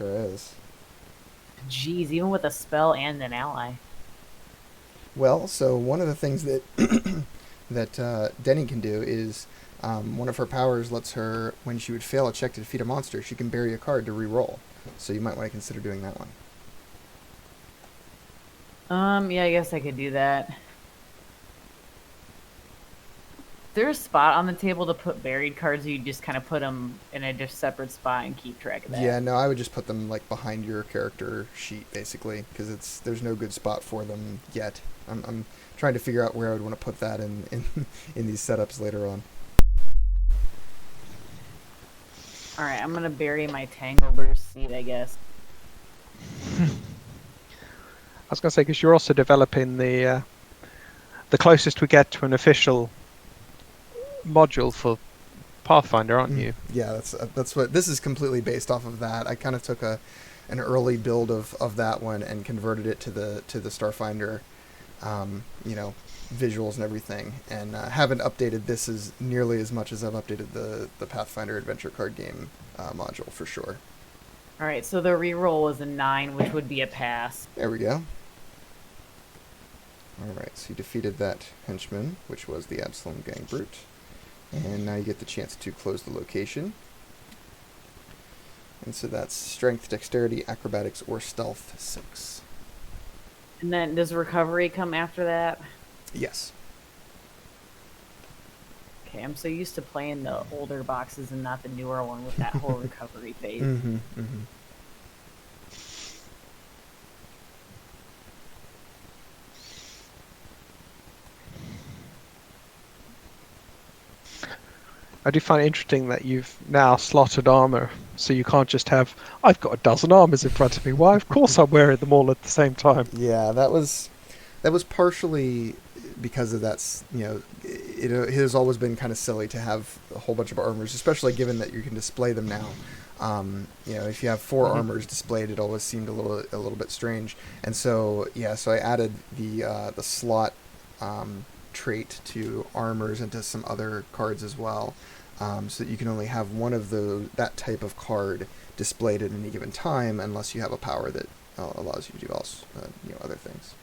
sure is. Jeez, even with a spell and an ally. Well, so one of the things that Denny can do is one of her powers lets her, when she would fail a check to defeat a monster, she can bury a card to re-roll. So you might want to consider doing that one. Yeah, I guess I could do that. There's a spot on the table to put buried cards, or you just kind of put them in a just separate spot and keep track of that? Yeah, no, I would just put them like behind your character sheet basically, because there's no good spot for them yet. I'm trying to figure out where I would want to put that in in these setups later on. All right, I'm gonna bury my Tangleburst seed, I guess. I was going to say, because you're also developing the closest we get to an official module for Pathfinder, aren't you? Yeah, that's what this is completely based off of that. I kind of took an early build of that one and converted it to the Starfinder, visuals and everything, and haven't updated this as nearly as much as I've updated the Pathfinder Adventure Card Game module for sure. All right, so the reroll was a 9, which would be a pass. There we go. All right, so you defeated that henchman, which was the ABSALOM gang brute, and now you get the chance to close the location. And so that's strength, dexterity, acrobatics, or stealth 6. And then does recovery come after that? Yes. Okay, I'm so used to playing the older boxes and not the newer one with that whole recovery phase. Mm-hmm. Mm-hmm. I do find it interesting that you've now slotted armor, so you can't just have, I've got a dozen armors in front of me. Why, of course I'm wearing them all at the same time. Yeah, that was partially because of that. It has always been kind of silly to have a whole bunch of armors, especially given that you can display them now. If you have 4 armors displayed, it always seemed a little bit strange. And so so I added the slot trait to armors and to some other cards as well, so that you can only have one of that type of card displayed at any given time, unless you have a power that allows you to do other things.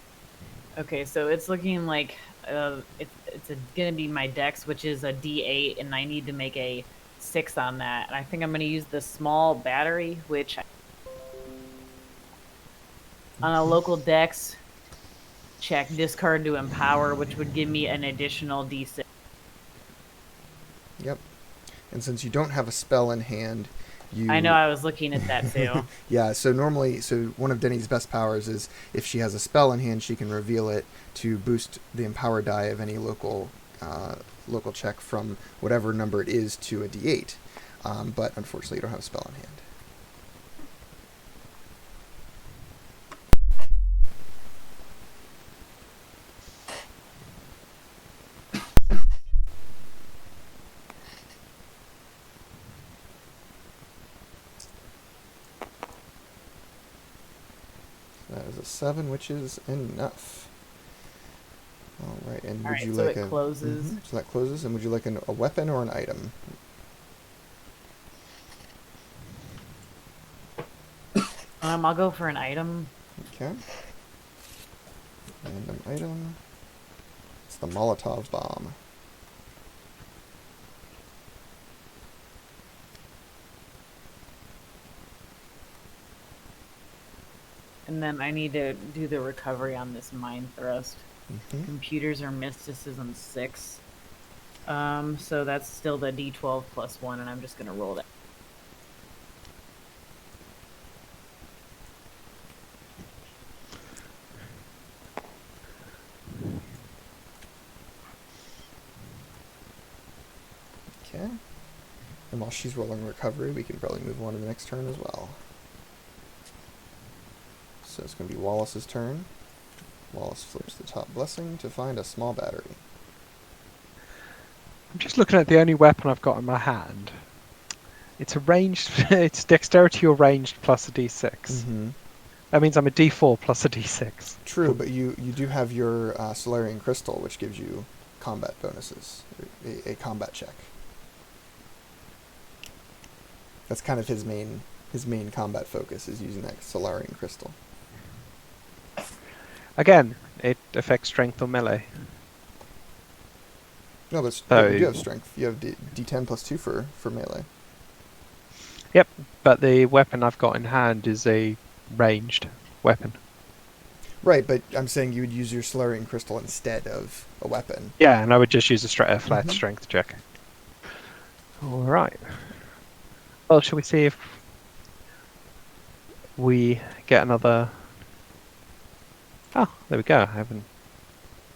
Okay, so it's looking like it's gonna be my dex, which is a D8, and I need to make a 6 on that. And I think I'm gonna use the small battery, which on a local dex check, discard to empower, which would give me an additional D6. Yep. And since you don't have a spell in hand, I know, I was looking at that too. Yeah, so one of Denny's best powers is if she has a spell in hand, she can reveal it to boost the empower die of any local check from whatever number it is to a D8. But unfortunately, you don't have a spell in hand. That is a 7, which is enough. All right, and All would right, you so like it closes. So that closes, and would you like a weapon or an item? I'll go for an item. Okay. Random item. It's the Molotov bomb. And then I need to do the recovery on this mind thrust. Mm-hmm. Computers are mysticism 6. So that's still the D12 plus 1, and I'm just gonna roll that. Okay. And while she's rolling recovery, we can probably move on to the next turn as well. So it's going to be Wallace's turn. Wallace flips the top blessing to find a small battery. I'm just looking at the only weapon I've got in my hand. It's a ranged, it's dexterity or ranged plus a d6. Mm-hmm. That means I'm a d4 plus a d6. True, but you do have your Solarian Crystal, which gives you combat bonuses, a combat check. That's kind of his main his main combat focus is using that Solarian crystal. Again, it affects strength or melee. No, but So- you do have strength. You have D10 plus 2 for melee. Yep, but the weapon I've got in hand is a ranged weapon. Right, but I'm saying you would use your Solarian crystal instead of a weapon. Yeah, and I would just use a flat Mhm. strength check. Alright. Well, shall we see if we get another... Oh, there we go. I have a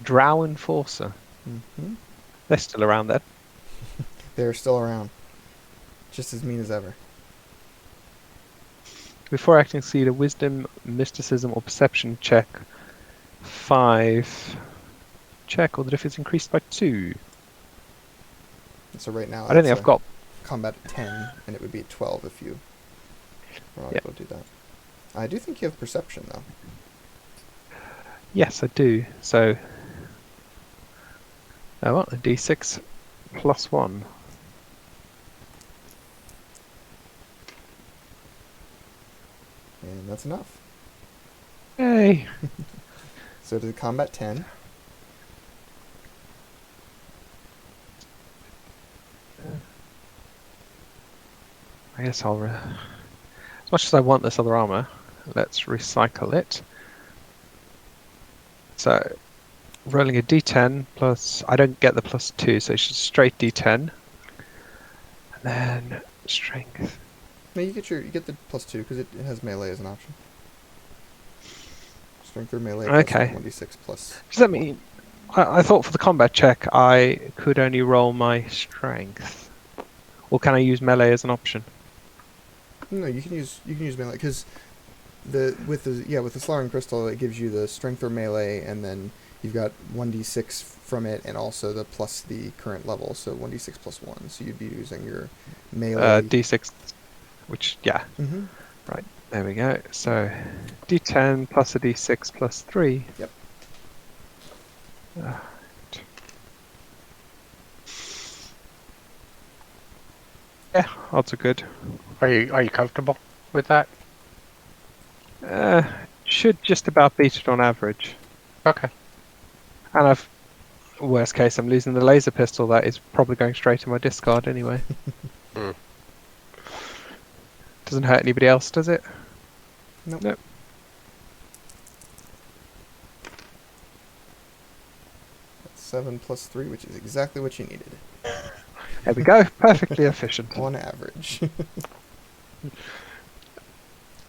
Drow Enforcer. Mm-hmm. They're still around then. They're still around. Just as mean as ever. Before acting, see the Wisdom, Mysticism, or Perception check 5. Check, or the difference increased by 2. So right now, I don't think that's I've got... combat at 10, and it would be at 12 if you were not Yep. able to do that. I do think you have perception, though. Yes, I do. So... Oh, what? A D6 plus 1. And that's enough. Yay! So to combat 10. I guess I'll... as much as I want this other armor, let's recycle it. So, rolling a d10 plus... I don't get the plus 2, so it's just straight d10. And then strength. No, you get the plus 2 because it has melee as an option. Strength or melee. Okay. Plus 1d6 plus. Does that mean... I thought for the combat check I could only roll my strength. Or can I use melee as an option? No, you can use melee because with the Solarian crystal it gives you the strength or melee, and then you've got 1d6 from it, and also the plus the current level, so 1d6 plus 1. So you'd be using your melee. D6, which yeah, Mm-hmm. right there we go. So d10 plus a d6 plus 3. Yep. Yeah, odds are good. Are you comfortable with that? Should just about beat it on average. Okay. And worst case, I'm losing the laser pistol. That is probably going straight to my discard anyway. Mm. Doesn't hurt anybody else, does it? Nope. Nope. That's 7 plus 3, which is exactly what you needed. There we go. Perfectly efficient. On average.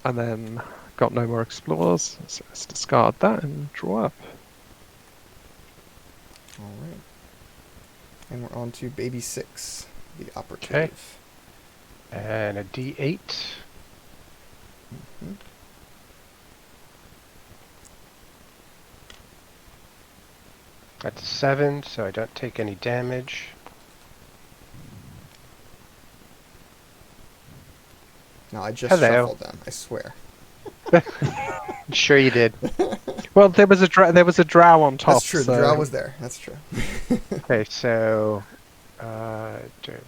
And then got no more explorers, so let's discard that and draw up. Alright. And we're on to baby 6, the operative. And a D8. Mhm. That's a 7, so I don't take any damage. No, I just Hello. shuffled them, I swear. Sure you did. Well, there was a drow on top. That's true, so the drow was there. That's true. Okay, so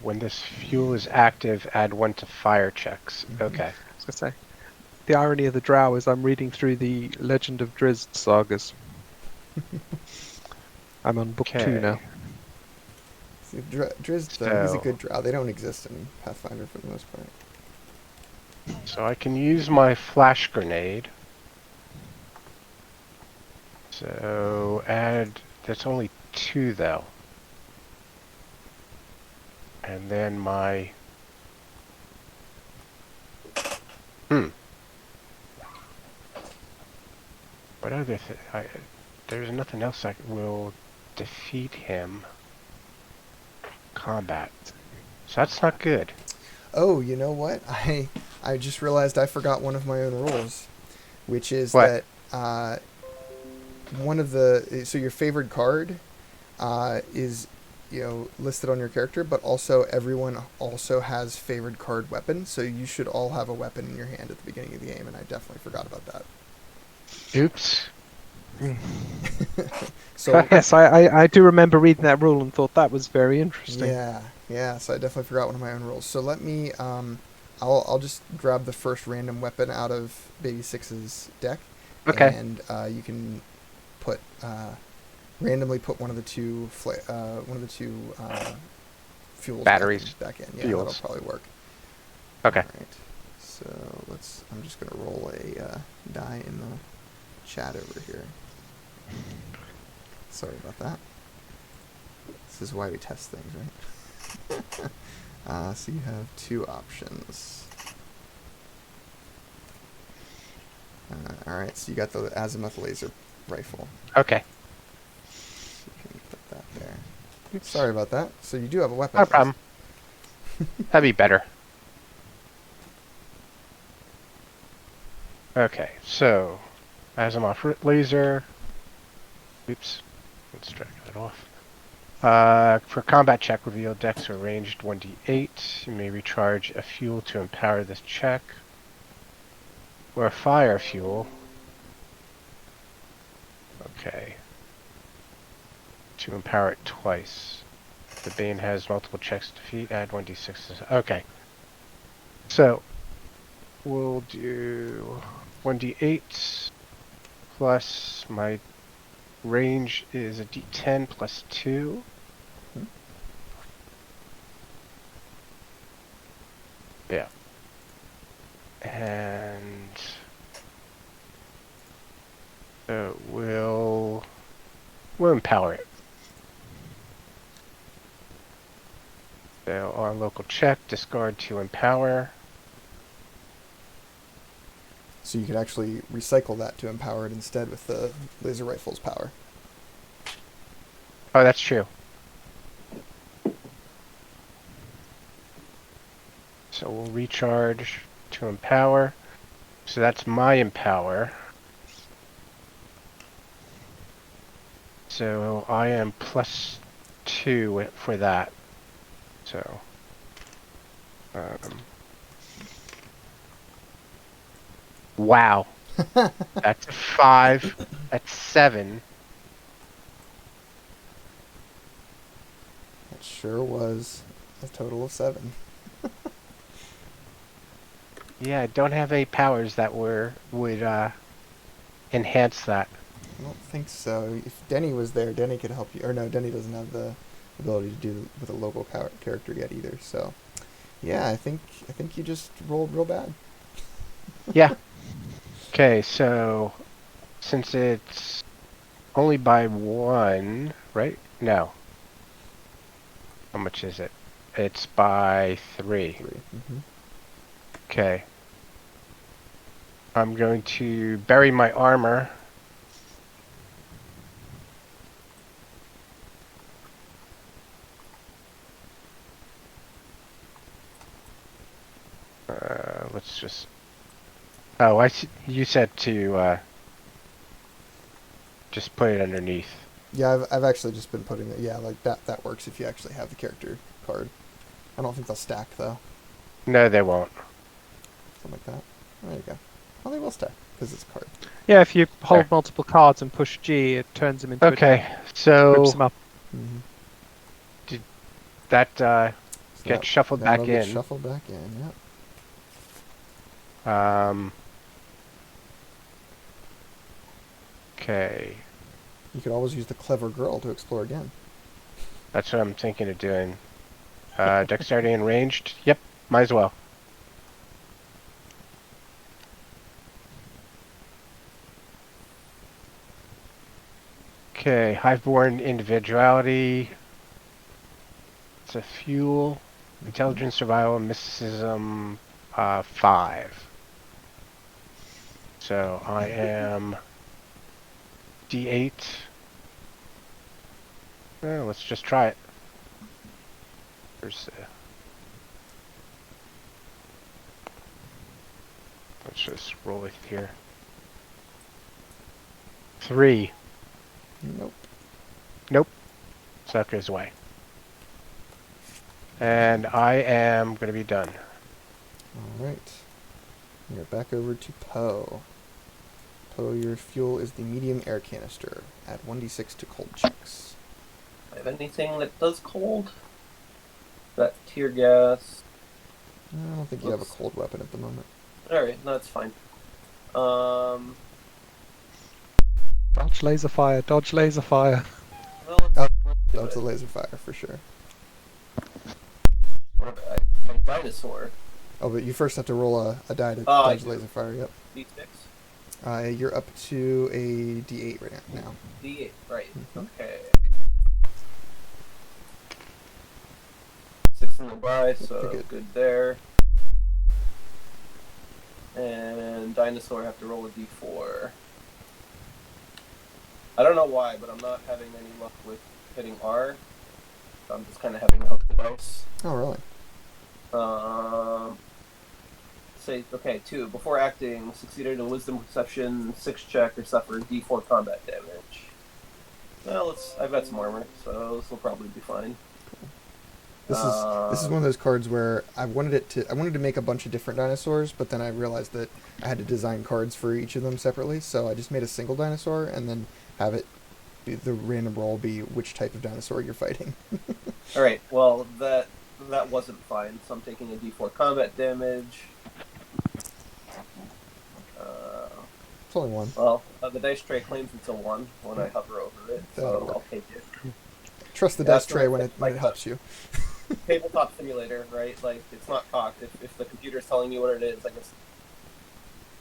when this fuel is active, add 1 to fire checks. Mhm. Okay. I was gonna say, the irony of the drow is I'm reading through the Legend of Drizzt sagas. I'm on book 2 Okay. now. See, Drizzt, he's a So- good drow. They don't exist in Pathfinder for the most part. So I can use my flash grenade. So add, that's only 2 though. And then my... What other there's nothing else that will defeat him. Combat. So that's not good. Oh, you know what? I just realized I forgot one of my own rules, which is What? that one of the so your favored card is listed on your character, but also everyone also has favored card weapon, so you should all have a weapon in your hand at the beginning of the game, and I definitely forgot about that. Oops. So Yes, I do remember reading that rule and thought that was very interesting. yeah, so I definitely forgot one of my own rules. So let me I'll just grab the first random weapon out of Baby Six's deck. Okay. And you can put randomly put one of the two fuels Batteries. back in. Yeah, Fuels. that'll probably work. Okay. All right. So I'm just gonna roll a die in the chat over here. Sorry about that. This is why we test things, right? So you have two options. Alright, so you got the azimuth laser rifle. Okay. So you can put that there. Oops. Sorry about that. So you do have a weapon. No problem. That'd be better. Okay, so azimuth laser. Oops. Let's drag that off. For combat check, reveal dex or ranged 1d8. You may recharge a fuel to empower this check. Or a fire fuel. Okay. To empower it twice. The Bane has multiple checks to defeat. Add 1d6. Okay. So, we'll do 1d8 plus my range is a d10 plus 2. Yeah. And so we'll empower it. So on local check, discard to empower. So you could actually recycle that to empower it instead with the laser rifle's power. Oh, that's true. So we'll recharge to empower. So that's my empower. So I am plus 2 for that. So wow. That's a 5. That's 7. It sure was a total of 7. Yeah, I don't have any powers that would enhance that. I don't think so. If Denny was there, Denny could help you. Or no, Denny doesn't have the ability to do with a local character yet either. So, yeah, I think you just rolled real bad. Yeah. Okay, so since it's only by 1, right? No. How much is it? It's by 3. 3. Mm-hmm. Okay. I'm going to bury my armor. Let's just... Oh, you said to just put it underneath. Yeah, I've actually just been putting it. Yeah, like that works if you actually have the character card. I don't think they'll stack though. No, they won't. Something like that. There you go. Well, they will stack because it's a card. Yeah, if you hold There. multiple cards and push G, it turns them into a Okay, deck, so rips them up. Mm-hmm. that So gets shuffled that'll back get in. Shuffled back in. Yep. Okay, You could always use the clever girl to explore again. that's what I'm thinking of doing. Dexterity and ranged. Yep, might as well. Okay, HIVEBORN individuality. It's a fuel. Intelligence, survival, mysticism, 5. So I am D8. Let's just try it. Let's just roll it here. 3. Nope. Nope. So that goes away. And I am going to be done. All right. You're back over to Poe. Poe, your fuel is the medium air canister. Add 1d6 to cold checks. I have anything that does cold? That tear gas. I don't think you have a cold weapon at the moment. Alright, no, that's fine. Dodge laser fire, dodge laser fire. Well, Oh, let's do That's a it. laser fire for sure. What am I? I'm a dinosaur. Oh, but you first have to roll a die to Oh, I dodge do. laser fire. Yep. D6? You're up to a D8 right now. D8, right. Mhm. Okay. 6 in the die, so Pretty good. good there. And dinosaur have to roll a D4. I don't know why, but I'm not having any luck with hitting R. So I'm just kind of having to hook the dice. Oh, really? Say, okay, 2. Before acting, succeeded in a wisdom perception 6 check or suffer D4 combat damage. Well, I've got some armor, so this will probably be fine. This is one of those cards where I wanted to make a bunch of different dinosaurs, but then I realized that I had to design cards for each of them separately, so I just made a single dinosaur and then have it the random roll be which type of dinosaur you're fighting. Alright, well, that wasn't fine, so I'm taking a D4 combat damage. It's only one. Well, the dice tray claims it's a 1 when I hover over it, That'll so work. I'll take it. Trust the Yeah, dice that's tray what when I it helps you. Tabletop simulator, right? Like, it's not cocked. If the computer's telling me what it is, like it's...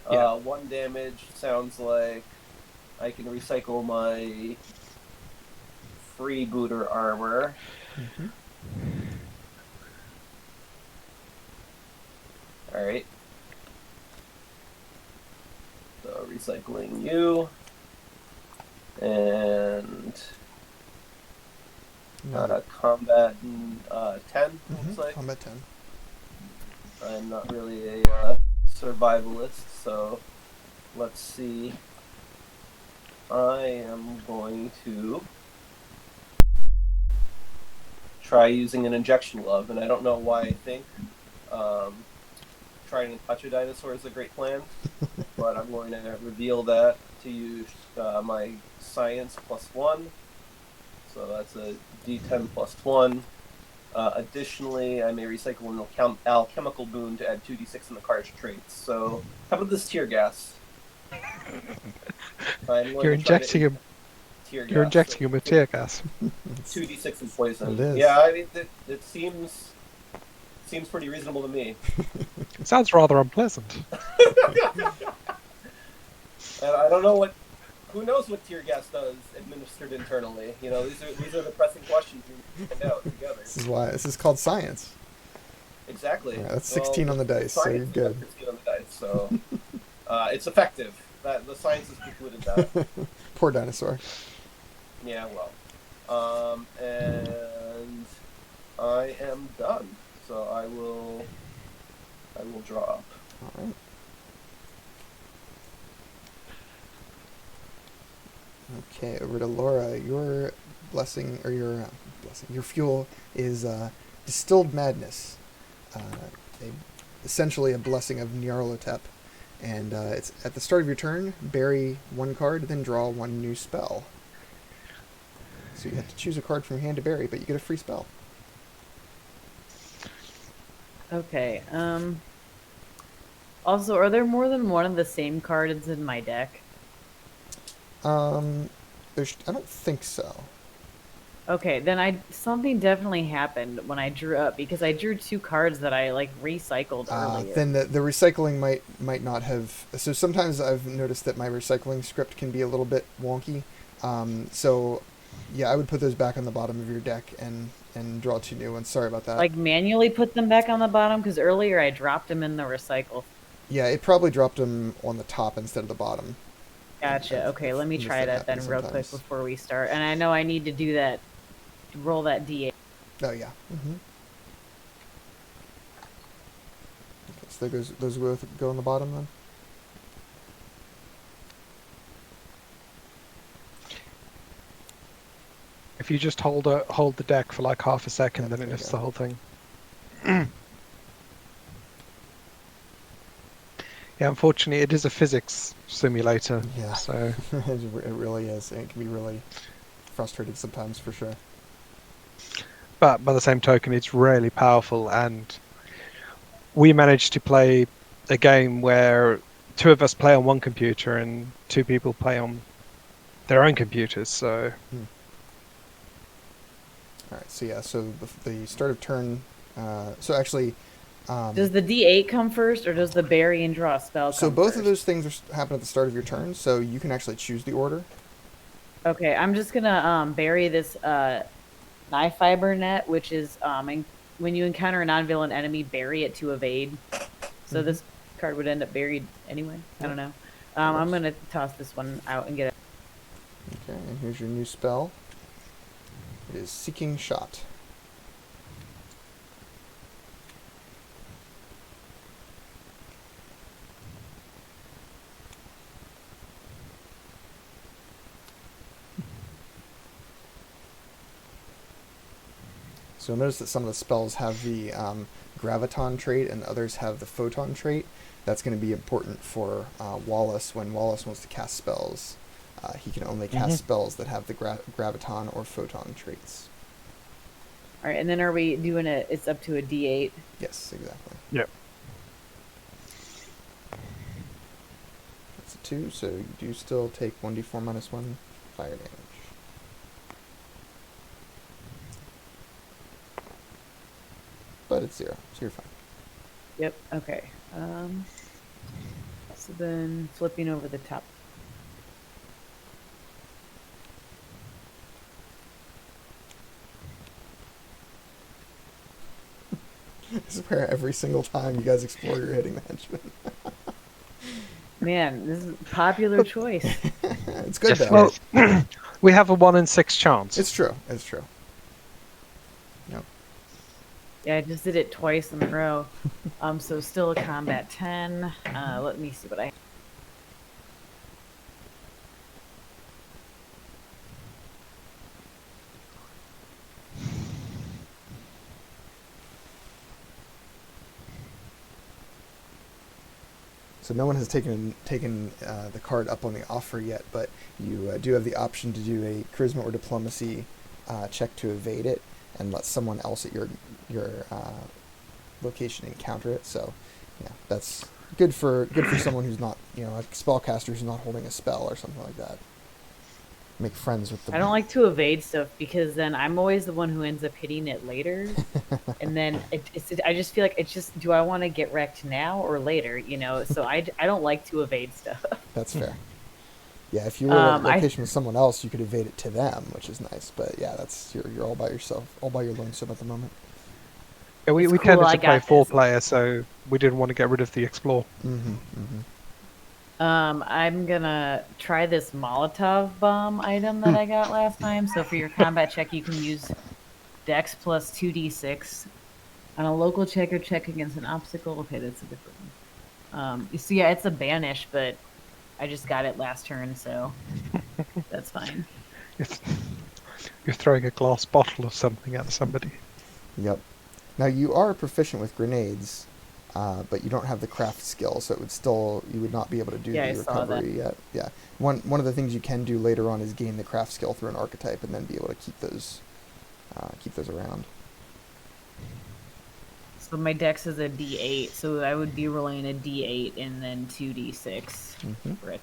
Yeah. 1 damage sounds like I can recycle my freebooter armor. Mhm. Alright. So, recycling you. And... combat 10, looks like. Combat 10. I'm not really a survivalist, so let's see. I am going to try using an injection glove, and I don't know why I think trying to touch a dinosaur is a great plan, but I'm going to reveal that to use my science +1. So that's a D10 +1. Additionally, I may recycle an alchemical boon to add 2d6 in the card's traits. So, how about this tear gas? You're injecting him. You're injecting him with tear gas. 2d6 in poison. It is. Yeah, I mean, it seems pretty reasonable to me. It sounds rather unpleasant. And I don't know what. Who knows what tear gas does administered internally? You know, these are the pressing questions we find out together. This is called science. Exactly. Yeah, that's 16 on the dice, so you're Science is good. 16 on the dice, so it's effective. That the science has concluded that. Poor dinosaur. Yeah, well, and I am done. So I will drop. All right. Okay, over to Laura. Your blessing, or your fuel is distilled madness. Essentially a blessing of Nyarlathotep. And it's at the start of your turn, bury 1 card, then draw 1 new spell. So you have to choose a card from your hand to bury, but you get a free spell. Okay. Also, are there more than one of the same cards in my deck? I don't think so. Okay, then something definitely happened when I drew up, because I drew 2 cards that I recycled earlier. Then the recycling might not have. So sometimes I've noticed that my recycling script can be a little bit wonky. So yeah, I would put those back on the bottom of your deck and draw 2 new ones. Sorry about that. Manually put them back on the bottom, because earlier I dropped them in the recycle. Yeah, it probably dropped them on the top instead of the bottom. Gotcha. Okay, let me try that then real quick before we start. And I know I need to do that. Roll that D8. Oh yeah. Mm-hmm. Okay, so those go on the bottom then. If you just hold the deck for like half a second, Yep, then it there you lifts go. the whole thing. Yeah, unfortunately, it is a physics simulator. Yeah. So It really is. It can be really frustrating sometimes, for sure. but by the same token, it's really powerful, and we managed to play a game where 2 of us play on one computer and 2 people play on their own computers. So All right. So yeah. So the start of turn. So actually. Does the D8 come first, or does the bury and draw a spell come So both first? of those things happen at the start of your turn. So you can actually choose the order. Okay, I'm just gonna bury this knife fiber net, which is when you encounter a non-villain enemy, bury it to evade. So this card would end up buried anyway. I don't know. I'm gonna toss this one out and get it. Okay. And here's your new spell. It is Seeking Shot. So you'll notice that some of the spells have the graviton trait and others have the photon trait. That's going to be important for Wallace. When Wallace wants to cast spells, he can only cast spells that have the graviton or photon traits. All right, and then are we doing it? It's up to a D8. Yes, exactly. Yep. That's a 2, so you do still take 1d4 minus 1 fire damage. But it's 0, so you're fine. Yep. Okay. So then flipping over the top. This is where every single time you guys explore, you're hitting the henchman. Man, this is a popular choice. It's good Yes, though. well, we have a 1 in 6 chance. It's true. It's true. Yep. Yeah, I just did it twice in a row. So still a combat 10. Let me see what I. So no one has taken the card up on the offer yet, but you do have the option to do a charisma or diplomacy check to evade it, and let someone else at your location encounter it. So, yeah, that's good for someone who's not, a spellcaster who's not holding a spell or something like that. Make friends with them. I don't like to evade stuff because then I'm always the one who ends up hitting it later, and then I just feel like it's just, do I want to get wrecked now or later? So I don't like to evade stuff. That's fair. Yeah, if you were at a location with someone else, you could evade it to them, which is nice. But yeah, that's you're all by yourself, all by your lonesome at the moment. Yeah, we cool, tended I to play got 4-player, so we didn't want to get rid of the explore. I'm gonna try this Molotov bomb item that I got last time. So for your combat check, you can use Dex plus 2d6 on a local check or check against an obstacle. Okay, that's a different one. You see, yeah, it's a banish, but I just got it last turn, so that's fine. You're throwing a glass bottle or something at somebody. Yep. Now you are proficient with grenades, but you don't have the craft skill, so you would not be able to do Yeah, the I saw that. recovery yet. Yeah. One of the things you can do later on is gain the craft skill through an archetype, and then be able to keep those around. So my Dex is a D8, so I would be rolling a D8 and then 2d6 for it.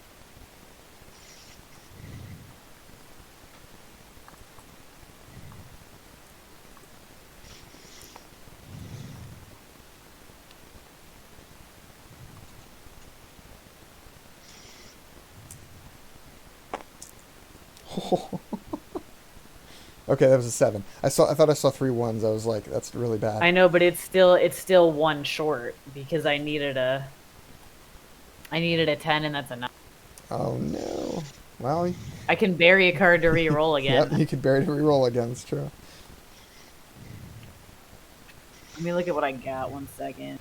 Okay, that was a 7. I thought I saw 3 1s. I was like, that's really bad. I know, but it's still one short because I needed a 10 and that's enough. Oh no. Well, I can bury a card to re-roll again. yep, you could bury to reroll again. It's true. Let me look at what I got. 1 second.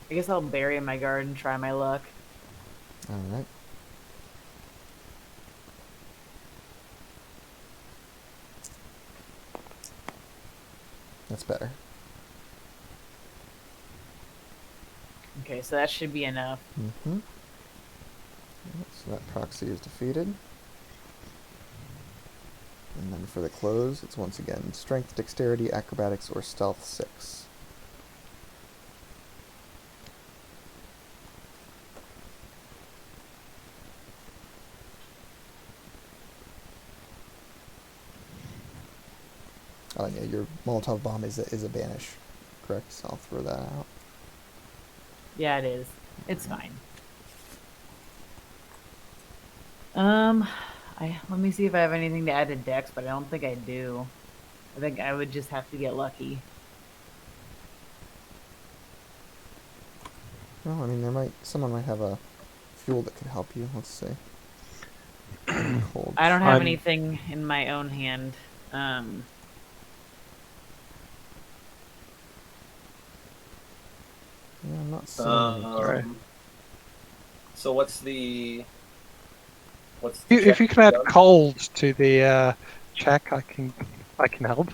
I guess I'll bury my guard and try my luck. All right. That's better. Okay, so that should be enough. Mm-hmm. So that proxy is defeated. And then for the close, it's once again Strength, Dexterity, Acrobatics, or Stealth 6. Oh yeah, your Molotov bomb is a banish, correct? So I'll throw that out. Yeah, it is. It's fine. Let me see if I have anything to add to Dex, but I don't think I do. I think I would just have to get lucky. Well, I mean, someone might have a fuel that could help you. Let's see. Cold. I don't have I'm- anything in my own hand. Yeah, I'm not seeing Right. anything. So what's the If you check can add done? cold to the check, I can help.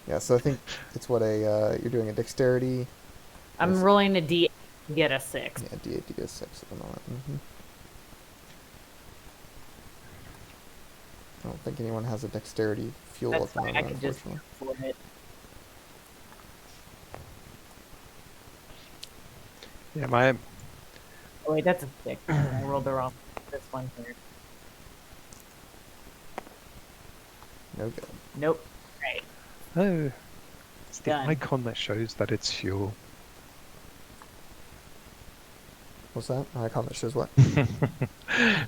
Yeah, so I think it's what you're doing a dexterity. I'm Yes. rolling a D to get a 6. Yeah, D8 to get a 6 at the moment. I don't think anyone has a dexterity fuel That's at the fine. I moment, could just unfortunately. afford it. Yeah, my Oh wait, that's a 6. I rolled the wrong. This one here. No good. Nope. Right. oh, it's the Done. icon that shows that it's fuel. What's that? Icon that shows what?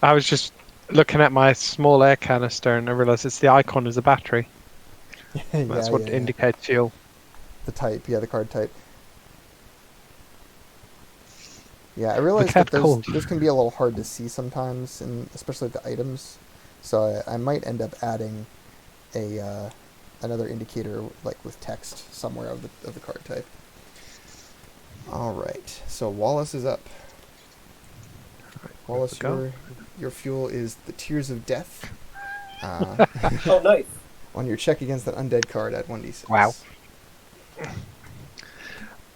I was just looking at my small air canister and I realised it's the icon as a battery. That's what yeah. indicates fuel. The type, yeah, the card type. Yeah, I realize Look that how cold. those can be a little hard to see sometimes, and especially the items. So I might end up adding another indicator, like with text somewhere of the card type. All right, so Wallace is up. Wallace, we go. your fuel is the Tears of Death. Oh, nice. On your check against that undead card at 1d6. Wow.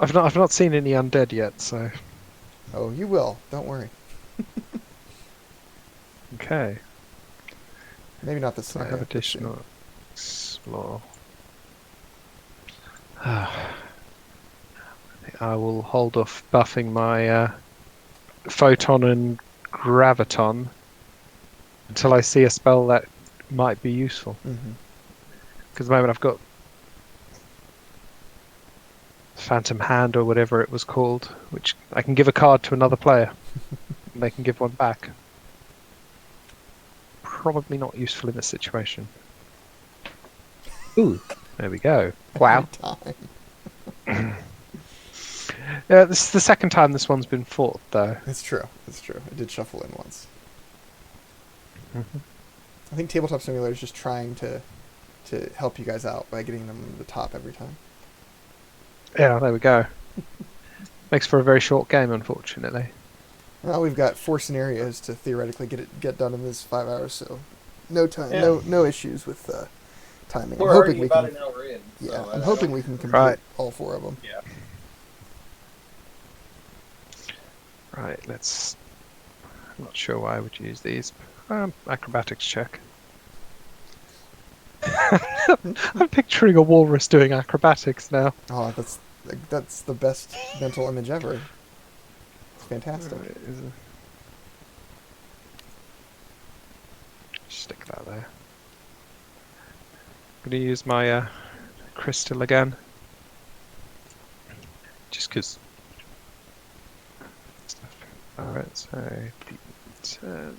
I've not seen any undead yet, so Oh, you will. Don't worry. okay. Maybe not this So I scenario. have but soon. additional explore. I will hold off buffing my photon and graviton until I see a spell that might be useful. Mhm. Because at the moment I've got Phantom Hand or whatever it was called, which I can give a card to another player and they can give one back. Probably not useful in this situation. Ooh, there we go. Wow. Time. This is the second time this one's been fought, though. It's true. It's true. I did shuffle in once. Mhm. I think Tabletop Simulator is just trying to help you guys out by getting them to the top every time. Yeah, there we go. Makes for a very short game, unfortunately. Well, we've got 4 scenarios to theoretically get done in this 5 hours, so no time, Yeah. no issues with timing. We're I'm hoping already we about can. an hour in. Yeah, so I'm I hoping don't- we can complete Right. all 4 of them. Yeah. Right, let's... I'm not sure why I would use these. Acrobatics check. I'm picturing a walrus doing acrobatics now. Oh, that's the best mental image ever. It's fantastic. Stick that there. I'm going to use my crystal again. Just because. Alright, so D10.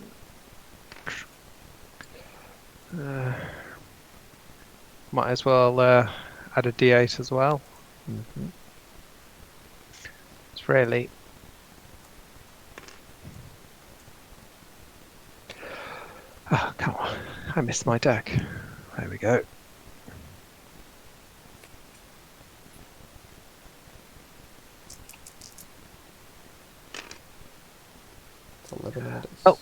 Might as well add a D8 as well. Mm-hmm. It's really. Oh, come on. I missed my deck. There we go. It's 11 minutes. Oh.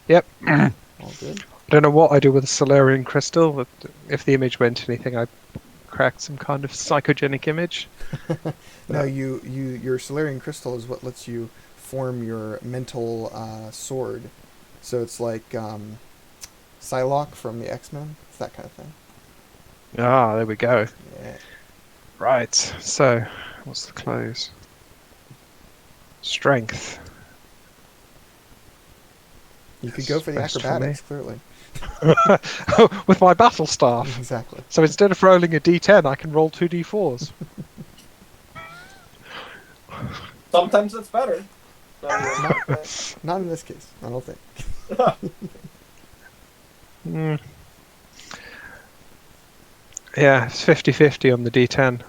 Yep. All good. I don't know what I do with a Solarian crystal, but if the image meant anything, I cracked some kind of psychogenic image. No, your Solarian crystal is what lets you form your mental sword. So it's like Psylocke from the X-Men. It's that kind of thing. Ah, there we go. Yeah. Right, so what's the close? Strength. You could go for the Best for acrobatics, clearly. With my battle staff. Exactly. So instead of rolling a d10, I can roll 2d4s. Sometimes it's better. Not in this case, I don't think. Mm. Yeah, it's 50-50 on the d10.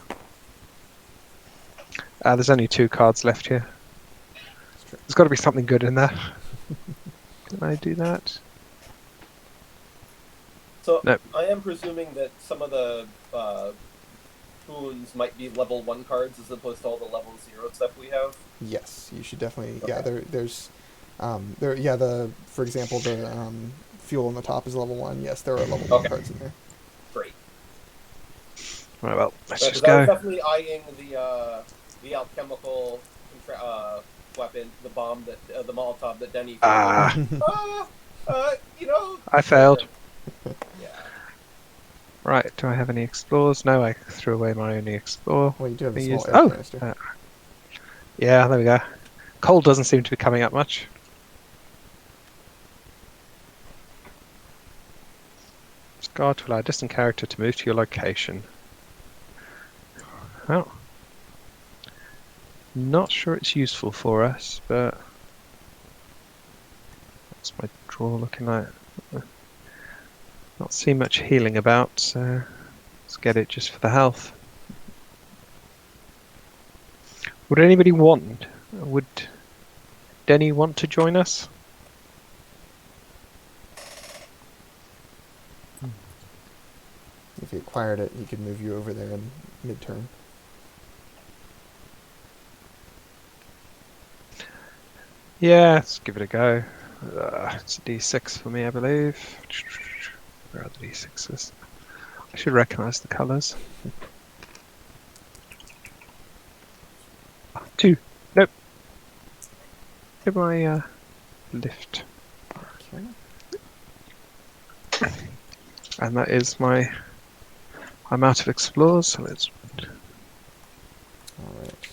There's only 2 cards left here. There's got to be something good in there. Can I do that? So Nope. I am presuming that some of the boons might be level 1 cards as opposed to all the level 0 stuff we have. Yes, you should definitely. Okay. Yeah, there's, for example, the fuel on the top is level 1. Yes, there are level 1 Okay. cards in there. Great. Right, well, let's Yeah, just 'cause I was go. definitely eyeing the alchemical weapon, the bomb that the Molotov that Denny. You know. I failed. Yeah. Right, do I have any explorers? No, I threw away my only explorer. Well, you do have a I small used- air oh! canister. Yeah, there we go. Coal doesn't seem to be coming up much. Scar to allow a distant character to move to your location. Oh. Not sure it's useful for us, but... What's my draw looking like? Not see much healing about, so let's get it just for the health. Would anybody would Denny want to join us? If you acquired it, he could move you over there in mid-turn. Yeah, let's give it a go. It's a D6 for me, I believe. Where are the D6s? I should recognise the colours. 2. Nope. Give my lift. Okay. And that is my... I'm out of explorers, so let's... All right.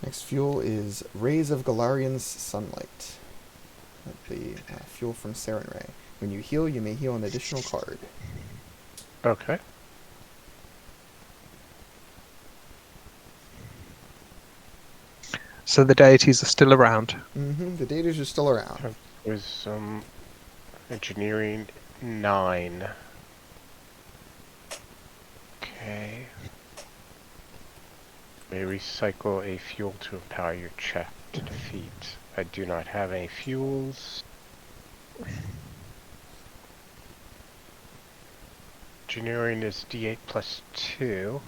Next fuel is Rays of Galarian's Sunlight. The fuel from Saren Ray. When you heal, you may heal an additional card. Okay. So the deities are still around. Mm-hmm. The deities are still around. Was engineering 9. Okay. May recycle a fuel to empower your check to defeat. I do not have any fuels. Engineering is D8 plus 2.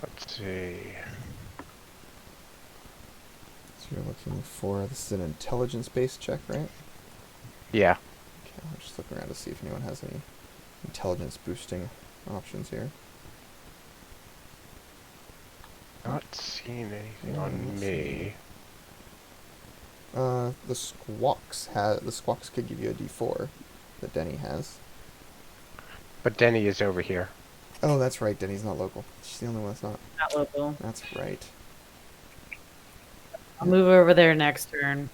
Let's see. So you're looking for, this is an intelligence-based check, right? Yeah. Okay, I'm just looking around to see if anyone has any intelligence boosting options here. Not seeing anything Yeah, on let's me. The squawks could give you a D4 that Denny has. But Denny is over here. Oh, that's right. Denny's not local. She's the only one that's not. Not local. That's right. I'll move over there next turn.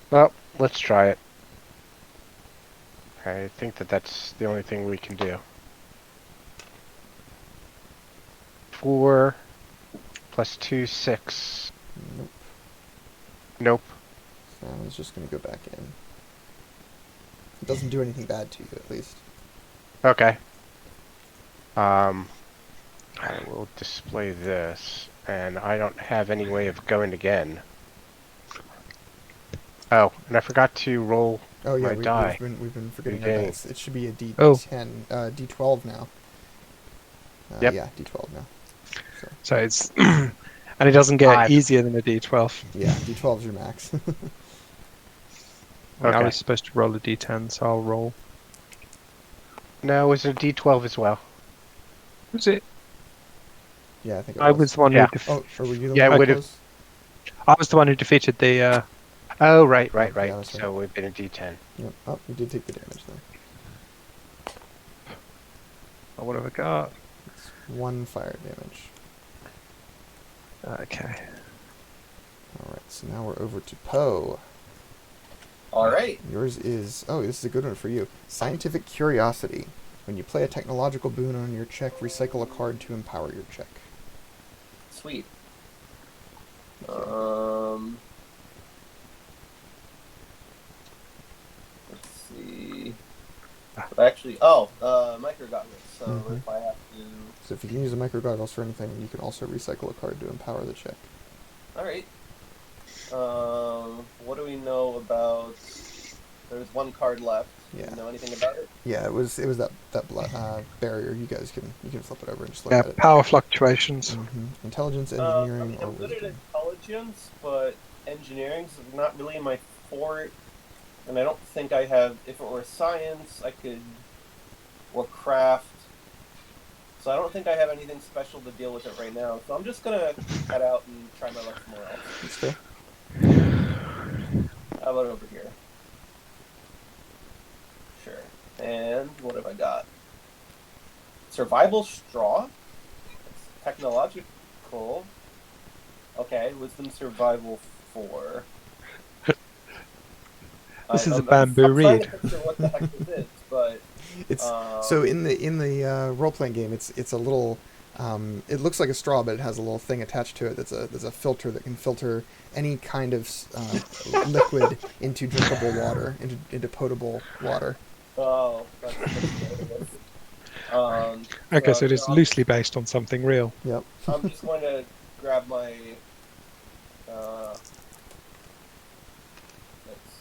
Well, let's try it. I think that's the only thing we can do. 4 plus 2, 6. Nope. Nope. So I was just going to go back in. It doesn't do anything bad to you, at least. Okay. I will display this, and I don't have any way of going again. Oh, and I forgot to roll Oh yeah, my die. we've been forgetting Okay. our dice. It should be a D10, Oh. D12 now. Yep. Yeah, D12 now. So it's and it doesn't get 5. easier than a D12. Yeah, D12 is your max. I Okay. was supposed to roll a D10, so I'll roll. No, it was a D12 as well. Was it? Yeah, I think it I was. was the one Yeah. who. Oh, or were you the Yeah, it one would've- close? I was the one who defeated the. Oh, right. Yeah, that's So it would have been a D10. Yep. Oh, you did take the damage there. What have I got? It's 1 fire damage. Okay. All right, so now we're over to Poe. All right. Yours is, oh, this is a good one for you. Scientific Curiosity. When you play a technological boon on your check, recycle a card to empower your check. Sweet. Let's see. Actually, Micro got this. So Mhm. if I have to, So if you can use a micro goggles for anything, you can also recycle a card to empower the check. all right. What do we know about? There's 1 card left. Do Yeah. you know anything about it? Yeah, it was that barrier. You guys can flip it over and just look Yeah, at it. power fluctuations. Intelligence, I engineering, mean, or I'm good at wisdom. intelligence, but engineering's not really my forte, and I don't think I have. If it were science, I could, or craft. So I don't think I have anything special to deal with it right now. So I'm just gonna head out and try my luck somewhere else. That's fair. How about over here? Sure. And what have I got? Survival straw. It's technological. Okay, wisdom survival 4. This is a I'm bamboo trying reed. to picture what the heck this is, but It's so in the role playing game, it's a little. It looks like a straw, but it has a little thing attached to it. There's a filter that can filter any kind of liquid into drinkable water, into potable water. oh, that's what it is. Okay, so it is no, loosely based on something real. Yep. I'm just going to grab my.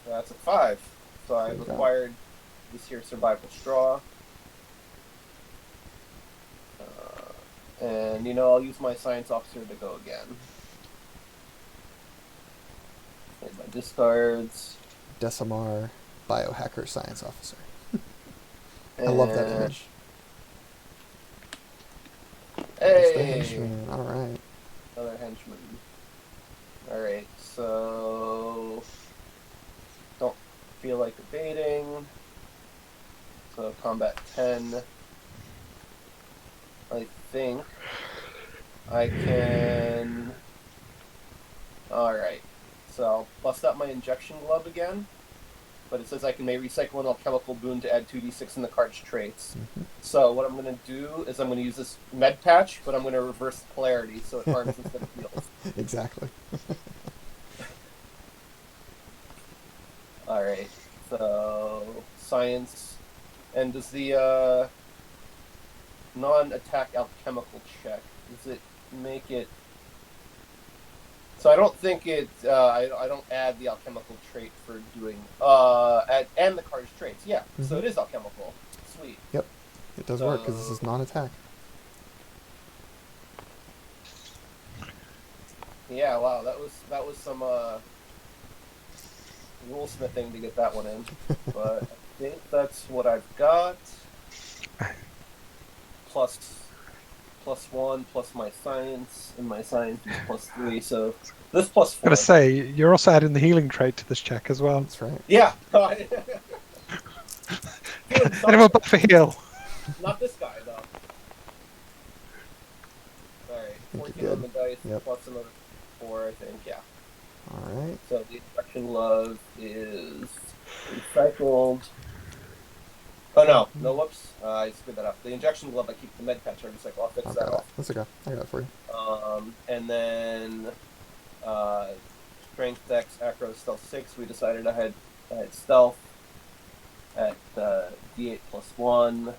That's a 5. So I've There you go. acquired this here survival straw. And I'll use my science officer to go again. And my discards. Decimar, biohacker, science officer. I love that And- image. It's the Hey, henchman. All right. another henchman. All right, so don't feel like debating. So combat 10. I think I can. All right, so I'll bust out my injection glove again, but it says I may recycle an alchemical boon to add 2d6 in the card's traits. So what I'm going to do is I'm going to use this med patch, but I'm going to reverse the polarity so it harms instead of heals. Exactly. All right, so science, and does the non-attack alchemical check, does it make it? So I don't think it. I don't add the alchemical trait for doing and the card's traits. Yeah, so it is alchemical. Sweet. It does work because this is non-attack. Yeah. Wow. That was some rule smithing to get that one in, but I think that's what I've got. Plus 1 plus my science, and my science is +3, so this +4. I'm gonna say you're also adding the healing trait to this check as well. That's right. Yeah. Anyone but for heal? Not this guy though. Alright, you're 14 on the dice, Yep. plus another 4, I think, yeah. All right. So the injection glove is recycled. Oh no, whoops. I screwed that up. The injection glove, I keep the med patch, I recycle. I'll fix I've that got it. off. That's okay. I got it for you. And then strength, dex, acro, stealth 6. We decided I had stealth at d8 + 1,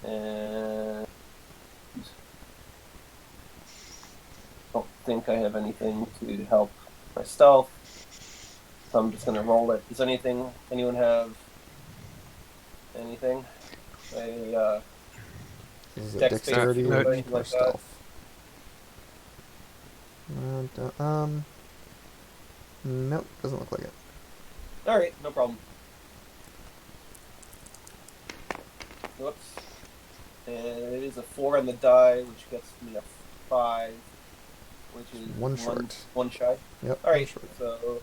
and don't think I have anything to help my stealth, so I'm just gonna roll it. Does anyone have anything? This is a Dex dexterity based or or anything like that? stealth. Nope, doesn't look like it. All right, no problem. Whoops. And it is a 4 on the die, which gets me a 5, which is One short. One shy. Yep. All one right. short. So,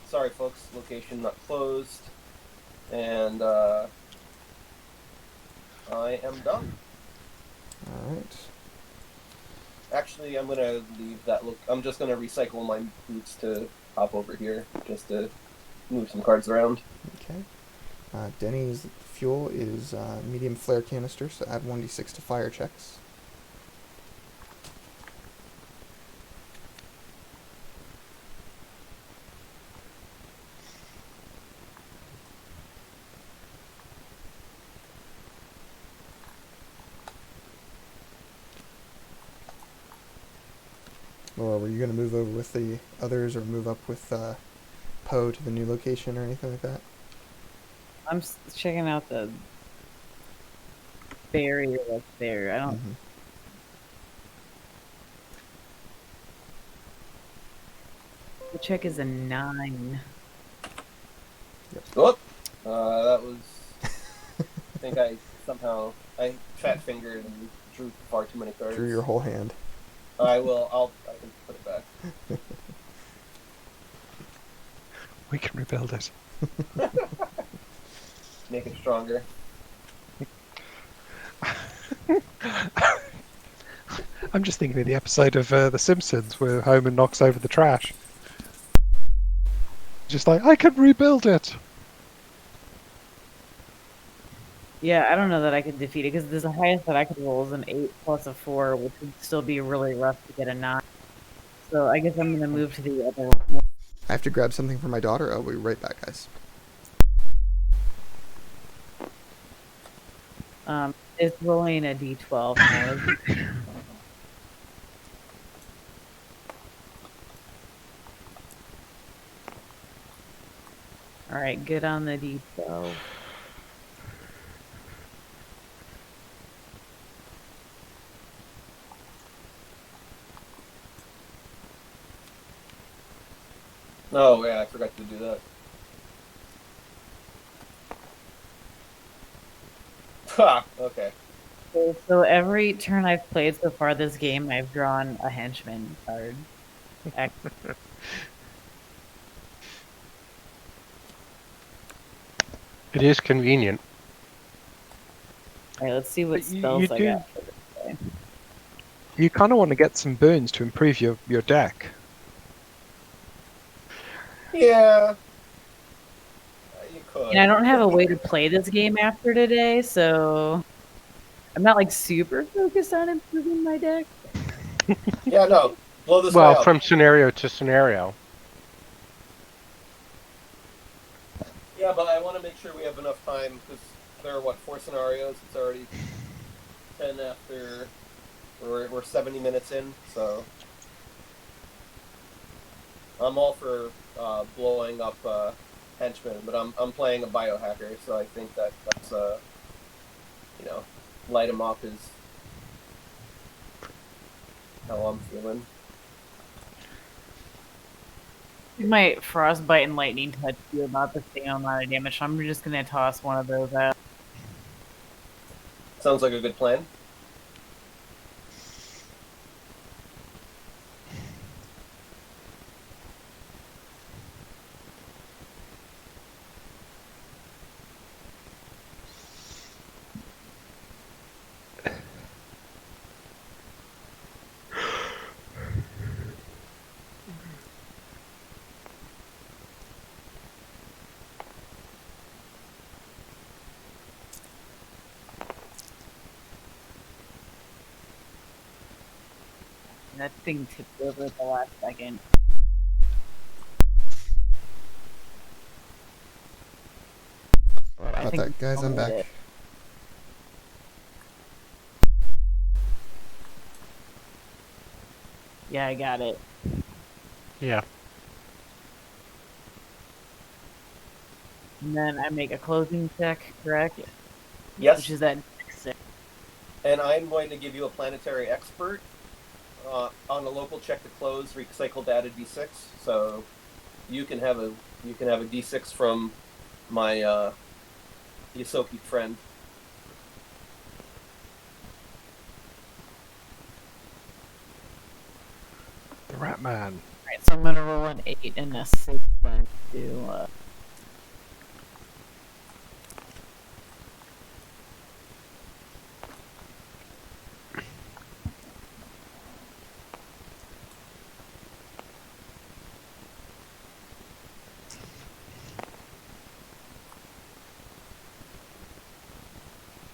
sorry, folks. Location not closed, and I am done. All right. Actually, I'm gonna leave that look. I'm just gonna recycle my boots to hop over here, just to move some cards around. Okay. Denny's fuel is medium flare canister, so add 1d6 to fire checks. Laura, were you going to move over with the others or move up with Poe to the new location or anything like that? I'm checking out the barrier that's there. I don't. Mhm. The check is a 9. Oh, that was. I think I fat fingered and drew far too many cards. Drew your whole hand. I can put it back. We can rebuild it. Make it stronger. I'm just thinking of the episode of The Simpsons where Homer knocks over the trash. Just like, I can rebuild it. Yeah, I don't know that I could defeat it because the highest that I could roll is an 8 plus a 4, which would still be really rough to get a 9. So I guess I'm gonna move to the other one. I have to grab something for my daughter. I'll be right back, guys. It's rolling a d12 now. All right, good on the d12. Oh yeah, I forgot to do that. Ha! Okay. So every turn I've played so far this game, I've drawn a henchman card. It is convenient. All right, let's see what But you spells I do- got for this day. You kind of want to get some burns to improve your deck. Yeah. You could. And I don't have a way to play this game after today, so I'm not like super focused on improving my deck. Yeah, no. Blow this Well, guy up. from scenario to scenario. Yeah, but I want to make sure we have enough time because there are 4 scenarios. It's already 10 after. We're 70 minutes in, so I'm all for blowing up henchmen, but I'm playing a biohacker, so I think that's light him up is how I'm feeling. It might frostbite and lightning touch do about the same amount of damage, so I'm just gonna toss one of those out. Sounds like a good plan. That thing tipped over at the last second. I Got think that, guys. I'm we back. did. Yeah, I got it. Yeah. And then I make a closing check, correct? Yes. Which is that 6. And I'm going to give you a planetary expert on a local check to close, recycle data D6. So you can have a D6 from my Yosoki friend. The Rat Man. Alright, so I'm gonna roll an 8 and a 6 then to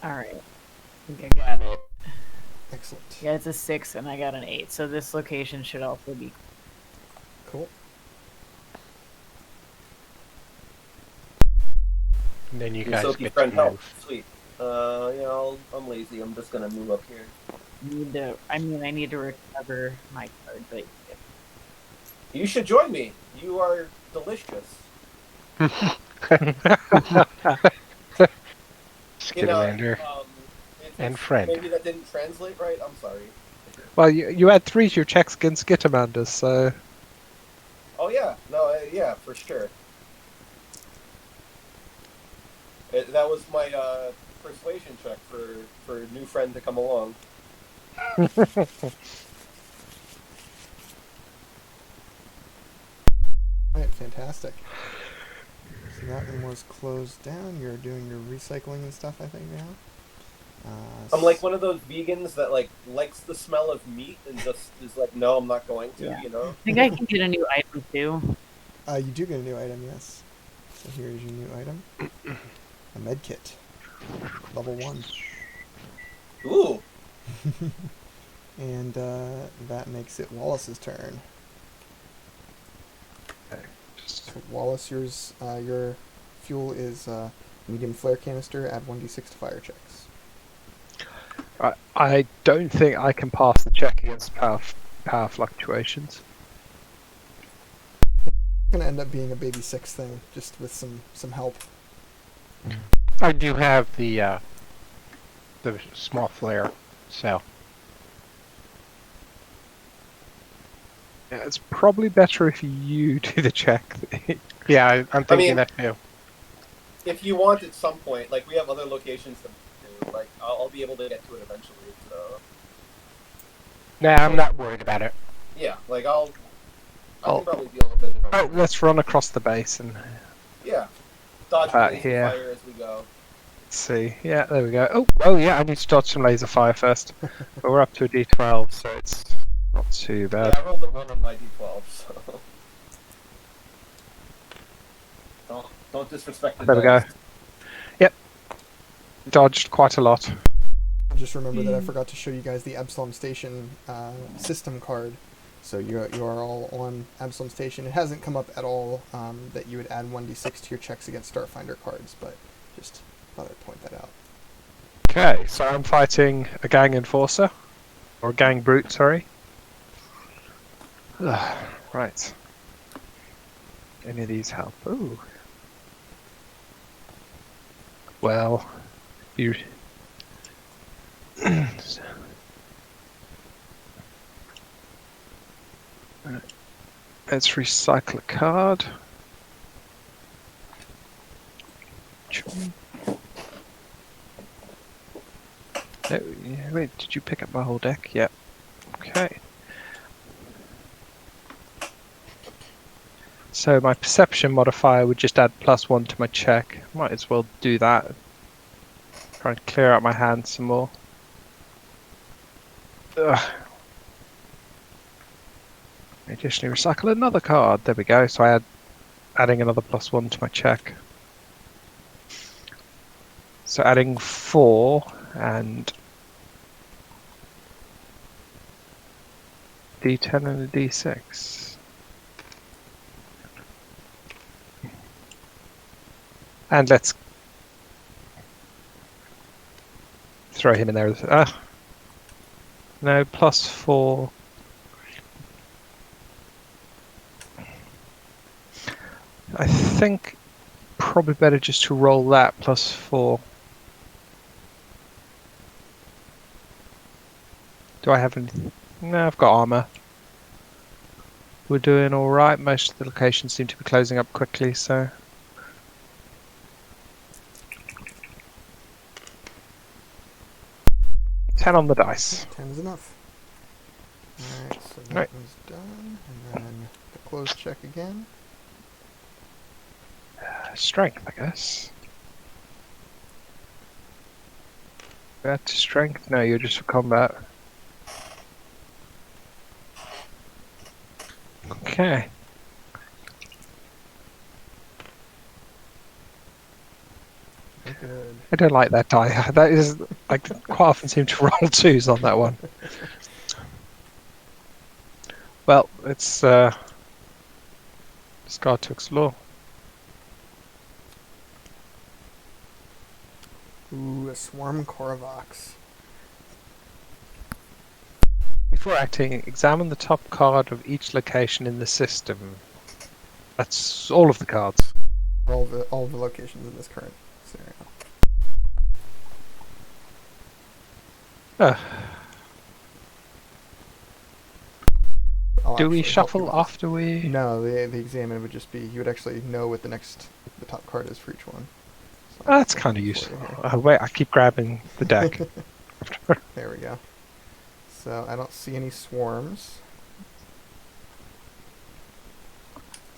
Alright. I think I got it. Excellent. Yeah, it's a 6 and I got an 8, so this location should also be Cool. And then you guys Yosoki get friend to help. move. Sweet. I'm lazy. I'm just gonna move up here. I need to recover my card, but You should join me. You are delicious. Skidalander and friend. Maybe that didn't translate right. I'm sorry. Well, you add 3 to your checks against Skittermanders, so... Oh yeah, no, yeah, for sure. That was my persuasion check for a new friend to come along. Alright, fantastic. So that one was closed down. You're doing your recycling and stuff, I think, now. I'm like one of those vegans that likes the smell of meat and just is like, no, I'm not going to. Yeah. You know. I think I can get a new item too. You do get a new item, yes. So here's your new item. A med kit. Level 1. Ooh. And that makes it Wallace's turn. So Wallace, your fuel is medium flare canister. Add 1d6 to fire checks. I don't think I can pass the check against power fluctuations. It's gonna end up being a baby 6 thing, just with some help. I do have the small flare, so Yeah, it's probably better if you do the check. yeah, I'm thinking mean- that too. If you want at some point, like we have other locations to do. Like I'll be able to get to it eventually. So Nah, I'm not worried about it. yeah, like I Oh. can probably deal with it. In a Oh, let's run across the base and Yeah. Dodge Right laser here. fire as we go. see. Yeah, there we go. Oh yeah, I need to dodge some laser fire first. But we're up to a D12, so it's not too bad. Yeah, I rolled a 1 on my D12, so don't disrespect the There we go. dice. Yep. Dodged quite a lot. Just remember that I forgot to show you guys the ABSALOM Station system card. So you are all on ABSALOM Station. It hasn't come up at all that you would add 1d6 to your checks against Starfinder cards, but just thought I'd point that out. Okay, so I'm fighting a gang enforcer. Or a gang brute, sorry. Right. Any of these help? Ooh. Well, you... Let's recycle a card. Oh, yeah, wait, did you pick up my whole deck? Yep. Okay. So my perception modifier would just add +1 to my check. Might as well do that. Try and clear out my hand some more. Ugh. Additionally, recycle another card. There we go. So adding another +1 to my check. So adding 4 and D10 and a D6. And let's throw him in there. No, +4. I think probably better just to roll that +4. Do I have any? No, I've got armor. We're doing all right. Most of the locations seem to be closing up quickly, so. Ten on the dice. 10 is enough. Alright, so that Right. was done. And then the close check again. Strength, I guess. That to strength? No, you're just for combat. Okay. Good. I don't like that die. That is, I quite often seem to roll 2s on that one. Well, it's discard to explore. Ooh, a Swarm Korvox. Before acting, examine the top card of each location in the system. That's all of the cards. All the locations in this current scenario. I'll Do we actually help you shuffle with this. after we... No, the examine would just be, you would actually know what the top card is for each one. So Oh, that's I'll kind of do it for useful. you here. Oh, wait, I keep grabbing the deck. There we go. So I don't see any swarms.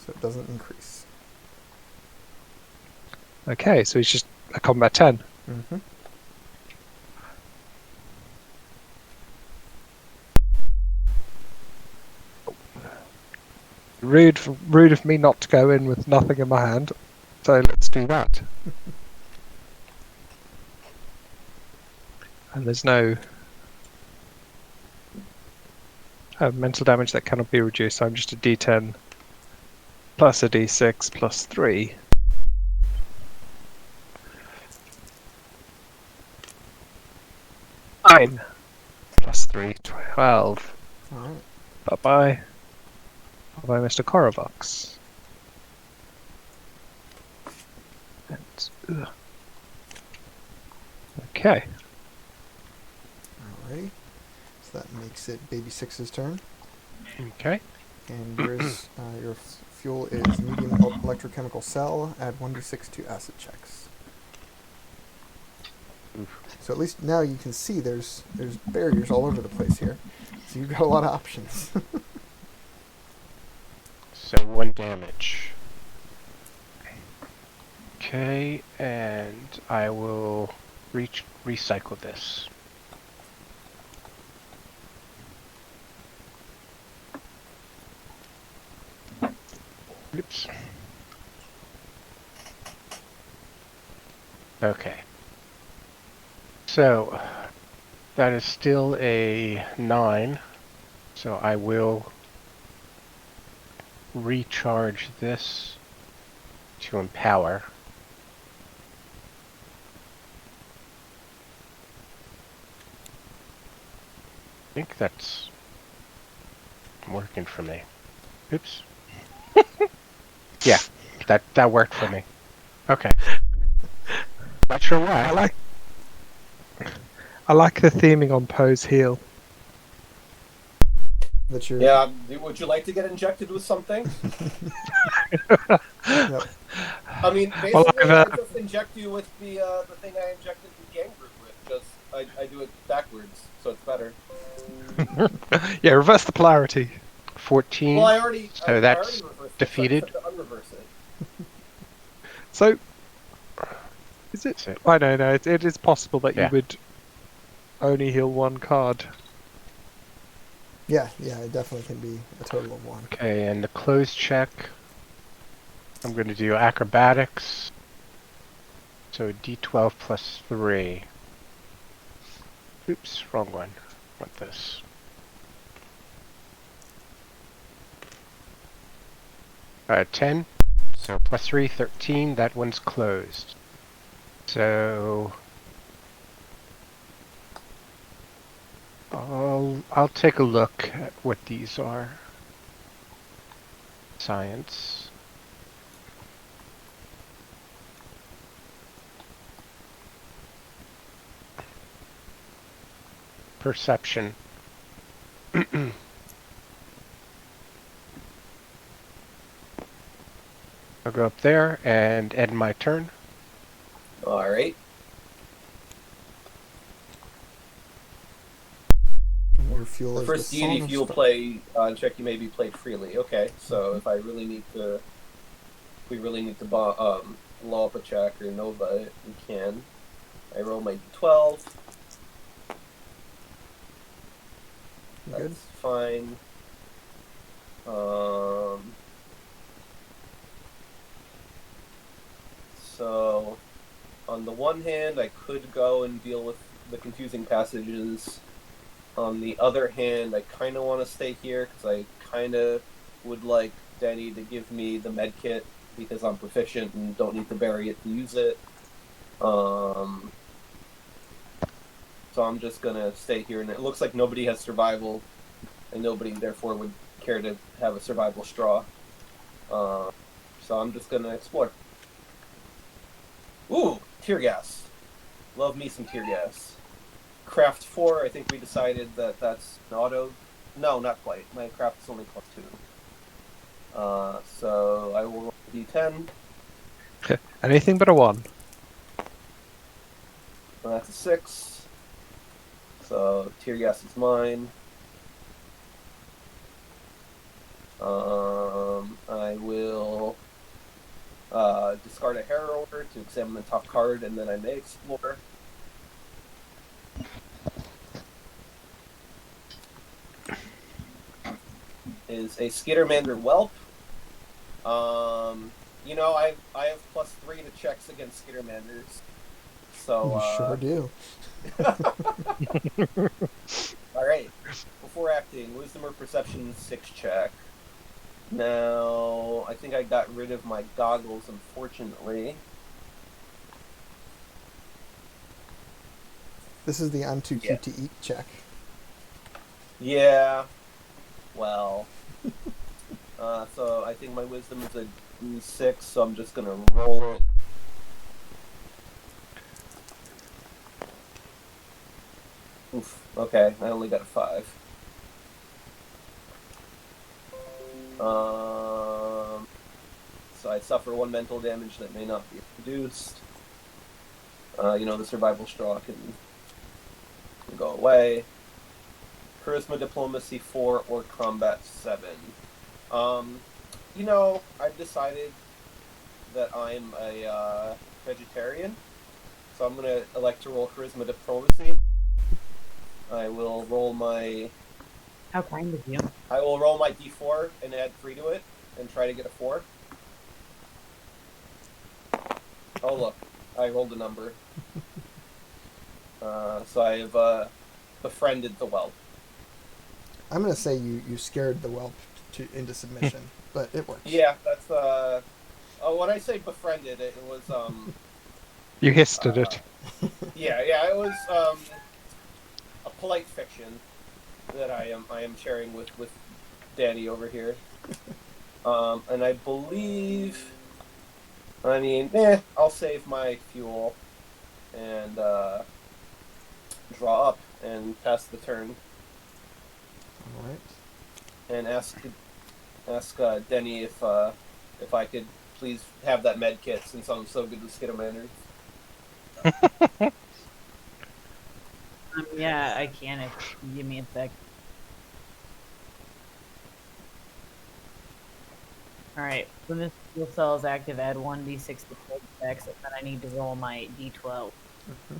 So it doesn't increase. Okay, so it's just a combat 10. Mm-hmm. Rude of me not to go in with nothing in my hand. So let's do that. And there's no mental damage that cannot be reduced. So I'm just a D10 plus a D6 plus 3. Nine plus 3, 12. Alright. Bye-bye. Bye-bye, Mr. Korvox. And, okay. Alrighty. So that makes it Baby Six's turn. Okay. And yours, your fuel is medium electrochemical cell. Add 1d6 to acid checks. So at least now you can see there's barriers all over the place here. So you've got a lot of options. So 1 damage. Okay, and I will recycle this. Oops. Okay. So that is still a 9. So I will recharge this to empower. I think that's working for me. Oops. Yeah, that worked for me. Okay. Not sure why. I like the theming on Poe's heel. That you're, Yeah, would you like to get injected with something? Yep. I mean, basically, Well, I just inject you with the thing I injected the gang group with. Just I do it backwards, so it's better. Yeah, reverse the polarity. 14. Well, I already. So I already that's reversed it, defeated. So I just have to unreverse it. So, is it? That's it. I know, no, it is possible that Yeah. you would only heal one card. yeah, it definitely can be a total of 1. Okay, and the close check. I'm going to do acrobatics. So D12 plus 3. Oops, wrong one. Want this. Uh, 10. So plus 3, 13. That one's closed. So I'll take a look at what these are. Science. Perception. I'll go up there and end my turn. All right. More fuel The is first the song deity of fuel Star- play check you may be played freely. Okay, so if we really need to blow up a check or nova it, we can. I roll my d12. That's Good. fine. So, on the one hand, I could go and deal with the confusing passages. On the other hand, I kind of want to stay here because I kind of would like Denny to give me the med kit because I'm proficient and don't need to bury it to use it. So I'm just gonna stay here, and it looks like nobody has survival, and nobody therefore would care to have a survival straw. So I'm just gonna explore. Ooh, tear gas. Love me some tear gas. Craft 4, I think we decided that that's an auto. No, not quite. My craft is only +2. So I will roll d10. Anything but a 1. And that's a 6. So tear gas is mine. I will discard a harrower to examine the top card, and then I may explore. Is a Skittermander Whelp. You know, I have +3 to checks against Skittermanders. So You sure do. Alright. Before acting, Wisdom or Perception 6 check. Now, I think I got rid of my goggles, unfortunately. This is the I'm too cute to eat check. Yeah. Well. So I think my wisdom is a D6, so I'm just gonna roll it. Oof. Okay, I only got a 5. So I suffer 1 mental damage that may not be reduced. You know, the survival straw can go away. Charisma Diplomacy 4 or Combat 7. You know, I've decided that I'm a vegetarian, so I'm going to elect to roll Charisma Diplomacy. I will roll my... How kind of you. I will roll my d4 and add 3 to it and try to get a 4. Oh, look. I rolled a number. So I have befriended the whelp. I'm gonna say you scared the whelp into submission, but it works. Yeah, that's when I say befriended, it was You hissed at it. yeah, it was a polite fiction that I am sharing with Danny over here. And I believe, I mean, I'll save my fuel and draw up and pass the turn. All right. And ask Denny if I could please have that med kit since I'm so good with Skittermanders. Yeah, I can if you give me a sec. Alright, when this fuel cell is active, add 1d6 to full checks, and then I need to roll my d12. Mhm.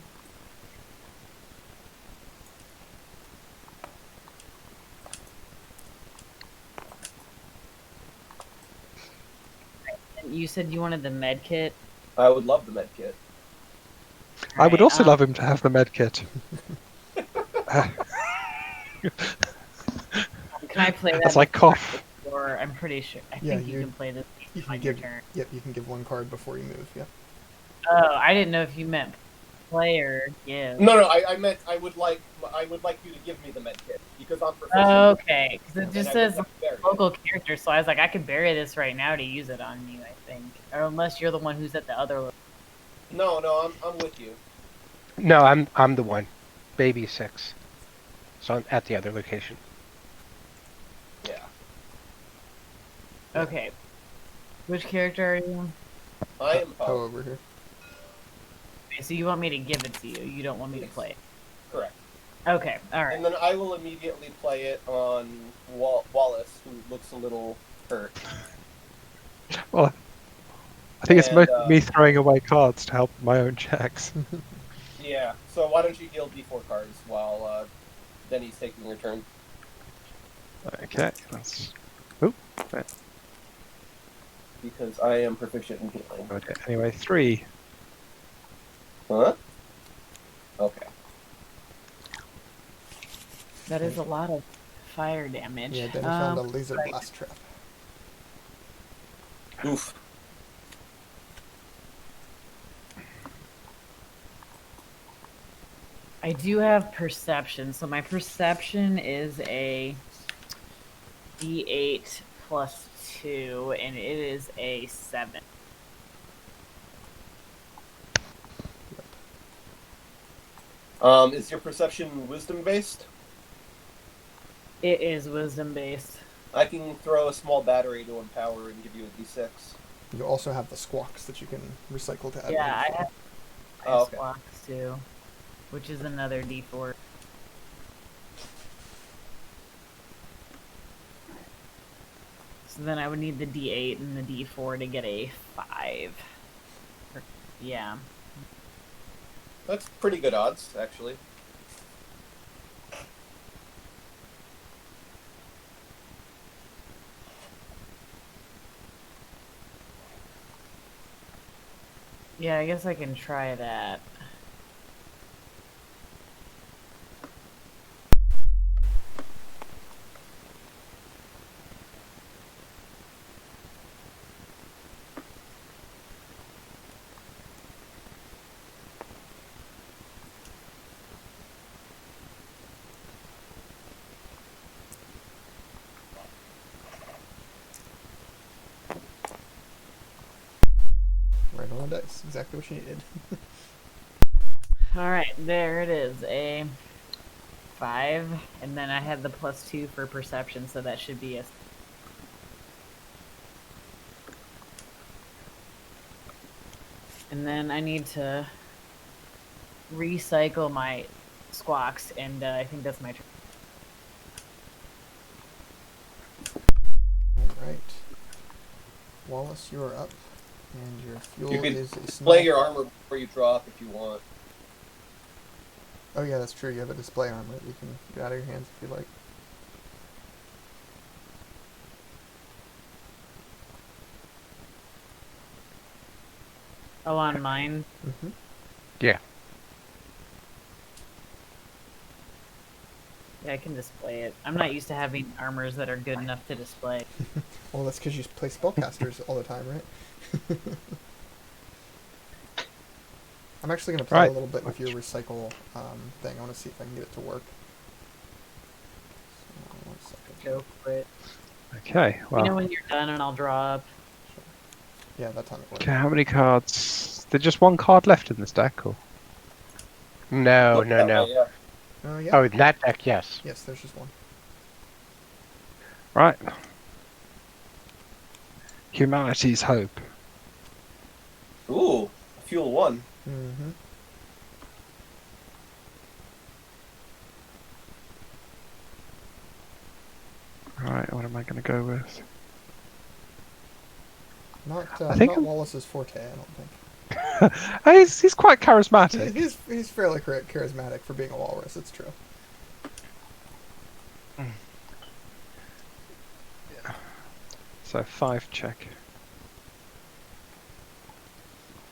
And you said you wanted the med kit? I would love the med kit. I would Alright, also love him to have the med kit. Can I play that? That's like cough. Or I'm pretty sure. I Yeah, think you can play this You can on your give. turn. Yep, you can give 1 card before you move. Yep. Oh, I didn't know if you meant play or give. No, I meant I would like you to give me the med kit because I'm proficient. Oh, okay, because it and just I says would like to bury it. local character, so I was like, I could bury this right now to use it on you, I think. Or unless you're the one who's at the other lo- No, I'm with you. No, I'm the one. Baby 6. So I'm at the other location. Okay. Which character are you? I am Poe Poe. over here. Okay, so you want me to give it to you. You don't want me to Yes. play it. Correct. Okay, alright. And then I will immediately play it on Wallace, who looks a little hurt. Well, I think it's And, mostly me throwing away cards to help my own checks. Yeah, so why don't you heal D4 cards while Denny's taking your turn? Okay, that's. Oop. Right. Because I am proficient in healing. Okay, anyway, 3. Huh? Okay. That is a lot of fire damage. Yeah, Denny found a Um, laser right. blast trap. Oof. I do have perception, so my perception is a D8 plus 2, and it is a 7. Is your perception wisdom based? It is wisdom based. I can throw a small battery to empower and give you a D6. You also have the squawks that you can recycle to add. Yeah, damage I to. have Oh, okay. squawks too, which is another D4. So then I would need the D8 and the D4 to get a 5. Yeah. That's pretty good odds, actually. Yeah, I guess I can try that. Right on the dice. Exactly what you needed. Alright, there it is. A 5. And then I had the plus 2 for perception, so that should be a... And then I need to recycle my squawks, and I think that's my turn. Alright. Wallace, you are up. And your fuel You can is a display your armor before you drop if you want. Oh yeah, that's true. You have a display armor that you can get out of your hands if you like. Oh, on mine? Mm-hmm. Yeah. Yeah, I can display it. I'm not used to having armors that are good enough to display. Well, that's because you play spellcasters all the time, right? I'm actually going to play Right. a little bit with your recycle thing. I want to see if I can get it to work. So, 1 second. Go for it. Okay, well. You know when you're done, and I'll draw up. Yeah, that time it worked. Okay, how many cards? There's just one card left in this deck, or? No, Look no, that no. way, yeah. Yeah. Oh, in that deck, yes. Yes, there's just one. Right. Humanity's hope. Ooh, fuel 1. Mm-hmm. Right, what am I going to go with? Not, I think not I'm- Wallace's forte, I don't think. He's quite charismatic. He's fairly charismatic for being a walrus, it's true. So 5 check.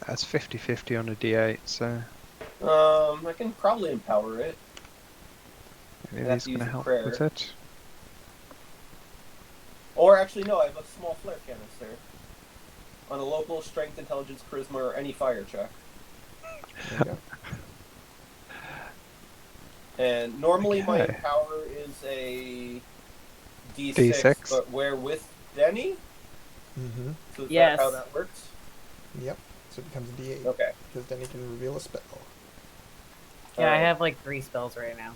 That's 50-50 on a D8, so I can probably empower it. maybe have he's to going to use a help prayer. with it. Or actually, no, I have a small flare canister. On a local strength, intelligence, charisma, or any fire check. There you go. And normally my Okay. empower is a D6, D6. but where with Denny? Mm-hmm. So is Yes. that how that works? Yep. So it becomes a D8. Okay. Because then you can reveal a spell. Yeah, I Alright. have like 3 spells right now.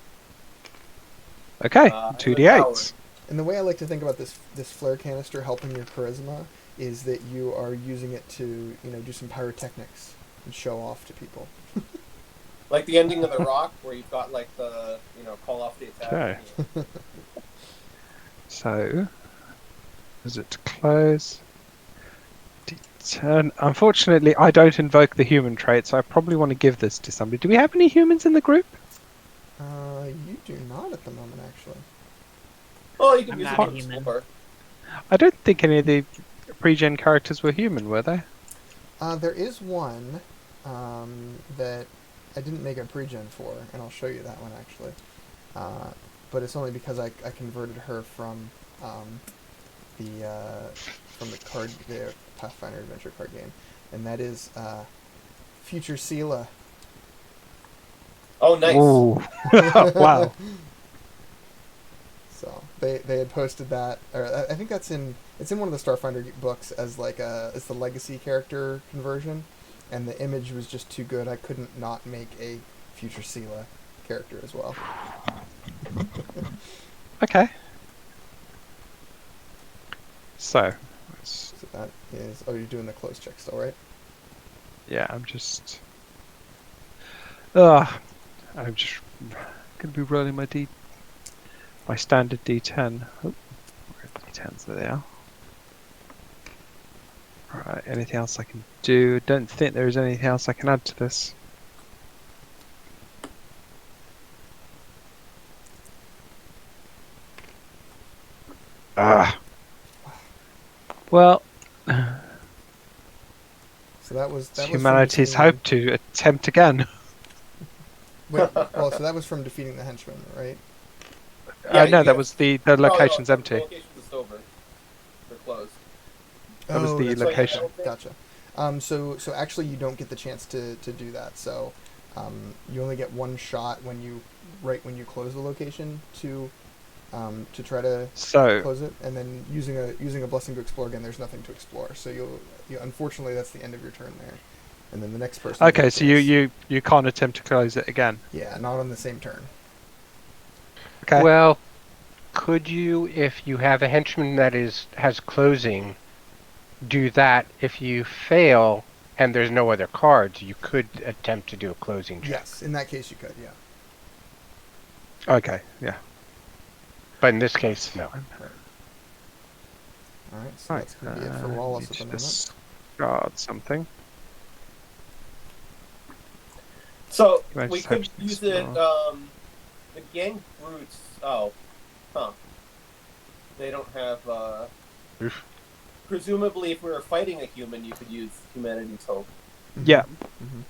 Okay, and 2D8s. And the way I like to think about this flare canister helping your charisma is that you are using it to, do some pyrotechnics and show off to people. Like the ending of The Rock, where you've got like the, call off the attack. Okay. So, is it to close? D10. Unfortunately, I don't invoke the human trait, so I probably want to give this to somebody. Do we have any humans in the group? You do not at the moment, actually. Oh, you can I'm use not it a human. before. I don't think any of the pre-gen characters were human, were they? There is one that I didn't make a pre-gen for, and I'll show you that one actually. But it's only because I converted her from the Pathfinder Adventure Card Game, and that is Future Sela. Oh, nice. Ooh. Wow. So they had posted that, or I think it's in one of the Starfinder books as it's the legacy character conversion, and the image was just too good. I couldn't not make a Future Sela character as well. Okay. So that is. Oh, you're doing the close check still, right? yeah, I'm just gonna be rolling my standard D10. Oh, where are the D10s? There they are. Right, anything else I can do? Don't think there is anything else I can add to this. Well, So that was from humanity's defeating- hope to attempt again. Wait, well, so that was from defeating the henchmen, right? Yeah, No, you that have- was the location's The empty. location's just over. They're closed. That was the that's location. right. Gotcha. So actually, you don't get the chance to do that. So you only get one shot when you close the location to try to So close it, and then using a blessing to explore again. There's nothing to explore. So you unfortunately that's the end of your turn there, and then the next person. okay, gets so a chance. you can't attempt to close it again. Yeah, not on the same turn. Okay. Well, could you, if you have a henchman that has closing, do that? If you fail and there's no other cards, you could attempt to do a closing check. Yes, in that case you could. Yeah. Okay. Yeah. But in this case, no. All right. So Right. that's going to be it for Wallace at the moment. Discard something. So Can I we just could have use some it. more? The gang brutes. Oh, huh. They don't have. Oof. Presumably, if we were fighting a human, you could use humanity's hope. Yeah. Mhm.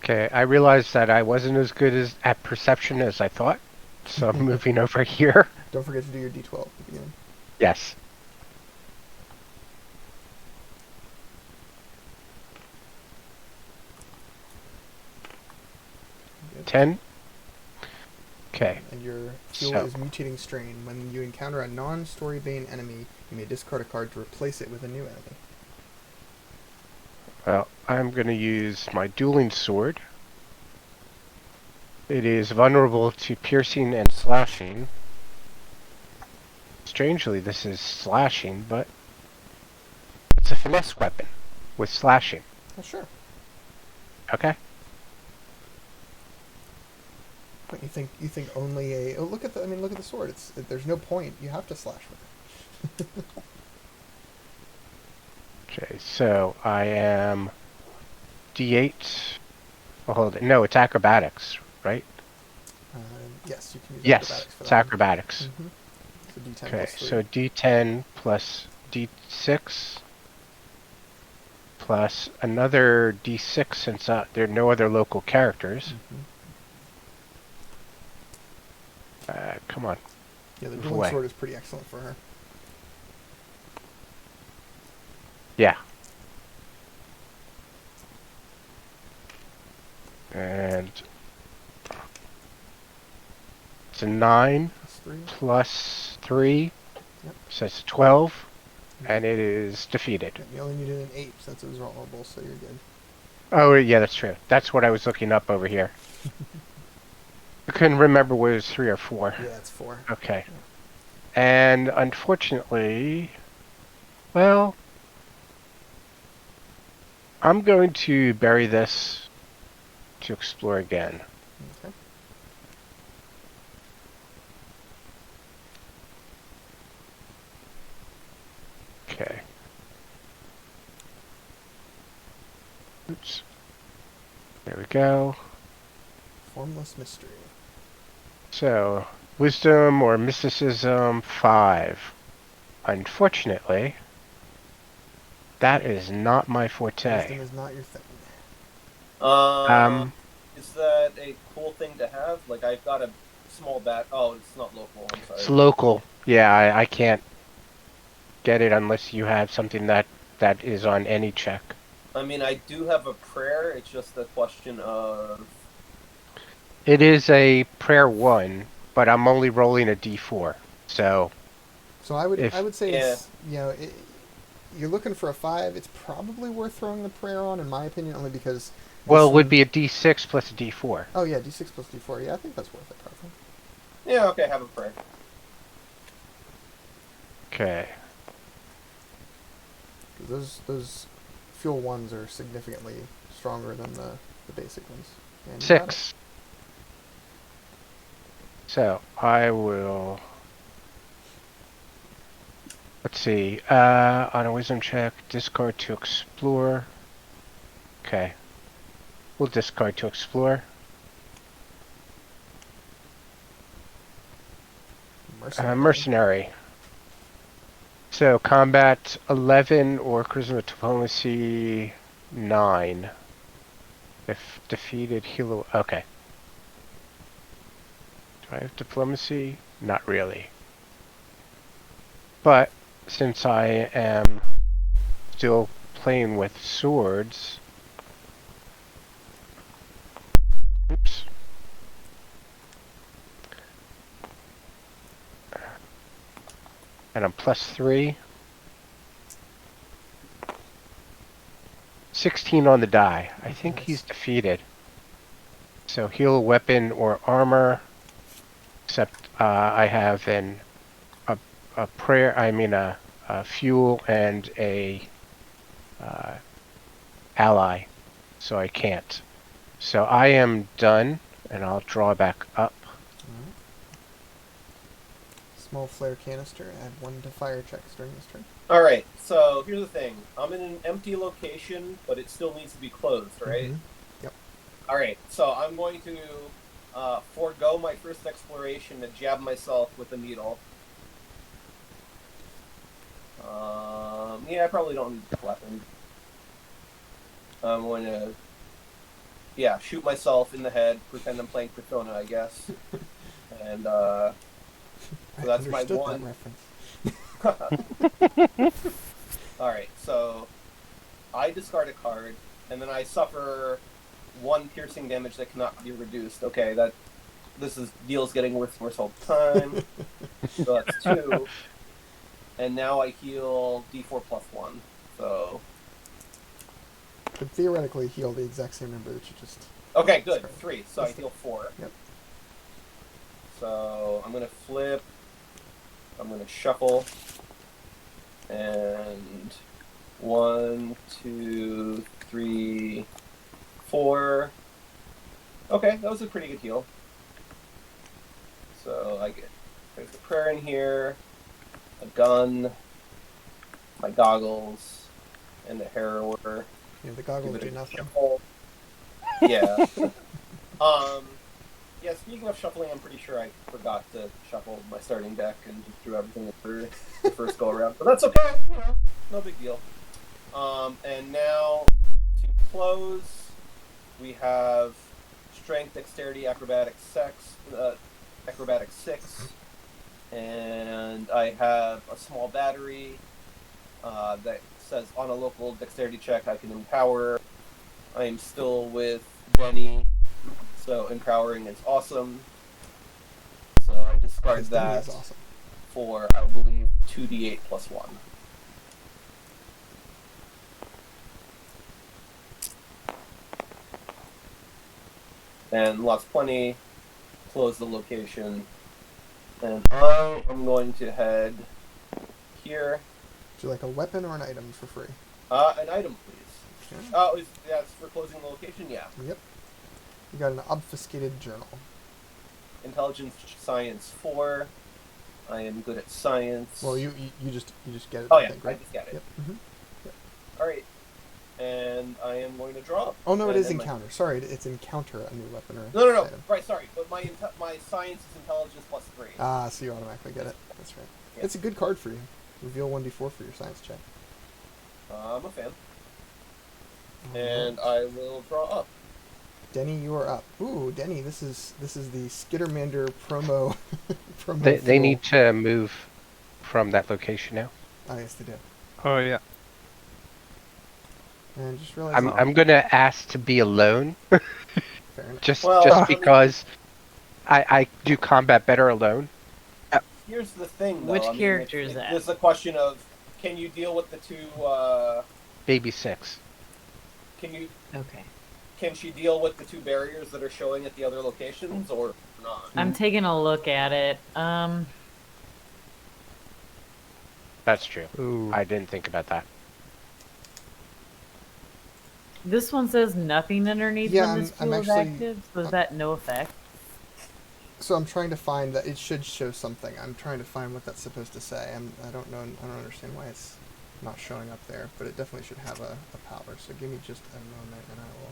Okay, I realized that I wasn't as good at perception as I thought, so I'm moving over here. Don't forget to do your D12 at the beginning. Yes. Good. 10. Okay. And your fuel So- is mutating strain. When you encounter a non-story bane enemy, you may discard a card to replace it with a new enemy. Well, I'm going to use my dueling sword. It is vulnerable to piercing and slashing. Strangely, this is slashing, but it's a finesse weapon with slashing. Oh, sure. Okay. But you think only a? Oh, look at the sword. There's no point. You have to slash with it. Okay, so I am D8. Oh, hold it. No, it's acrobatics, right? Yes, you can use Yes, acrobatics for it's that one. acrobatics. Mhm. So D10 Okay, plus 3. so D10 plus D6 plus another D6 since there are no other local characters. Come on. Yeah, the Move dueling away. sword is pretty excellent for her. Yeah. And it's a 9 Plus 3. plus 3, Yep. so it's 12, and it is defeated. Yeah, you only needed an 8 since it was rollable, so you're good. Oh, yeah, that's true. That's what I was looking up over here. I couldn't remember whether it was 3 or 4. Yeah, it's 4. Okay. And unfortunately, well, I'm going to bury this to explore again. Okay. Okay. Oops. There we go. Formless mystery. So, wisdom or mysticism 5. Unfortunately, that is not my forte. Wisdom is not your thing. Is that a cool thing to have? Like, I've got a small bat. Oh, it's not local. I'm sorry. It's local. Yeah, I can't get it unless you have something that is on any check. I mean, I do have a prayer. It's just a question of. It is a prayer 1, but I'm only rolling a d4. So I would say Yeah. it's, you're looking for a 5. It's probably worth throwing the prayer on, in my opinion, only because. well, this it would one- be a d6 plus a d4. Oh yeah, d6 plus d4. Yeah, I think that's worth it, probably. Yeah, okay, have a prayer. Okay. 'Cause those fuel ones are significantly stronger than the basic ones. And you got it. 6. So I will. Let's see. On a wisdom check, discard to explore. Okay. We'll discard to explore. Mercenary. So combat 11 or charisma diplomacy 9. If defeated, heal. Okay. Do I have diplomacy? Not really. But since I am still playing with swords. Oops. And I'm +3. 16 on the die. I think Nice. he's defeated. So heal weapon or armor. Except I have a prayer. I mean a fuel and a ally. So I can't. So I am done, and I'll draw back up. Alright. Small flare canister. Add 1 to fire checks during this turn. Alright, so here's the thing. I'm in an empty location, but it still needs to be closed, right? Mhm. Yep. Alright, so I'm going to forego my first exploration to jab myself with a needle. Yeah, I probably don't need this weapon. I'm going to, shoot myself in the head, pretend I'm playing Persona, I guess. And, so that's my understood one. That reference. Alright, so I discard a card, and then I suffer 1 piercing damage that cannot be reduced. Okay, deal's getting worse and worse all the time. So that's 2. And now I heal d4 plus 1. So. Could theoretically heal the exact same number that you just. Okay, good. 3. So I heal 4. Yep. So I'm going to flip. I'm going to shuffle. And 1, 2, 3, 4. Okay, that was a pretty good heal. So there's a prayer in here, a gun, my goggles, and a harrower. Yeah, the goggles Give it do a nothing. shuffle. Yeah. Yeah, speaking of shuffling, I'm pretty sure I forgot to shuffle my starting deck and just threw everything through the first go around. But that's okay, no big deal. And now to close, we have strength, dexterity, acrobatics 6, and I have a small battery that says on a local dexterity check I can empower. I am still with Benny. So empowering is awesome. So I discard that Is awesome. for, I believe, 2d8 plus 1. And lots plenty. Close the location. And I am going to head here. Would you like a weapon or an item for free? An item, please. Okay. Oh, that's for closing the location? Yeah. Yep. You got an obfuscated journal. Intelligence Science 4. I am good at science. Well, you just get it. Oh, I yeah, think, I right? just get it. Yep. Mm-hmm. Alright. And I am going to draw. Oh no, it And is then my- encounter. Sorry, it's encounter a new weapon or No. item. Right, sorry. But my science is intelligence plus 3. Ah, so you automatically get it. That's right. Yeah. It's a good card for you. Reveal 1d4 for your science check. I'm a fan. Alright. And I will draw up. Denny, you are up. Ooh, Denny, this is the Skittermander promo. They fuel. need to move from that location now. Ah, yes, they do. Oh yeah. And just realize. I'm gonna ask to be alone, Fair enough. just Well, because I do combat better alone. Here's the thing, though. Which I mean, character is that? There's a question of, can you deal with the two, Baby 6. Okay. can she deal with the two barriers that are showing at the other locations, or not? I'm taking a look at it. That's true. Ooh. I didn't think about that. This one says nothing underneath Yeah, when this I'm fuel is actually- active. So is that no effect? So I'm trying to find that it should show something. I'm trying to find what that's supposed to say. I don't know. I don't understand why it's not showing up there, but it definitely should have a power. So give me just a moment, and I will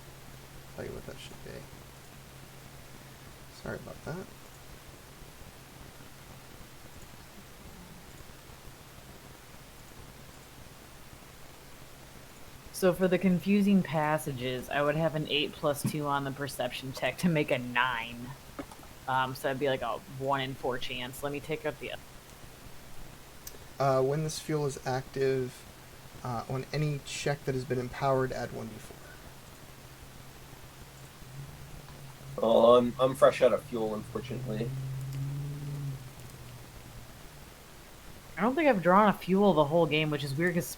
tell you what that should be. Sorry about that. So for the confusing passages, I would have an 8 plus 2 on the perception check to make a 9. So that'd be like a 1 in 4 chance. Let me take out the. When this fuel is active, on any check that has been empowered, add 1d4. Well, I'm fresh out of fuel, unfortunately. I don't think I've drawn a fuel the whole game, which is weird because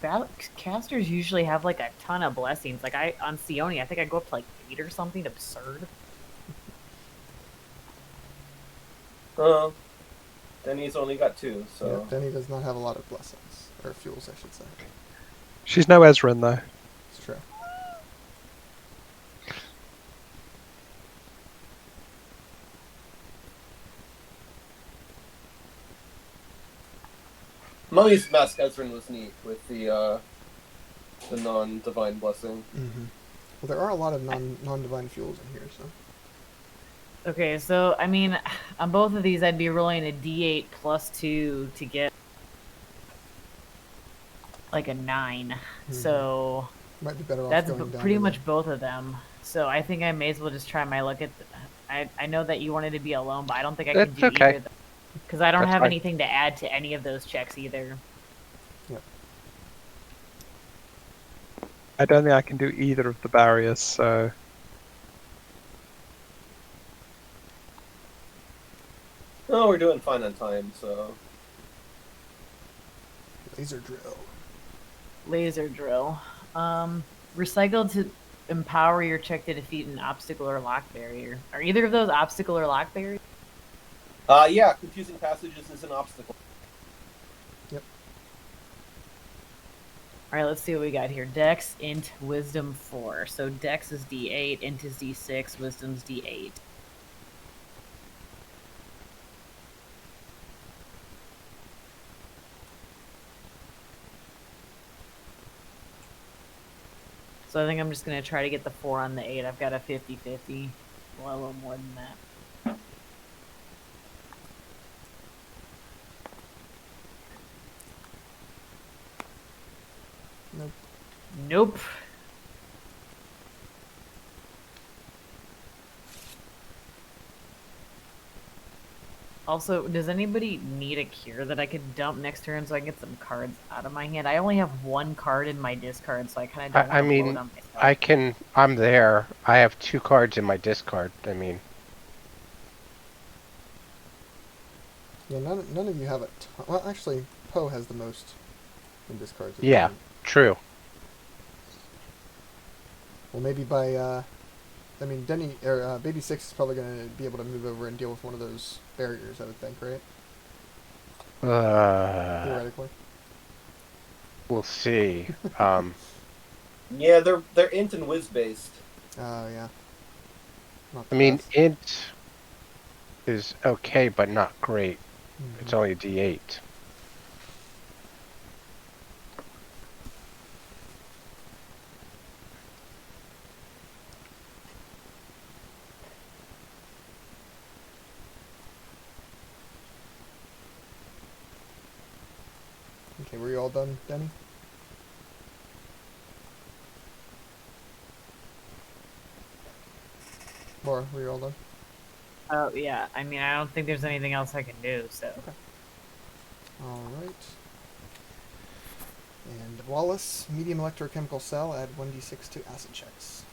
casters usually have like a ton of blessings. Like on Sione, I think I go up to like 8 or something absurd. Denny's only got 2, so... Yeah, Denny does not have a lot of blessings. Or fuels, I should say. She's no Ezrin though. It's true. Mummy's Mask Ezrin was neat with the non-divine blessing. Mm-hmm. Well, there are a lot of non-divine fuels in here, so... Okay, so I mean, on both of these, I'd be rolling a D8 plus 2 to get like a 9. So Might be better off that's going down pretty to much both of them. So I think I may as well just try my luck at. I know that you wanted to be alone, but I don't think I can That's do okay. either. Because I don't That's have fine. anything to add to any of those checks either. Yep. I don't think I can do either of the barriers, so Oh, we're doing fine on time, so... laser drill. Laser drill. Recycle to empower your check to defeat an obstacle or lock barrier. Are either of those obstacle or lock barriers? Yeah, confusing passages is an obstacle. Yep. Alright, let's see what we got here. Dex, Int, Wisdom 4. So Dex is D8, Int is D6, Wisdom's D8. So I think I'm just going to try to get the 4 on the 8. I've got a 50-50. Well, a little more than that. Nope. Nope. Also, does anybody need a cure that I could dump next turn so I can get some cards out of my hand? I only have 1 card in my discard, so I kind of don't I want to mean, load on myself. I'm there. I have 2 cards in my discard. I mean, Yeah, none of you have a ton. Well, actually, Poe has the most in discards. of yeah, any. true. Well, maybe by, I mean, Denny, or Baby 6 is probably going to be able to move over and deal with one of those barriers, I would think, right? Theoretically. We'll see. Yeah, they're int and whiz based. Oh yeah. Not I the mean, best. int is okay, but not great. Mhm. It's only a D8. Okay, were you all done, Denny? Laura, were you all done? Oh yeah. I mean, I don't think there's anything else I can do. So. All right. And Wallace, medium electrochemical cell, add 1d6 to acid checks.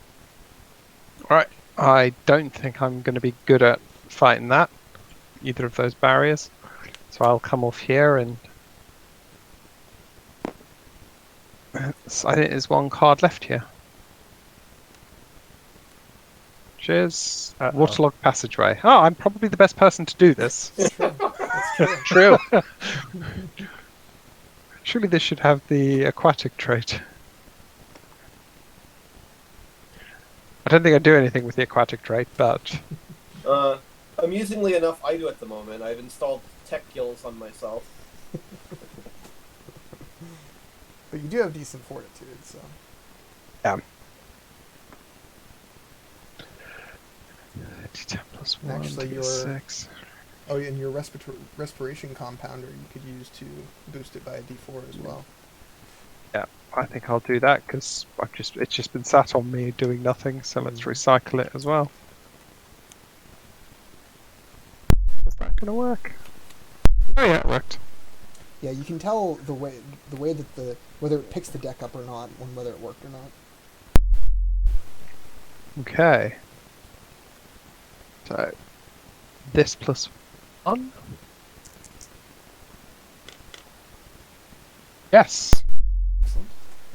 Right. I don't think I'm going to be good at fighting that, either of those barriers. So I'll come off here and... So I think there's one card left here. Cheers. Waterlogged passageway. Oh, I'm probably the best person to do this. That's true. True. Surely this should have the aquatic trait. I don't think I do anything with the aquatic trait, but... Amusingly enough, I do at the moment. I've installed tech gills on myself. But you do have decent fortitude, so. Yeah. D10 plus 1, Actually, your- D6. Oh, and your respiration compounder you could use to boost it by a d4 as well. Yeah, I think I'll do that because it's just been sat on me doing nothing. So let's recycle it as well. Is that going to work? Oh yeah, it worked. Yeah, you can tell the way that whether it picks the deck up or not, and whether it worked or not. Okay. So this plus 1. Yes. Excellent.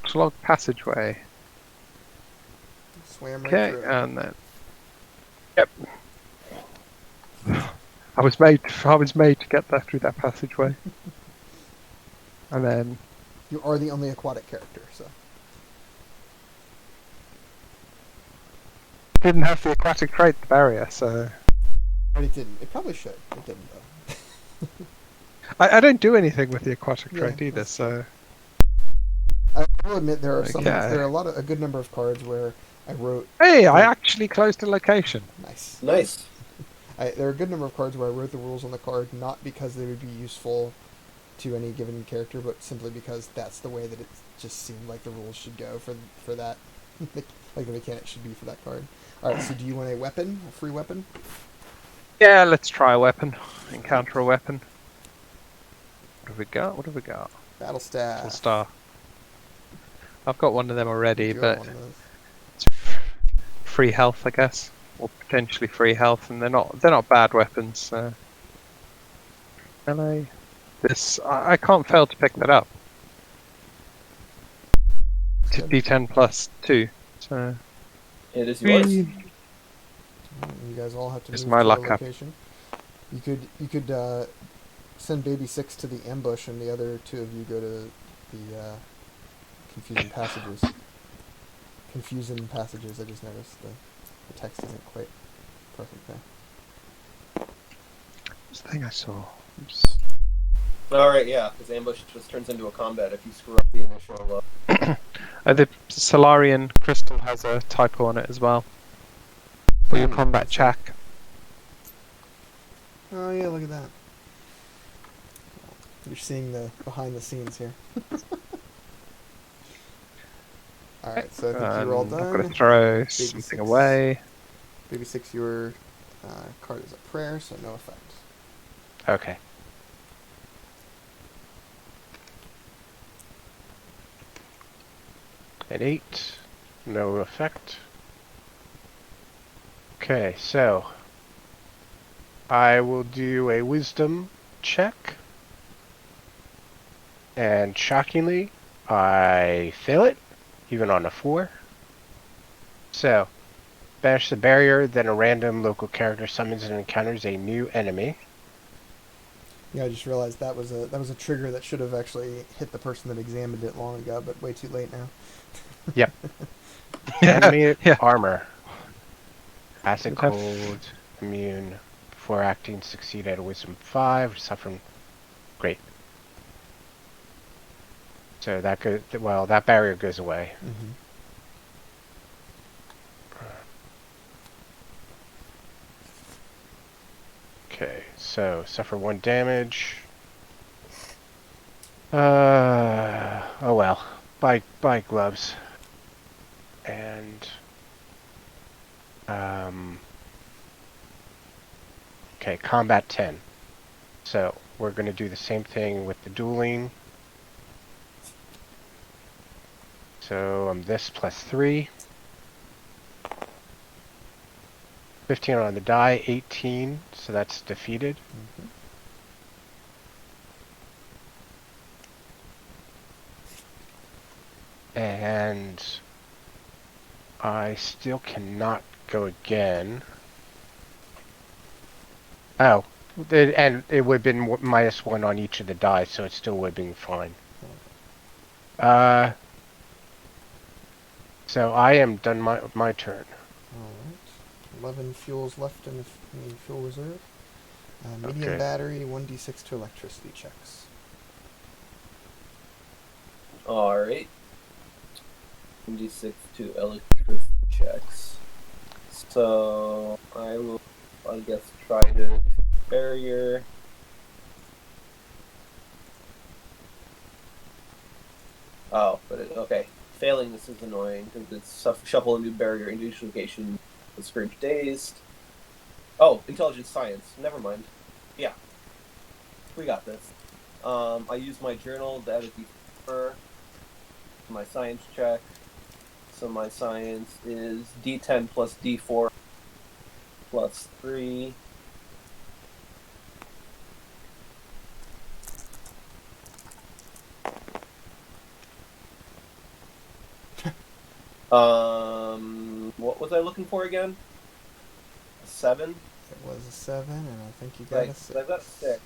Slog passageway. Swam right Okay, through it. and then. Yep. I was made to get that through that passageway. And then You are the only aquatic character, so. didn't have the aquatic trait, the barrier, so But it didn't. It probably should. It didn't, though. I don't do anything with the aquatic Yeah, trait either, that's so I will admit there are some. Okay. There are a good number of cards where I wrote. hey, I actually closed a location. Nice. Nice. There are a good number of cards where I wrote the rules on the card not because they would be useful to any given character, but simply because that's the way that it just seemed like the rules should go for that. Like the mechanic should be for that card. Alright, so do you want a weapon? A free weapon? Yeah, let's try a weapon. Encounter a weapon. What have we got? What have we got? Battle Full staff. star. I've got one of them already, You got but one of those. it's free health, I guess, or potentially free health, and they're not bad weapons. So. Melee. This I can't fail to pick that up. To Good. D10 plus 2. So It is yours. You guys all have to Is move my to luck a up? location. You could send Baby 6 to the ambush, and the other two of you go to the confusing passages. Confusing passages. I just noticed the text isn't quite perfect there. what's the thing I saw? Oops. Alright, yeah, because ambush just turns into a combat if you screw up the initial. The Solarian crystal has a typo on it as well. For your combat check. Oh yeah, look at that. You're seeing the behind the scenes here. Alright, so I think you're all I've got to done. throw Baby something 6. away. Baby 6, your card is a prayer, so no effect. Okay. At 8, no effect. Okay, so I will do a wisdom check. And shockingly, I fail it, even on a 4. So, banish the barrier, then a random local character summons and encounters a new enemy. Yeah, I just realized that was a trigger that should have actually hit the person that examined it long ago, but way too late now. Yep. Yeah, Enemy yeah. armor. Acid Would have- cold, immune. Before acting, succeed at a wisdom 5. Suffering. Great. So that goes. Well, that barrier goes away. Mm-hmm. Okay, so suffer 1 damage. Oh well. Buy gloves. And okay, combat 10. So we're gonna do the same thing with the dueling. So this plus 3. 15 on the die, 18, so that's defeated. Mm-hmm. And I still cannot go again. Oh, and it would have been -1 on each of the die, so it still would have been fine. So I am done my turn. Alright. 11 fuels left in the fuel reserve. Medium Okay. battery, 1d6 to electricity checks. Alright. 1d6 to electricity checks. So I will, I guess, try to defeat the barrier. Oh, but okay. Failing this is annoying because it's shuffle a new barrier into each location. The Scourge dazed. Oh, intelligence science. Never mind. Yeah, we got this. I use my journal to add a d4 for my science check. So my science is d10 plus d4 plus 3. What was I looking for again? A 7? It was a 7, and I think you got Right, a 6. I got a 6.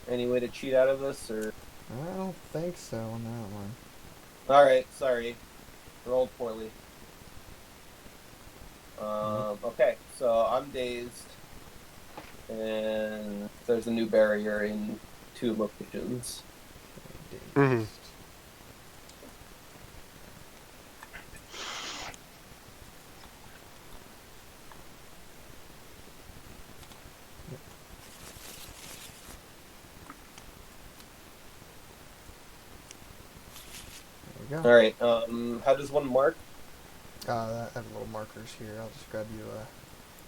Any way to cheat out of this, or? I don't think so on that one. Alright, sorry. Rolled poorly. Okay, so I'm dazed. And there's a new barrier in 2 locations. Mhm. Dazed. There we go. Alright, how does one mark? I have little markers here. I'll just grab you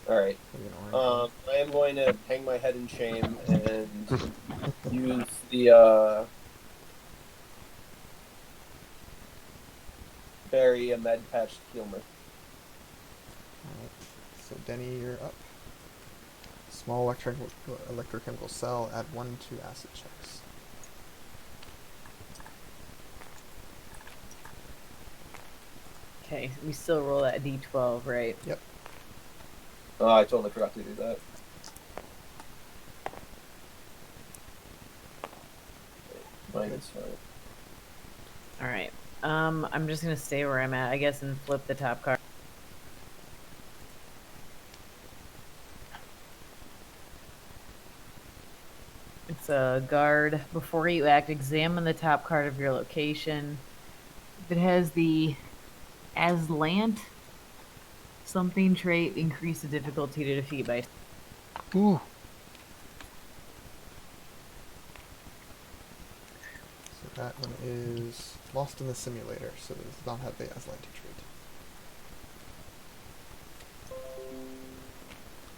Alright. maybe an orange I am going to hang my head in shame and use the, bury a med patch to heal me. Alright, so Denny, you're up. Small electrochemical cell, add 1 to acid checks. Okay, we still roll that d12, right? Yep. Oh, I totally forgot to do that. -5. All right. I'm just gonna stay where I'm at, I guess, and flip the top card. It's a guard. Before you act, examine the top card of your location. If it has the Aslant something trait, increase the difficulty to defeat by. Ooh. So that one is lost in the simulator, so it does not have the Aslanti trait.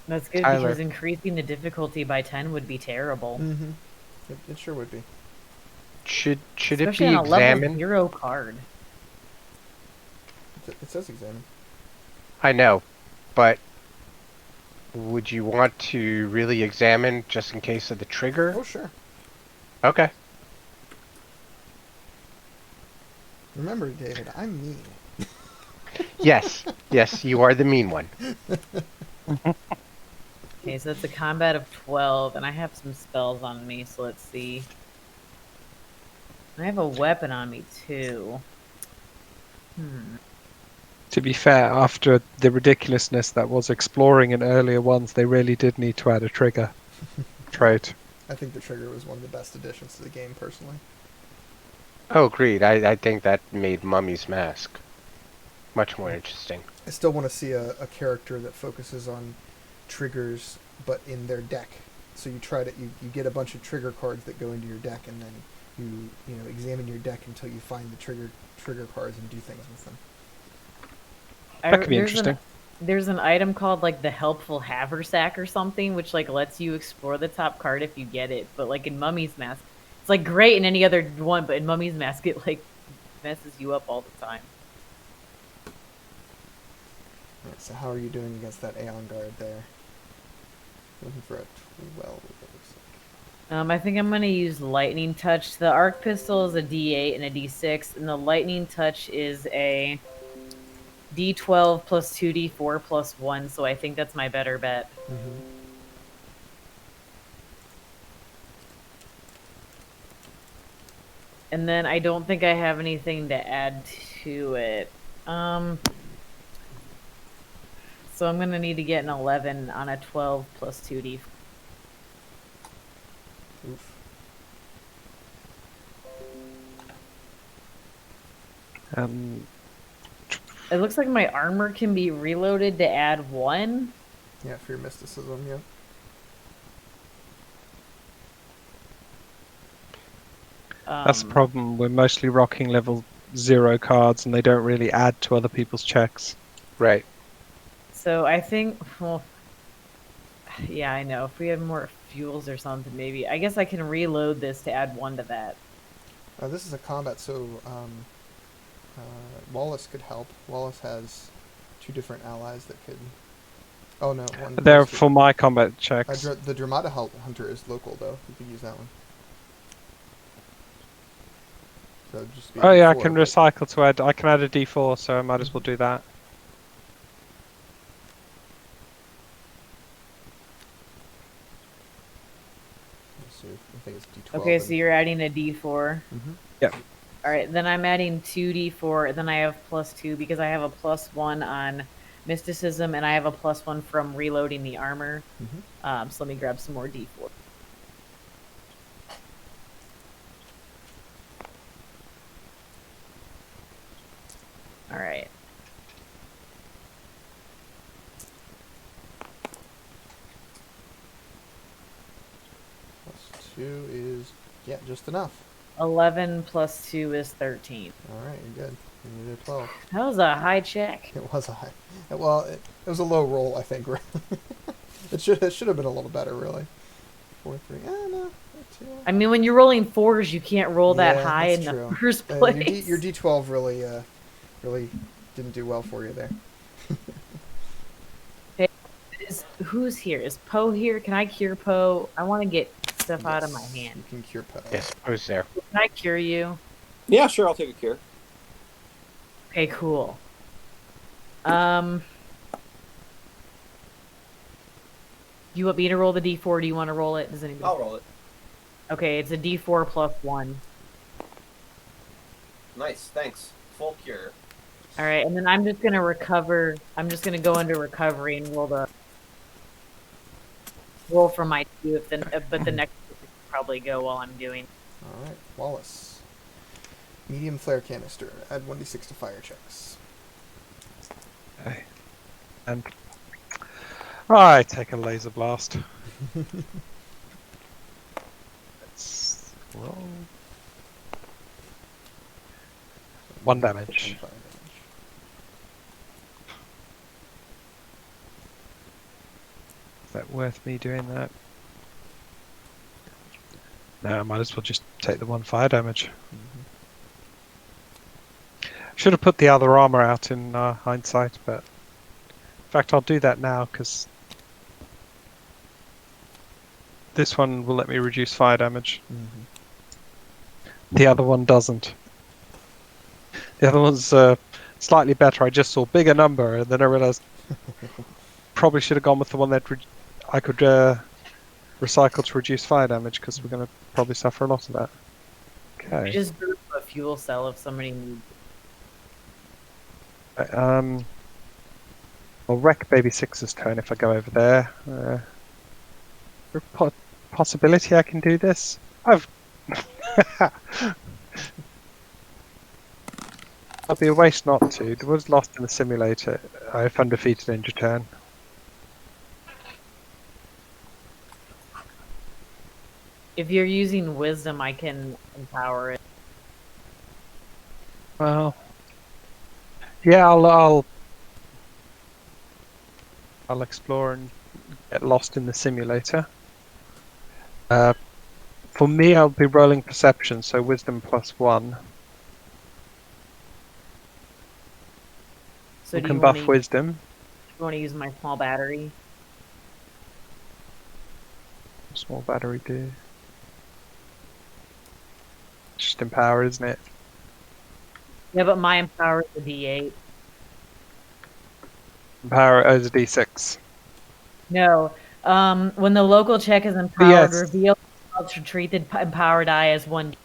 That's good Tyler. because increasing the difficulty by 10 would be terrible. Mm-hmm. It sure would be. Should it Especially be on a level examined? 0 card. It says examine. I know, but would you want to really examine just in case of the trigger? Oh, sure. Okay. Remember, David, I'm mean. Yes, yes, you are the mean one. Okay, so it's a combat of 12, and I have some spells on me, so let's see. I have a weapon on me, too. To be fair, after the ridiculousness that was exploring in earlier ones, they really did need to add a trigger trait. I think the trigger was one of the best additions to the game, personally. Oh, agreed. I think that made Mummy's Mask much more interesting. I still want to see a character that focuses on triggers, but in their deck. So you get a bunch of trigger cards that go into your deck, and then you examine your deck until you find the trigger cards and do things with them. That could be interesting. There's an item called like the Helpful Haversack or something, which like lets you explore the top card if you get it. But like in Mummy's Mask, it's like great in any other one, but in Mummy's Mask it like messes you up all the time. Alright, so how are you doing against that Aeon Guard there? Looking for a 12. I think I'm gonna use Lightning Touch. The Arc Pistol is a D8 and a D6, and the Lightning Touch is a D12 plus 2D4 plus 1, so I think that's my better bet. Mm-hmm. And then I don't think I have anything to add to it. So I'm gonna need to get an 11 on a 12 plus 2D. Oof. It looks like my armor can be reloaded to add 1. Yeah, for your mysticism, yeah. That's the problem. We're mostly rocking level 0 cards, and they don't really add to other people's checks. Right. So I think, well, yeah, I know. If we had more fuels or something, maybe. I guess I can reload this to add 1 to that. This is a combat, so Wallace could help. Wallace has 2 different allies that could... Oh, no. One They're for my combat checks. the Dramata Hunter is local, though. You could use that one. So just be Oh yeah, I D4, can but- recycle to add. I can add a D4, so I might as well do that. Let's see, I think it's D12. Okay, so you're adding a D4. Mm-hmm. Yep. Alright, then I'm adding 2D4, then I have +2 because I have a +1 on mysticism, and I have a +1 from reloading the armor. Mm-hmm. So let me grab some more D4. Alright. +2 is, yeah, just enough. 11 plus 2 is 13. Alright, you're good. You need a 12. That was a high check. It was a high... Well, it was a low roll, I think. It should have been a little better, really. 4, 3... no. 2. I mean, when you're rolling 4s, you can't roll that Yeah, high that's in true. the first place. Your D12 really didn't do well for you there. Who's here? Is Poe here? Can I cure Poe? I want to get stuff out of my Yes, hand. You can cure Poe. Yes, Poe's there. Can I cure you? Yeah, sure, I'll take a cure. Okay, cool. You want me to roll the D4? Do you want to roll it? Does anybody? I'll roll it. Okay, it's a D4 plus 1. Nice, thanks. Full cure. All right, and then I'm just gonna recover. I'm just gonna go into recovery and roll for my 2. But the next will probably go while I'm doing. Alright, Wallace. Medium flare canister. Add 1d6 to fire checks. Okay. And I take a laser blast. Let's roll. 1 damage. Fire damage. Is that worth me doing that? No, I might as well just take the 1 fire damage. Should have put the other armor out in hindsight, but in fact I'll do that now because this one will let me reduce fire damage. The other one doesn't. The other one's slightly better. I just saw bigger number, and then I realised probably should have gone with the one that I could recycle to reduce fire damage, because we're going to probably suffer a lot of that. Okay. Just group a fuel cell if somebody needs. I'll wreck Baby Six's turn if I go over there. Possibility I can do this? I'd be a waste not to. There was lost in the simulator. If undefeated end your turn. If you're using wisdom, I can empower it. Well, yeah, I'll explore and get lost in the simulator. For me, I'll be rolling perception, so wisdom +1. So You do can you buff want wisdom. to use my small battery? Small battery do. Just empower, isn't it? Yeah, but my empower is a D8. Empower as a D6. No. When the local check is empowered, Yes. reveal to treat the empowered die as 1.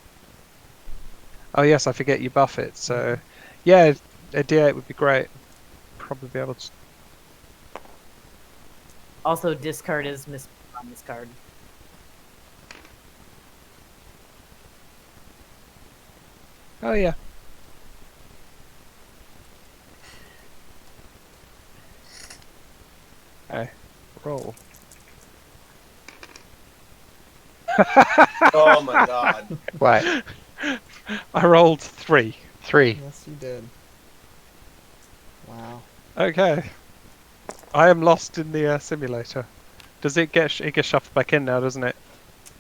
Oh yes, I forget you buff it. So, yeah, a D8 would be great. Probably be able to. Also, discard is missed on this card. Oh yeah. Okay. Roll. Oh my god. What? I rolled 3. 3. Yes, you did. Wow. Okay. I am lost in the simulator. Does it get it gets shuffled back in now, doesn't it?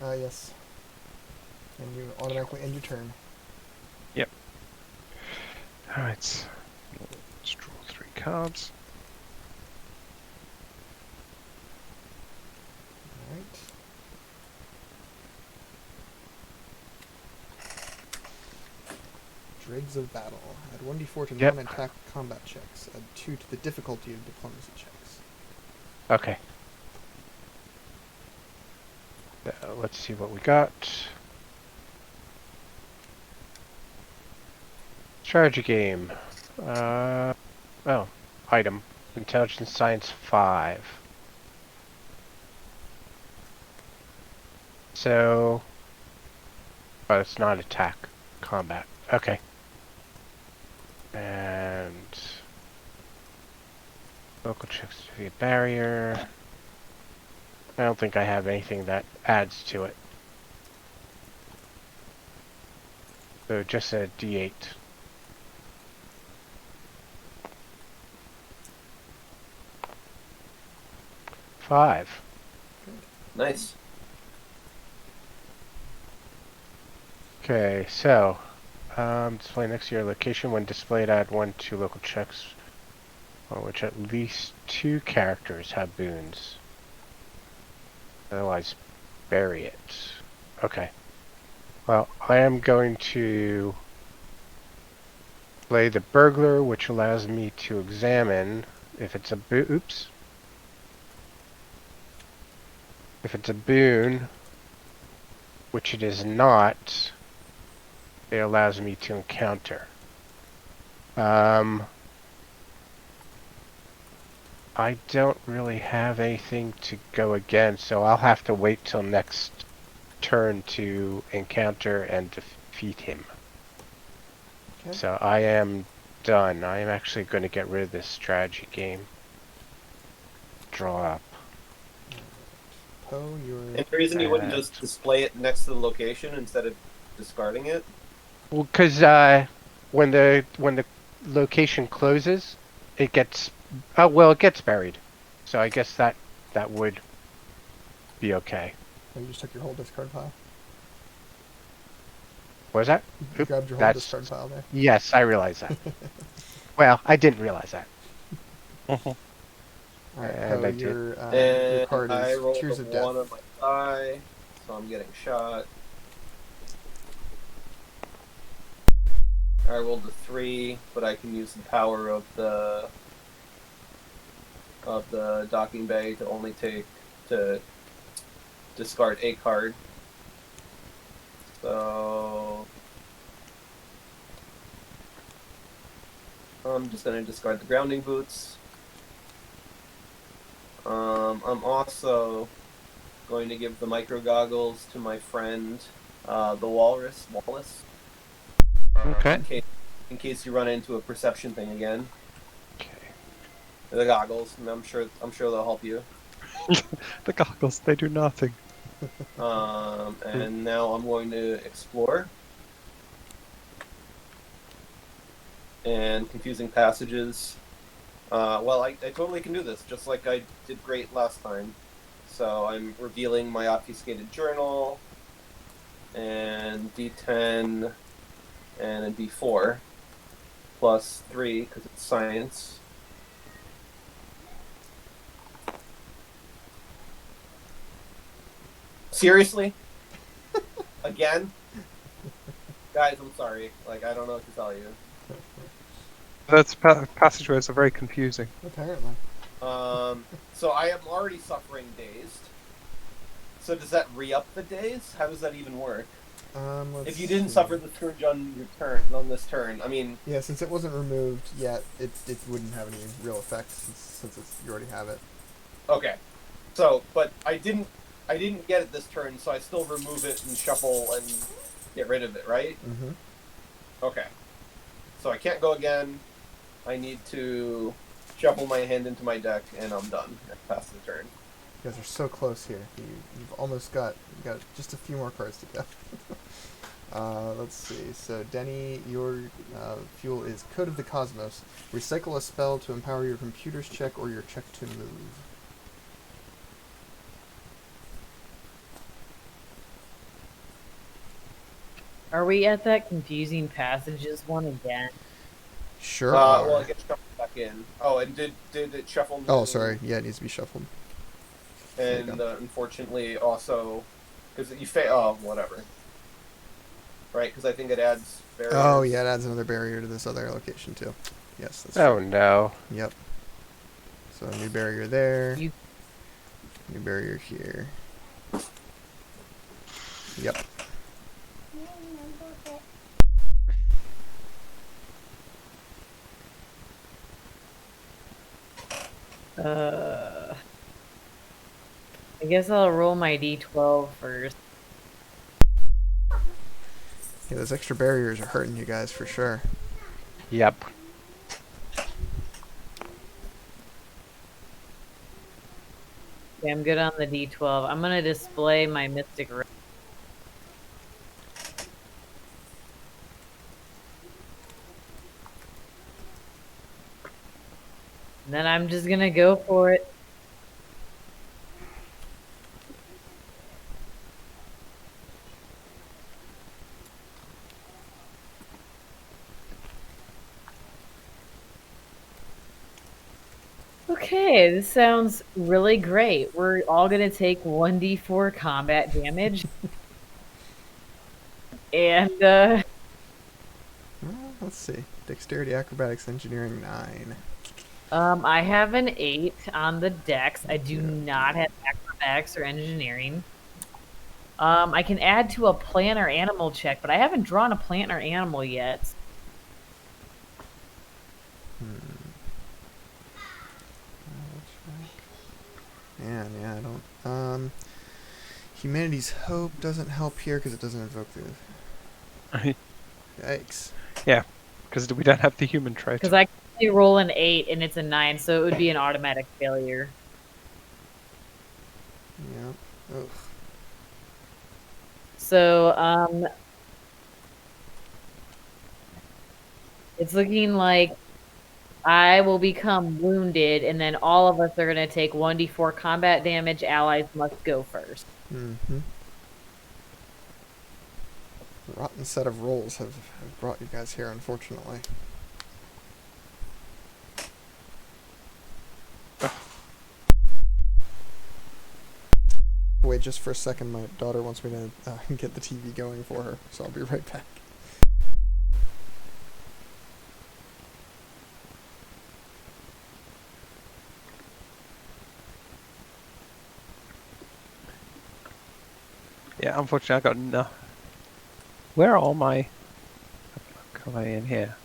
Yes. And you automatically end your turn. Yep. Alright. Let's draw 3 cards. Alright. Dregs of Battle. Add 1d4 to Yep. non-attack combat checks. Add 2 to the difficulty of diplomacy checks. Okay. Let's see what we got. Strategy game. Oh, item. Intelligence Science 5. So, oh, it's not attack, combat. Okay. And local checks to be a barrier. I don't think I have anything that adds to it. So just a D8. Five. Nice. Okay, so display next to your location. When displayed, add 1 to local checks on which at least 2 characters have boons. Otherwise, bury it. Okay. Well, I am going to play the burglar, which allows me to examine if it's a oops. If it's a boon, which it is not, it allows me to encounter. I don't really have anything to go against, so I'll have to wait till next turn to encounter and defeat him. Okay. So I am done. I am actually going to get rid of this strategy game. Draw up. Poe, you're... And the reason you wouldn't just display it next to the location instead of discarding it? Well, because when the location closes, it gets it gets buried. So I guess that would be okay. Oh, you just took your whole discard pile? What was that? You grabbed your whole discard pile there. Yes, I realize that. Well, I didn't realize that. Alright, And Poe, I did. your And card I is rolled Tears a of Death. 1 on my die, so I'm getting shot. I rolled a 3, but I can use the power of the docking bay to discard a card. So I'm just going to discard the grounding boots. I'm also going to give the micro goggles to my friend, the Wallace. Okay. In case you run into a perception thing again. Okay. The goggles, and I'm sure they'll help you. The goggles, they do nothing. And now I'm going to explore. And confusing passages. Well, I totally can do this, just like I did great last time. So I'm revealing my obfuscated journal, and D10, and a D4, plus 3, because it's science. Seriously? Again? Guys, I'm sorry. Like, I don't know what to tell you. Those passageways are very confusing. Apparently. So I am already suffering dazed. So does that re-up the daze? How does that even work? If you didn't suffer the scourge on this turn, I mean... Yeah, since it wasn't removed yet, it wouldn't have any real effect since you already have it. Okay. So, but I didn't get it this turn, so I still remove it and shuffle and get rid of it, right? Mm-hmm. Okay. So I can't go again. I need to shuffle my hand into my deck, and I'm done. Past the turn. You guys are so close here. You've almost got just a few more cards to go. Let's see. So Denny, your fuel is Code of the Cosmos. Recycle a spell to empower your computer's check or your check to move. Are we at that confusing passages one again? Sure. Well, it gets shuffled back in. Oh, and did it shuffle? Oh, sorry. Yeah, it needs to be shuffled. And unfortunately, also because you fail. Oh, whatever. Right, because I think it adds barriers. Oh, yeah, it adds another barrier to this other location too. Yes, that's Oh true. no. Yep. So a new barrier there. You- New barrier here. Yep. I guess I'll roll my d12 first. Yeah, those extra barriers are hurting you guys for sure. Yep. Okay, I'm good on the d12. I'm gonna display my Mystic Ring. And then I'm just gonna go for it. Okay, this sounds really great. We're all gonna take 1d4 combat damage. And, Well, let's see. Dexterity, acrobatics, engineering 9. I have an 8 on the dex. I do not have acrobatics or engineering. I can add to a plant or animal check, but I haven't drawn a plant or animal yet. Man, yeah, I don't. Humanity's Hope doesn't help here because it doesn't invoke the. Yikes. Yeah, because we don't have the human trait. Because I can only roll an 8 and it's a 9, so it would be an automatic failure. Yeah. Ugh. So, it's looking like I will become wounded, and then all of us are going to take 1d4 combat damage. Allies must go first. Mm-hmm. Rotten set of rolls have brought you guys here, unfortunately. Wait just for a second. My daughter wants me to get the TV going for her, so I'll be right back. Yeah, unfortunately, I got no. Where are all my? Are they in here?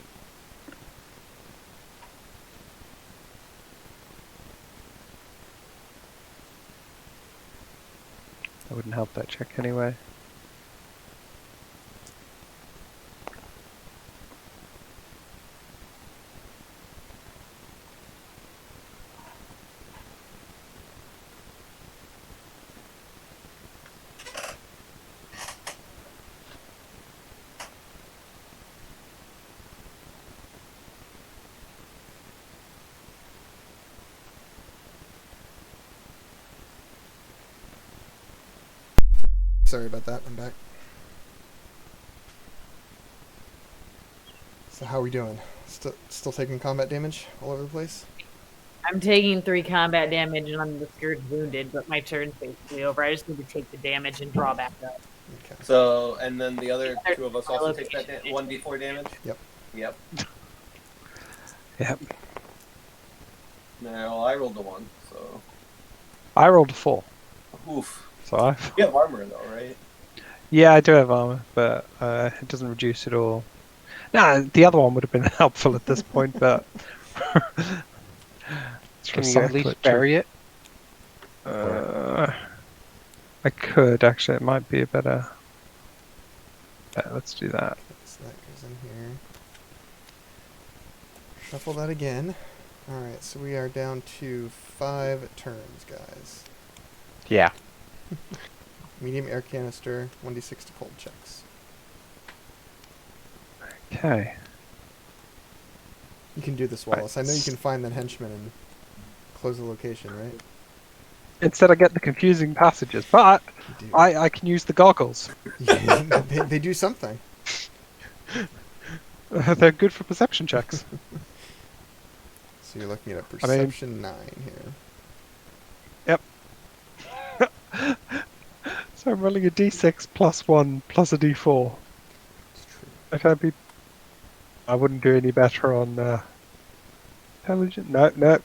I wouldn't help that check anyway. Sorry about that. I'm back. So how are we doing? Still taking combat damage all over the place? I'm taking 3 combat damage and I'm the scared wounded, but my turn's basically over. I just need to take the damage and draw back up. Okay. So, and then the other 2 of us My also take location. that 1d4 damage? Yep. Yep. Yep. No, I rolled a 1, so... I rolled a 4, Oof. so I've. You have armor though, right? Yeah, I do have armor, but it doesn't reduce it all. No, the other one would have been helpful at this point, but. Can you at least bury it? I could actually. It might be a better. Yeah, let's do that. So that goes in here. Shuffle that again. Alright, so we are down to 5 turns, guys. Yeah. Medium air canister, 1d6 to cold checks. Okay. You can do this, Wallace. I know you can find that henchman and close the location, right? Instead, I get the confusing passages, but You do. I can use the goggles. they do something. They're good for perception checks. So you're looking at a I mean- perception 9 here. So I'm rolling a d6 plus 1 plus a d4. It's true. If I'd be, I wouldn't do any better on intelligence. No, no.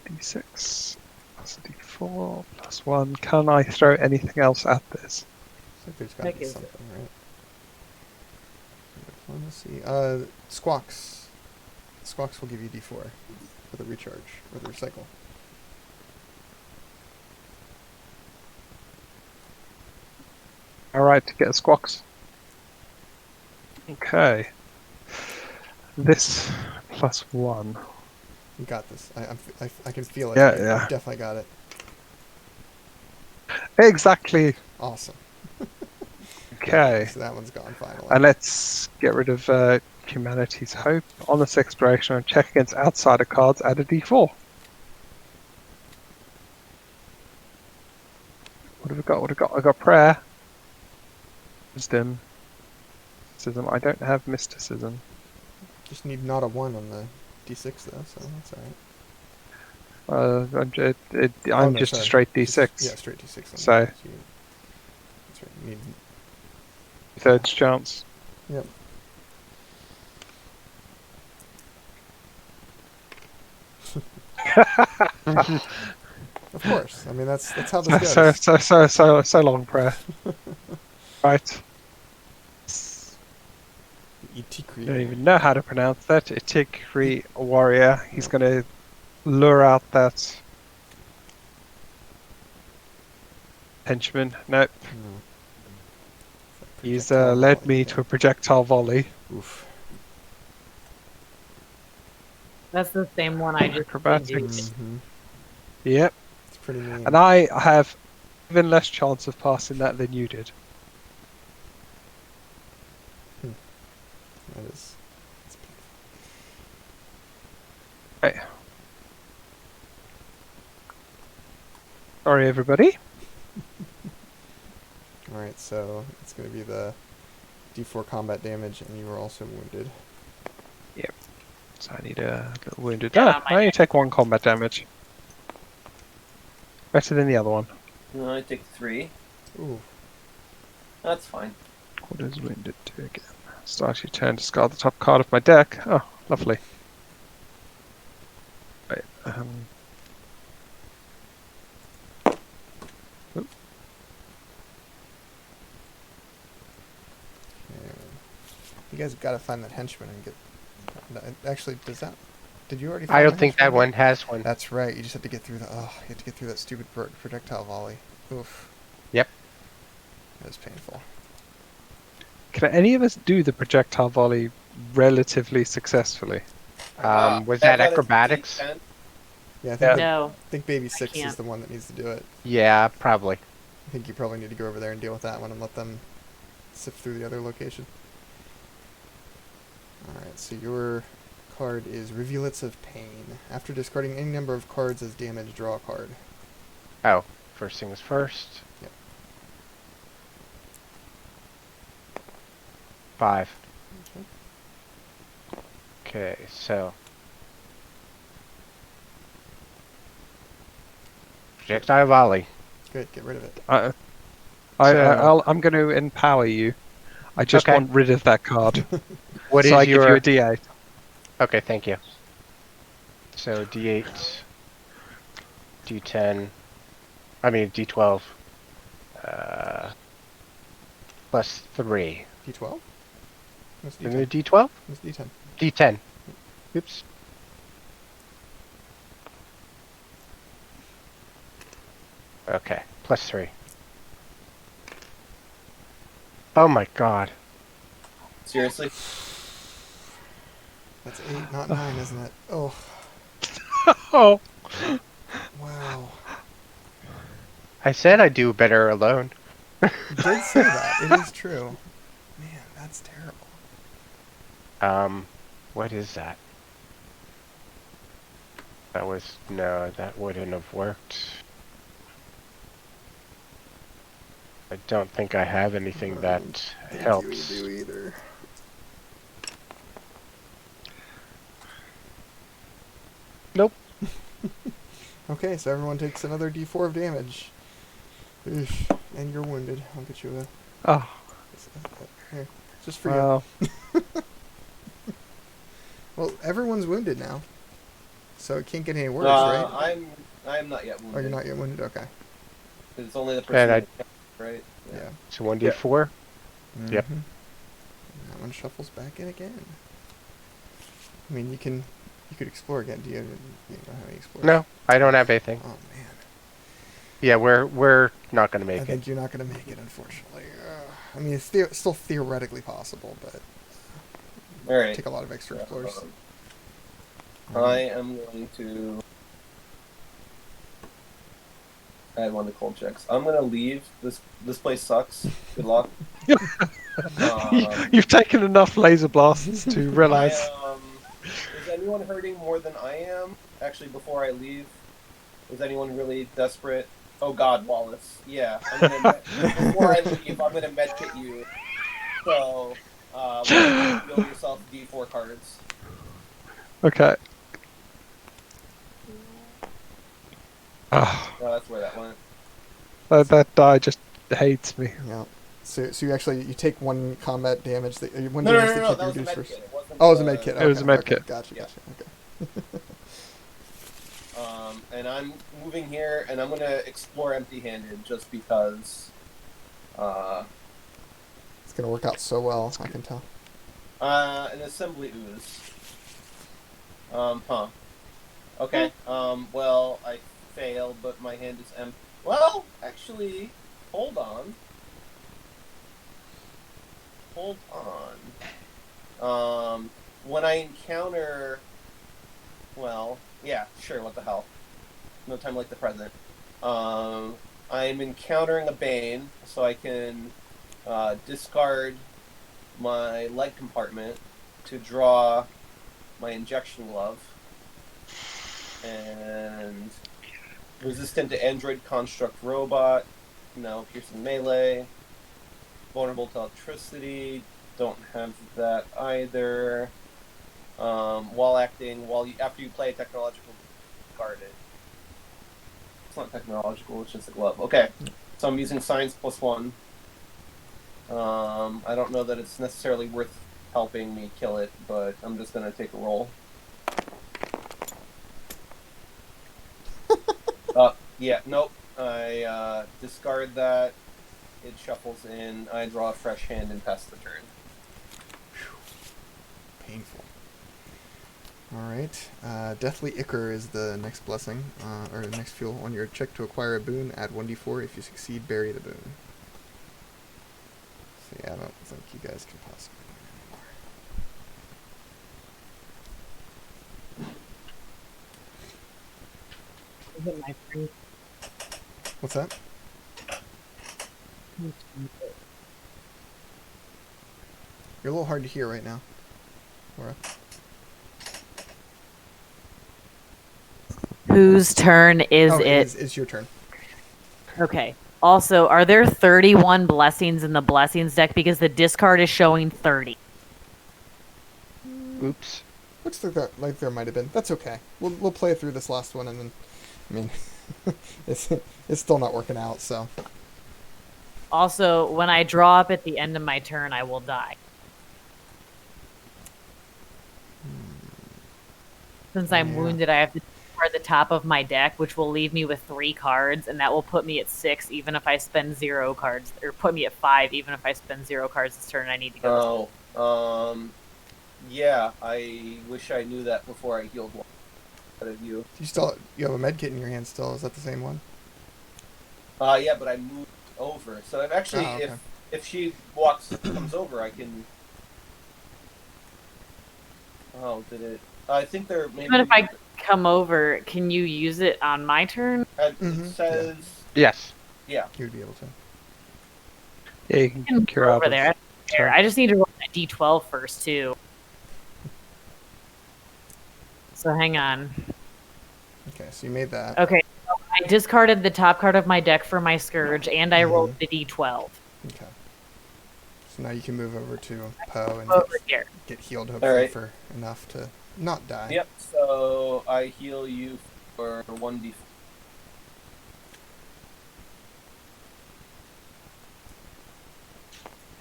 D6 plus a d4 plus 1. Can I throw anything else at this? Looks like there's got to Heck be is something, right? Diplomacy. Squawks. Squawks will give you d4 for the recharge or the recycle. Alright, to get a squawks. Okay. This plus 1. You got this. I can feel it. Yeah, You yeah. definitely got it. Exactly. Awesome. Okay. So that one's gone finally. And let's get rid of Humanity's Hope. On this exploration, check against outsider cards, add a d4. What have we got? What have we got? I got Prayer. Wisdom. Mysticism. I don't have Mysticism. Just need not a 1 on the d6 though, so that's alright. I'm no, just a sorry. straight d6. Yeah, straight d6. On So- that. That's right. You need, Third chance. yep. Of course. I mean, that's how this goes. So long, Prayer. Right. Itikri. Don't even know how to pronounce that. Itikri warrior. He's going to lure out that henchman. Nope. No. He's Projectile led volley, me yeah. to a projectile volley. Oof. That's the same one I just Acrobatics. did. Mm-hmm. Yep. It's pretty mean. And I have even less chance of passing that than you did. That is. That's Right. Sorry, everybody. Alright, so it's going to be the d4 combat damage, and you are also wounded. So I need a little wounded. Yeah, Ah, my I only take 1 combat damage. Better than the other one. No, I take 3. Ooh. That's fine. What does wounded do again? Start your turn, discard the top card of my deck. Oh, lovely. Right, You guys got to find that henchman and get. Actually, does that? Did you already? I Find don't the think that henchman? one has one. That's right. You just have to get through the. Oh, you have to get through that stupid projectile volley. Oof. Yep. That was painful. Can any of us do the projectile volley relatively successfully? Was that acrobatics? D10. Yeah, I think, No. I think Baby 6 is can't. the one that needs to do it. Yeah, probably. I think you probably need to go over there and deal with that one and let them sift through the other location. Alright, so your card is Rivulets of Pain. After discarding any number of cards as damage, draw a card. Oh, first things first. Yep. 5. Okay. Okay, so projectile volley. Good, get rid of it. I'm going to empower you. I just Okay. want rid of that card. What so is I your? give you a D8. Okay, thank you. So D8, D10. I mean D12. Plus 3. D12? What's Isn't it D10? D12? What's D10? D10. Oops. Okay, plus 3. Oh my god. Seriously? That's 8, not 9, isn't it? Oh, Oh, wow. I said I'd do better alone. You did say that. It is true. Man, that's terrible. What is that? No, that wouldn't have worked. I don't think I have anything that Think helps. you do either. Nope. Okay, so everyone takes another D4 of damage. Oof. And you're wounded. I'll get you a... oh, Here, just for well, you. Well, everyone's wounded now. So it can't get any worse, right? I'm not yet wounded. Oh, you're not yet wounded? Okay. It's only the And person, I- that- right? Yeah. So 1d4? Yep. Mhm. And that one shuffles back in again. I mean, you could explore again. Do you don't have any explore? No, I don't have anything. Oh man. Yeah, we're not gonna I make think it. you're not going to make it, unfortunately. I mean, it's still theoretically possible, but All right. take a lot of extra explores. I am going to add one to cold checks. I'm gonna leave. This place sucks. Good luck. you've taken enough laser blasts to realize. Is anyone hurting more than I am? Actually, before I leave, is anyone really desperate? Oh God, Wallace. Yeah, before I leave, I'm gonna medkit you. So, build yourself D4 cards. Okay. Oh, No, that's where that went. that die just hates me. Yeah. So you take one combat damage. One No, damage that that was a you reduce medkit. first. It wasn't. Oh, it was a med kit. It was a med okay. kit. Gotcha. Yeah. Okay. And I'm moving here, and I'm gonna explore empty-handed just because. It's gonna work out so well. I can tell. An assembly ooze. Okay. Well, I failed, but my hand is empty. Well, actually, hold on. When I encounter... Well, yeah, sure, what the hell. No time like the present. I'm encountering a Bane, so I can discard my leg compartment to draw my injection glove. And resistant to android construct robot, piercing melee, vulnerable to electricity, don't have that either. While acting, after you play a technological card, it's not technological, it's just a glove. Okay, so I'm using science +1. I don't know that it's necessarily worth helping me kill it, but I'm just gonna take a roll. Yeah, nope. I discard that. It shuffles in. I draw a fresh hand and pass the turn. painful. All right. Deathly Ichor is the next blessing, or the next fuel. On your check to acquire a boon, add 1d4. If you succeed, bury the boon. So yeah, I don't think you guys can possibly do it anymore. Is it my turn? What's that? You're a little hard to hear right now, Laura. Whose turn is Oh, it? it's your turn. Okay. Also, are there 31 blessings in the blessings deck? Because the discard is showing 30. Oops. Looks like there might have been. That's okay. We'll play through this last one, and then, I mean, it's still not working out. So Also, when I draw up at the end of my turn, I will die. Since I'm Yeah. wounded, I have to discard the top of my deck, which will leave me with 3 cards, and that will put me at 6, even if I spend 0 cards, or put me at 5, even if I spend 0 cards this turn. I need to go. Yeah, I wish I knew that before I healed one of you. you have a med kit in your hand still. Is that the same one? Yeah, but I moved over. So I've actually, Oh, okay. if she comes over, I can. Oh, did it? I think there. Maybe Even if I come over, can you use it on my turn? It Mhm, says. Yes. Yeah. You would be able to. Yeah, you I can can move cure out over of- there. I don't care. I just need to roll a d12 first, too. So hang on. Okay, so you made that. Okay, so I discarded the top card of my deck for my Scourge, and I rolled the d12 Okay. So now you can move over to Poe and over here. get healed, hopefully, Alright. for enough to not die. Yep. So I heal you for 1d4.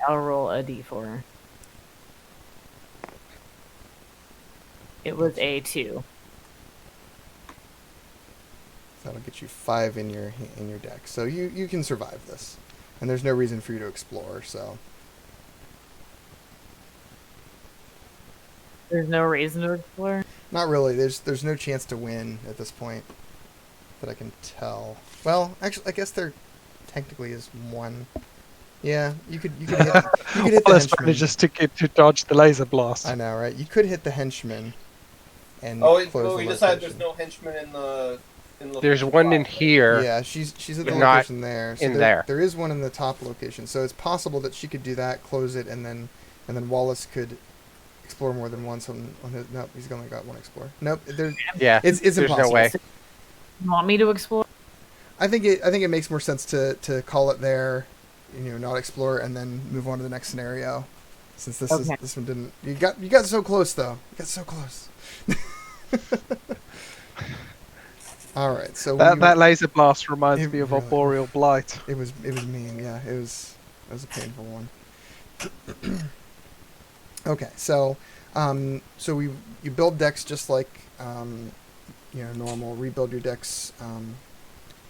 I'll roll a d4. It was a 2. That'll get you 5 in your deck. So you can survive this. And there's no reason for you to explore, so. There's no reason to explore. Not really. There's no chance to win at this point that I can tell. Well, actually, I guess there technically is one. Yeah, you could hit the Wallace henchman. manages to dodge the laser blast. I know, right? You could hit the henchman and Oh, close we the decided there's location. no henchman in the. There's one in here. Yeah, she's at the but not location there. So in there. There is one in the top location, so it's possible that she could do that, close it, and then Wallace could explore more than once on his. Nope, he's only got one explore. Nope, Yeah. it's There's impossible. no way. You want me to explore? I think it makes more sense to call it there, not explore, and then move on to the next scenario. Since this one didn't. You got so close though. You got so close. All right, so That laser blast reminds It me of really- Arboreal Blight. it was mean. Yeah, it was a painful one. Okay, so you build decks just like normal. Rebuild your decks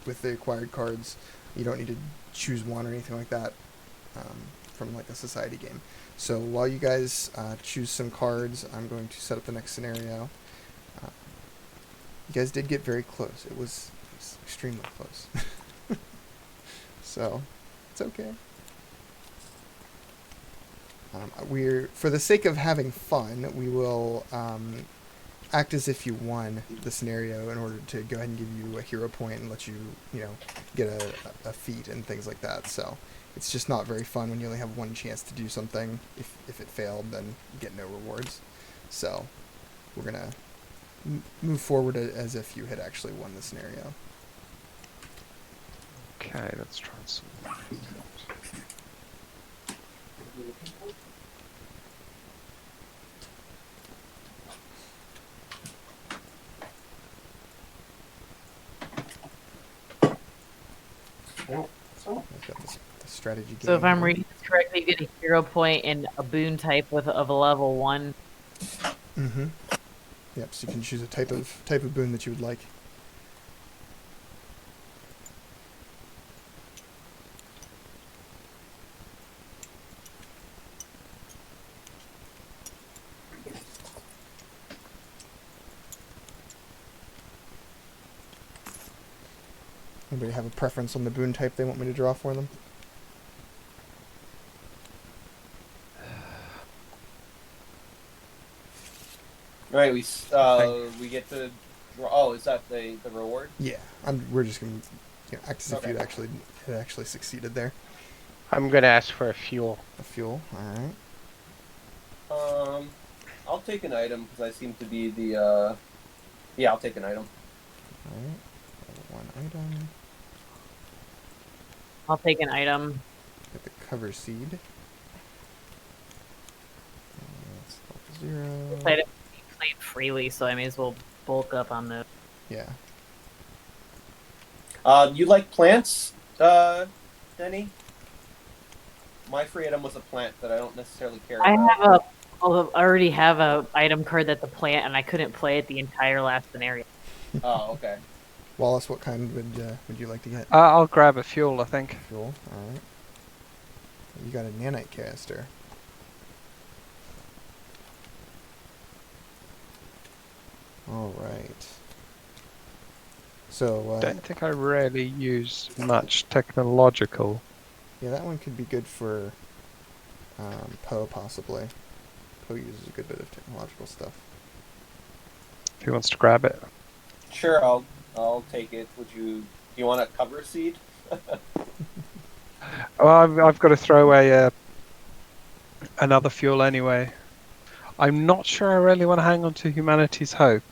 with the acquired cards. You don't need to choose one or anything like that from like a society game. So while you guys choose some cards, I'm going to set up the next scenario. You guys did get very close. It was extremely close. So it's okay. For the sake of having fun, we will act as if you won the scenario in order to go ahead and give you a hero point and let you, get a feat and things like that. So it's just not very fun when you only have one chance to do something. If it failed, then you get no rewards. So we're gonna move forward as if you had actually won the scenario. Okay, let's try and solve that. I've got the strategy game. So if I'm here. reading this correctly, you get a hero point and a boon type of a level 1. Mm-hmm. Yep. So you can choose a type of boon that you would like. Anybody have a preference on the boon type they want me to draw for them? All right, we get to draw. Oh, is that the reward? Yeah, we're just gonna act as if Okay. you'd actually succeeded there. I'm gonna ask for a fuel. A fuel, all right. I'll take an item because I seem to be the. Yeah, I'll take an item. All right, one item. I'll take an item. Get the cover seed. That's level 0. This item can be played freely, so I may as well bulk up on the. Yeah. You like plants, Denny? My free item was a plant that I don't necessarily care about. I already have a item card that's a plant, and I couldn't play it the entire last scenario. Oh, okay. Wallace, what kind would you like to get? I'll grab a fuel, I think. Fuel, all right. You got a nanite canister. All right. So, Don't think I really use much technological. yeah, that one could be good for Poe, possibly. Poe uses a good bit of technological stuff. If he wants to grab it. Sure, I'll take it. Do you want a cover seed? Well, I've got to throw away another fuel anyway. I'm not sure I really want to hang on to humanity's hope.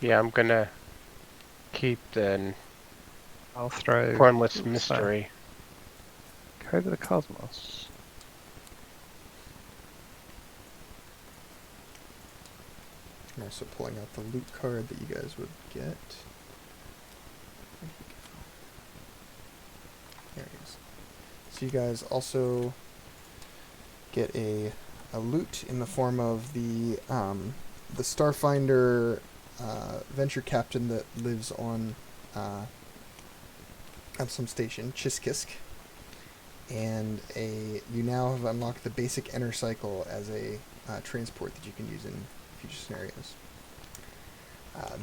Yeah, I'm gonna keep the I'll throw formless mystery. Code of the Cosmos. I'm also pulling out the loot card that you guys would get. There it is. So you guys also get a loot in the form of the Starfinder Adventure Captain that lives on some station, Chiskisk. And you now have unlocked the basic inner cycle as a transport that you can use in future scenarios.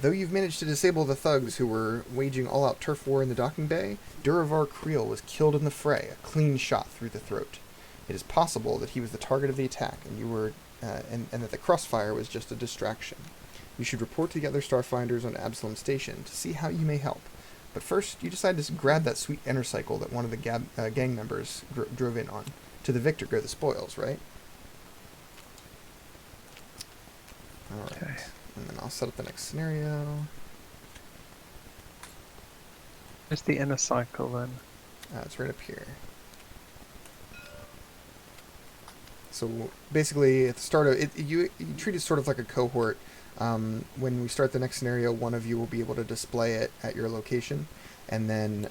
Though you've managed to disable the thugs who were waging all-out turf war in the docking bay, Duravar Creel was killed in the fray, a clean shot through the throat. It is possible that he was the target of the attack, and that the crossfire was just a distraction. You should report to the other Starfinders on ABSALOM Station to see how you may help. But first, you decide to grab that sweet inner cycle that one of the gang members drove in on. To the victor go the spoils, right? Alright. Okay. And then I'll set up the next scenario. Where's the inner cycle then? It's right up here. So basically, at the start of it, you treat it sort of like a cohort. When we start the next scenario, one of you will be able to display it at your location, and then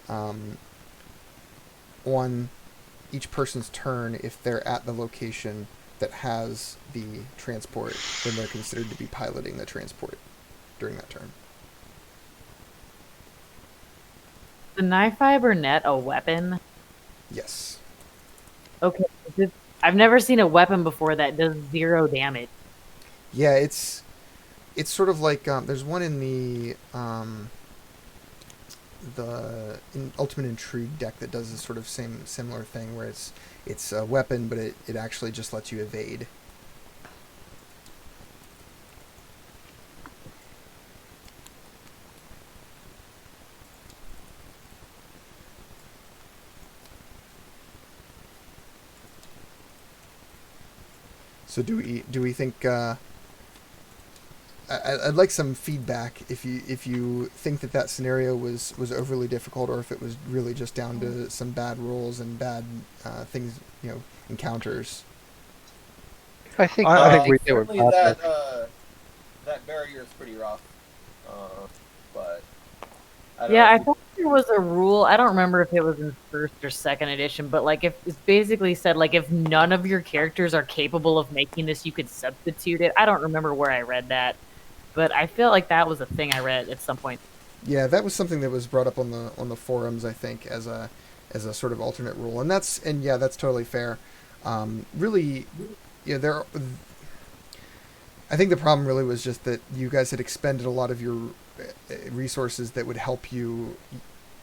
on each person's turn, if they're at the location that has the transport, then they're considered to be piloting the transport during that turn. The knife fiber net a weapon? Yes. Okay, I've never seen a weapon before that does 0 damage. Yeah, it's sort of like there's one in the Ultimate Intrigue deck that does this sort of similar thing where it's a weapon, but it actually just lets you evade. So do we think? I'd like some feedback if you think that scenario was overly difficult, or if it was really just down to some bad rolls and bad things, encounters. I think we do it. Certainly that barrier is pretty rough, but I don't know Yeah, I if thought there was a rule. I don't remember if it was in first or second edition, but like if it's basically said like if none of your characters are capable of making this, you could substitute it. I don't remember where I read that, but I feel like that was a thing I read at some point. Yeah, that was something that was brought up on the forums, I think, as a sort of alternate rule, and that's totally fair. Really, yeah, I think the problem really was just that you guys had expended a lot of your resources that would help you,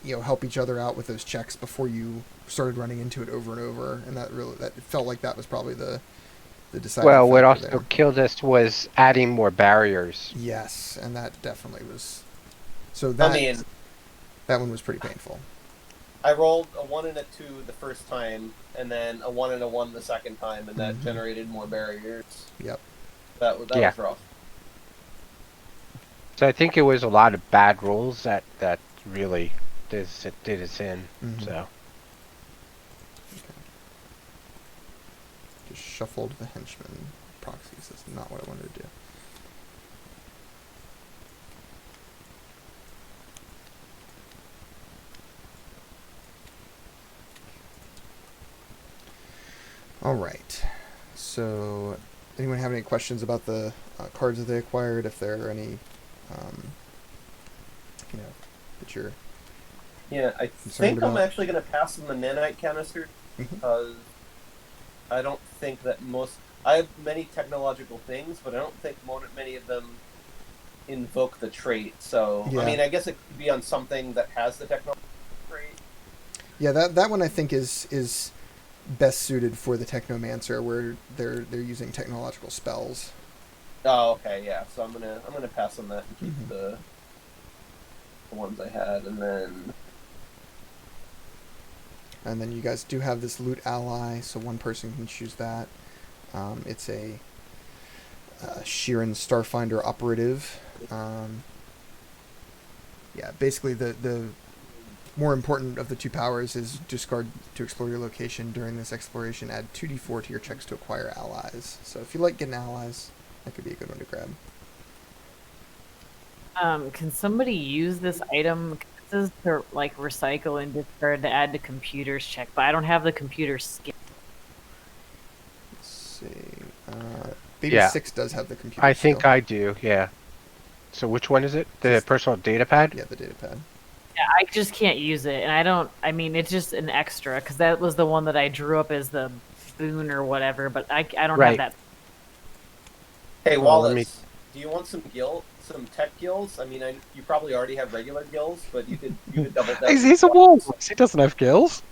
help each other out with those checks before you started running into it over and over, and that it felt like that was probably the deciding Well, what factor also there. killed us was adding more barriers. Yes, and that definitely was. So that I mean, that one was pretty painful. I rolled a 1 and a 2 the first time, and then a 1 and a 1 the second time, and that Mhm. generated more barriers. Yep. That was Yeah. rough. So I think it was a lot of bad rolls that really did us in. Mhm. So Just shuffled the henchman proxies. That's not what I wanted to do. All right. So, anyone have any questions about the cards that they acquired? If there are any, that you're Yeah, I Concerned think I'm about? actually going to pass on the nanite canister Mhm. because I don't think that I have many technological things, but I don't think many of them invoke the trait. So, Yeah. I mean, I guess it could be on something that has the technological trait. Yeah, that one I think is best suited for the Technomancer, where they're using technological spells. Oh, okay, yeah. So I'm gonna pass on that and keep Mhm. the ones I had, and then And then you guys do have this loot ally, so one person can choose that. It's a Sheeran Starfinder operative. Yeah, basically the more important of the two powers is discard to explore your location. During this exploration, add 2d4 to your checks to acquire allies. So if you like getting allies, that could be a good one to grab. Can somebody use this item? It says to like recycle and discard to add to computer's check, but I don't have the computer skill. Let's see. Baby Yeah. 6 does have the computer I think skill. I do. Yeah. So which one is it? The Just- personal data pad? Yeah, the data pad. Yeah, I just can't use it, and I don't. I mean, it's just an extra because that was the one that I drew up as the boon or whatever. But I don't Right. have that. hey, Well, let Wallace, do you want some tech gills? I mean, you probably already have regular gills, but you could double down. He's a walrus. He doesn't have gills.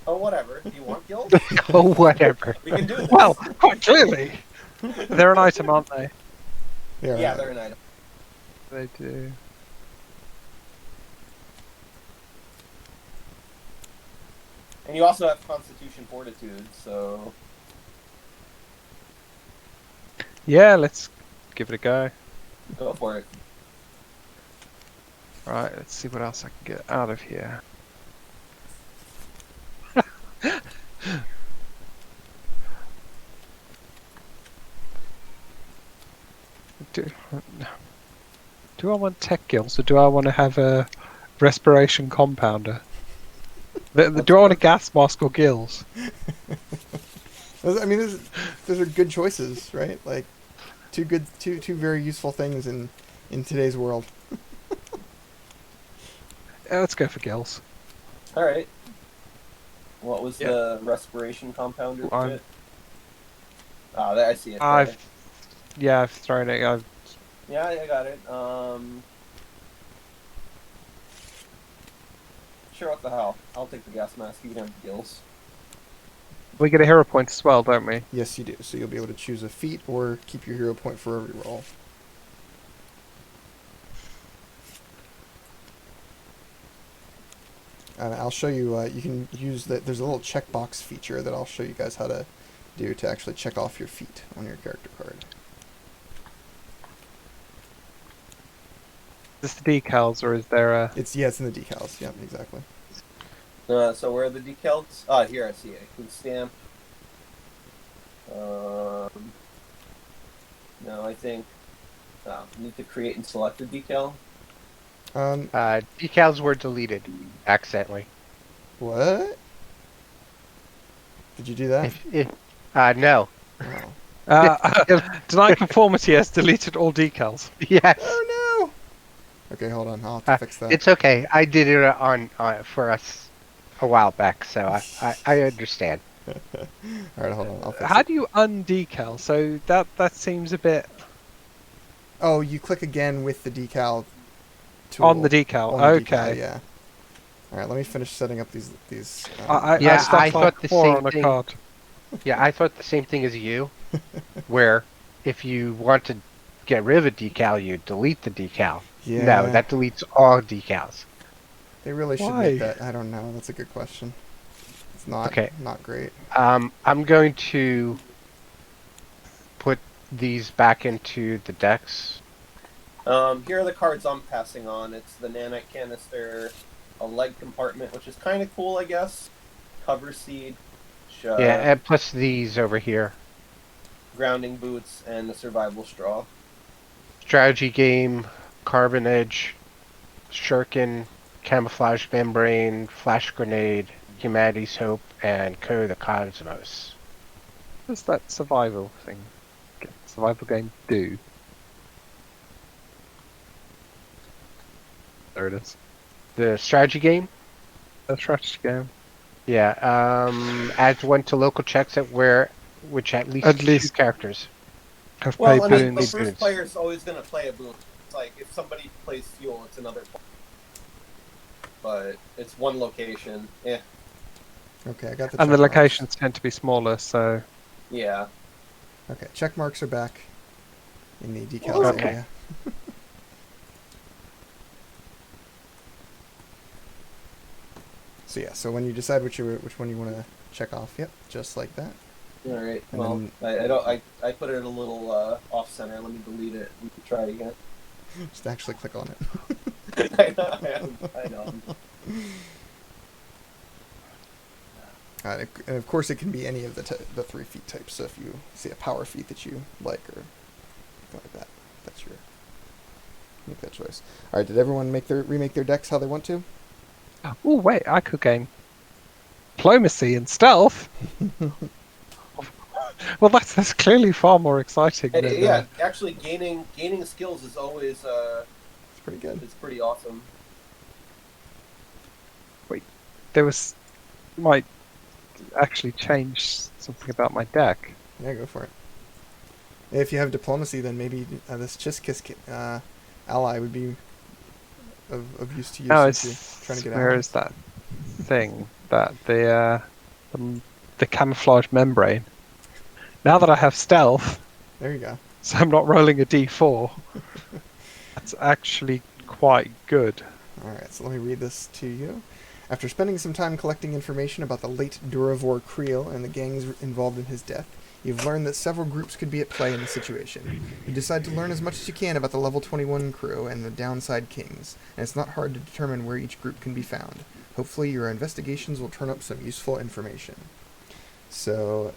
Oh, whatever. Do you want gills? Oh, whatever. We can do this. Well, quite clearly. They're an item, aren't they? yeah, they're an item. They do. And you also have Constitution Fortitude, so Yeah, let's give it a go. go for it. Right, let's see what else I can get out of here. Do I want tech gills or do I want to have a respiration compounder? Do I want a gas mask or gills? I mean, those are good choices, right? Like, two very useful things in today's world. Let's go for gills. All right. What was Yeah. the respiration compounder I'm- bit? Ah, there, I see it. I've thrown it. Yeah, I got it. Sure, what the hell? I'll take the gas mask. You can have the gills. We get a hero point as well, don't we? Yes, you do. So you'll be able to choose a feat or keep your hero point for every roll. And I'll show you. You can use that. There's a little checkbox feature that I'll show you guys how to do to actually check off your feat on your character card. Is this the decals or is there a... It's in the decals. Yeah, exactly. So where are the decals? Ah, here I see it. I can stamp. No, I think. Need to create and select a decal. Decals were deleted accidentally. What? Did you do that? No. Oh. Denied conformity has deleted all decals. Yes. Oh no! Okay, hold on. I'll have to fix that. It's okay. I did it on for us a while back, so I understand. All right, hold on. I'll fix How it. do you undecal? So that seems a bit... Oh, you click again with the decal tool. On the decal, On the okay. decal, yeah. All right, let me finish setting up these. I Yeah, stuck I like thought the 4 same on a thing. card. Yeah, I thought the same thing as you, where if you want to get rid of a decal, you delete the decal. Yeah. No, that deletes all decals. They really should Why? make that. I don't know. That's a good question. It's not Okay. not great. I'm going to put these back into the decks. Here are the cards I'm passing on. It's the nanite canister, a leg compartment, which is kind of cool, I guess. Cover seed, Yeah, and plus these over here. grounding boots, and the survival straw. Strategy game, carbon edge, shuriken, camouflage membrane, flash grenade, humanity's hope, and code of the cosmos. What does that survival game do? There it is. The strategy game, A strategy game. yeah, adds 1 to local checks which at least 2 characters. Have Well, paid I mean, the boons. first player is always going to play a boon. It's like, if somebody plays fuel, it's another player. But it's one location. Yeah. Okay, I got the. And the check marks. locations tend to be smaller, so Yeah. Okay, check marks are back in the decals Okay. area. So yeah, so when you decide which one you want to check off, yep, just like that. All right. And Well, then- I put it a little off center. Let me delete it. We can try again. Just actually click on it. I know. And of course, it can be any of the 3 feat types. So if you see a power feat that you like or something like that, that's your make that choice. All right, did everyone remake their decks how they want to? oh wait, I could gain diplomacy and stealth. Well, that's clearly far more exciting. And, Than, yeah, actually, gaining skills is always It's pretty good. it's pretty awesome. there was might actually change something about my deck. Yeah, go for it. If you have diplomacy, then maybe this Chiskisk ally would be of use to you. No, since it's you're trying to get where out. is that thing that the camouflage membrane? Now that I have stealth, There you go. so I'm not rolling a d4. That's actually quite good. All right, so let me read this to you. After spending some time collecting information about the late Duravor Creel and the gangs involved in his death, you've learned that several groups could be at play in the situation. You decide to learn as much as you can about the level 21 crew and the Downside Kings, and it's not hard to determine where each group can be found. Hopefully your investigations will turn up some useful information. So,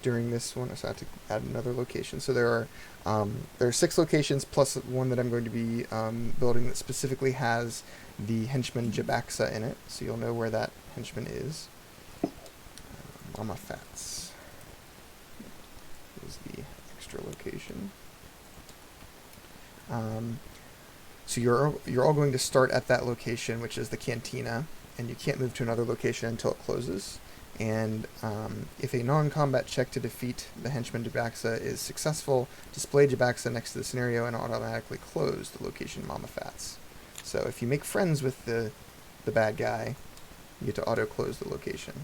during this one, so I have to add another location. So there are 6 locations plus one that I'm going to be building that specifically has the henchman Jabaxa in it, so you'll know where that henchman is. Mama Fats is the extra location. So you're all going to start at that location, which is the cantina, and you can't move to another location until it closes. And if a non-combat check to defeat the henchman Jabaxa is successful, display Jabaxa next to the scenario and automatically close the location Mama Fats. So if you make friends with the bad guy, you get to auto-close the location.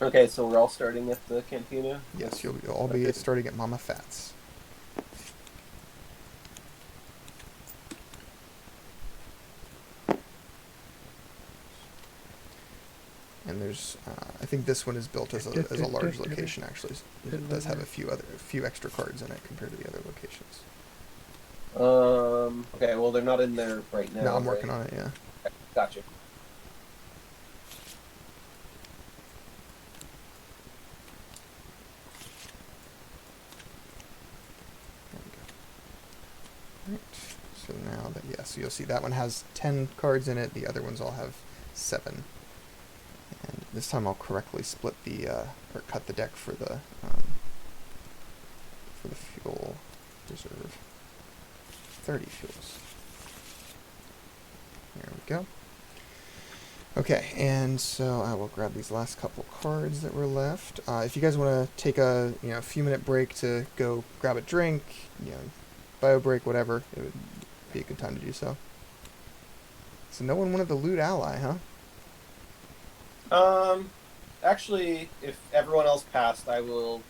Okay, so we're all starting at the cantina? Yes, you'll all be starting at Mama Fats. And there's, I think this one is built as a large location. Actually, it does have a few extra cards in it compared to the other locations. Okay, well, they're not in there right now. No, I'm working on it. Yeah. Okay, gotcha. Right. So now that so you'll see that one has 10 cards in it. The other ones all have 7. And this time I'll correctly split the or cut the deck for the fuel reserve. 30 fuels. There we go. Okay, and so I will grab these last couple cards that were left. If you guys want to take a few minute break to go grab a drink, bio break, whatever, it would be a good time to do so. So no one wanted the loot ally, huh? Actually, if everyone else passed, I will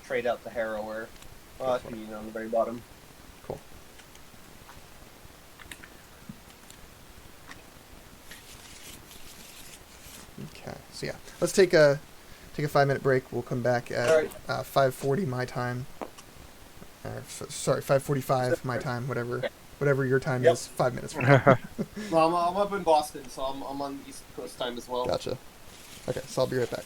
trade out the Harrower. Go That's for it. on the very bottom. Cool. Okay, so yeah, let's take a 5 minute break. We'll come back at All right. 5:40 my time. Sorry, 5:45 my time. Whatever your time Yep. is. 5 minutes from now. Well, I'm up in Boston, so I'm on East Coast time as well. Gotcha. Okay, so I'll be right back.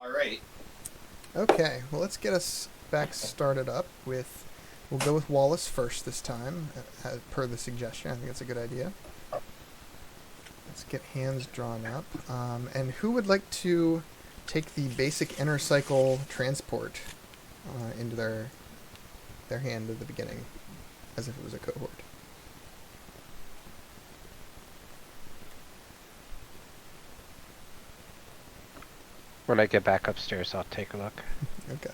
All right. Okay, well, let's get us back started up with. We'll go with Wallace first this time, per the suggestion. I think that's a good idea. Let's get hands drawn up. And who would like to take the basic inner cycle transport into their hand at the beginning, as if it was a cohort? When I get back upstairs, I'll take a look. Okay.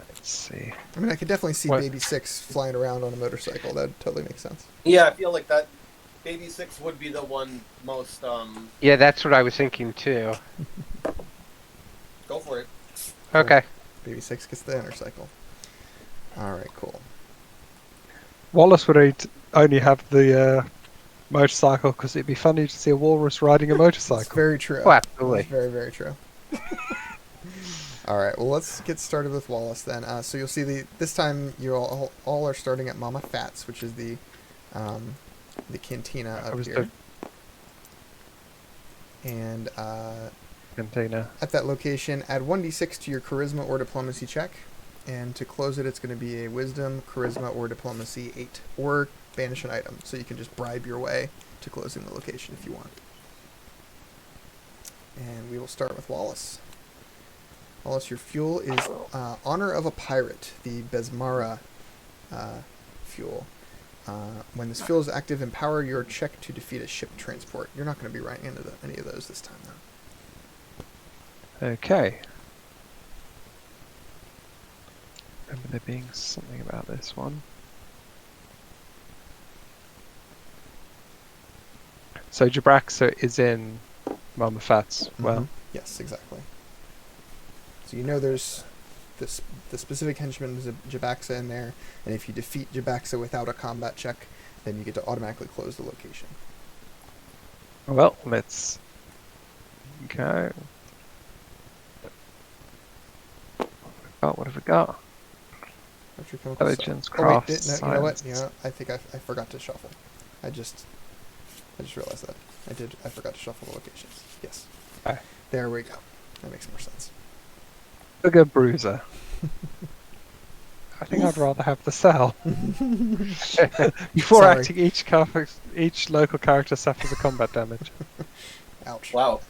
Let's see. I mean, I could definitely see What? Baby Six flying around on a motorcycle. That would totally make sense. Yeah, I feel like that Baby 6 would be the one most, Yeah, that's what I was thinking too. go for it. Okay. Baby Six gets the inner cycle. Alright, cool. Wallace would only have the motorcycle because it'd be funny to see a walrus riding a It's motorcycle. very true. Oh, absolutely. It's very, very true. Alright, well, let's get started with Wallace then. So you'll see this time you all are starting at Mama Fats, which is the cantina I up was here. And Cantina. at that location, add 1d6 to your charisma or diplomacy check. And to close it, it's going to be a wisdom, charisma, or diplomacy 8. Or banish an item. So you can just bribe your way to closing the location if you want. And we will start with Wallace. Wallace, your fuel is Honor of a Pirate, the Besmara fuel. When this fuel is active, empower your check to defeat a ship transport. You're not going to be running into any of those this time, though. Okay. Remember there being something about this one. So Jabraxa is in Mama Fats. Well, Mhm. Yes, exactly. So you know there's the specific henchman is a Jabaxa in there, and if you defeat Jabaxa without a combat check, then you get to automatically close the location. well, let's go. Oh, what have we got? What's your chemical Intelligence, Oh, wait, craft, no, you know what? science. You know, I think I forgot to shuffle. I just realized that. I forgot to shuffle the locations. Yes. Okay. There we go. That makes more sense. Sugar Bruiser. I think I'd rather have the cell. Before Sorry. acting, each local character suffers a combat damage. Ouch. Wow.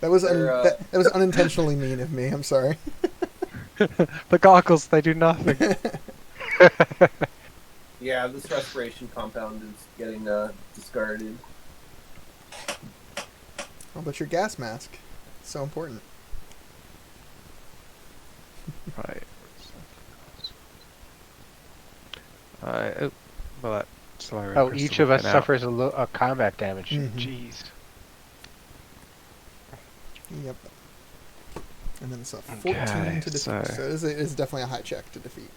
That was They're, that was unintentionally mean of me. I'm sorry. The goggles, they do nothing. Yeah, this respiration compound is getting discarded. Oh, but your gas mask. It's so important. Right. Oh, well, that Solarian Oh, crystal each of us went out. suffers a combat damage. Mhm. Jeez. Yep. And then it's a 14 Okay, to defeat. so- So it is definitely a high check to defeat.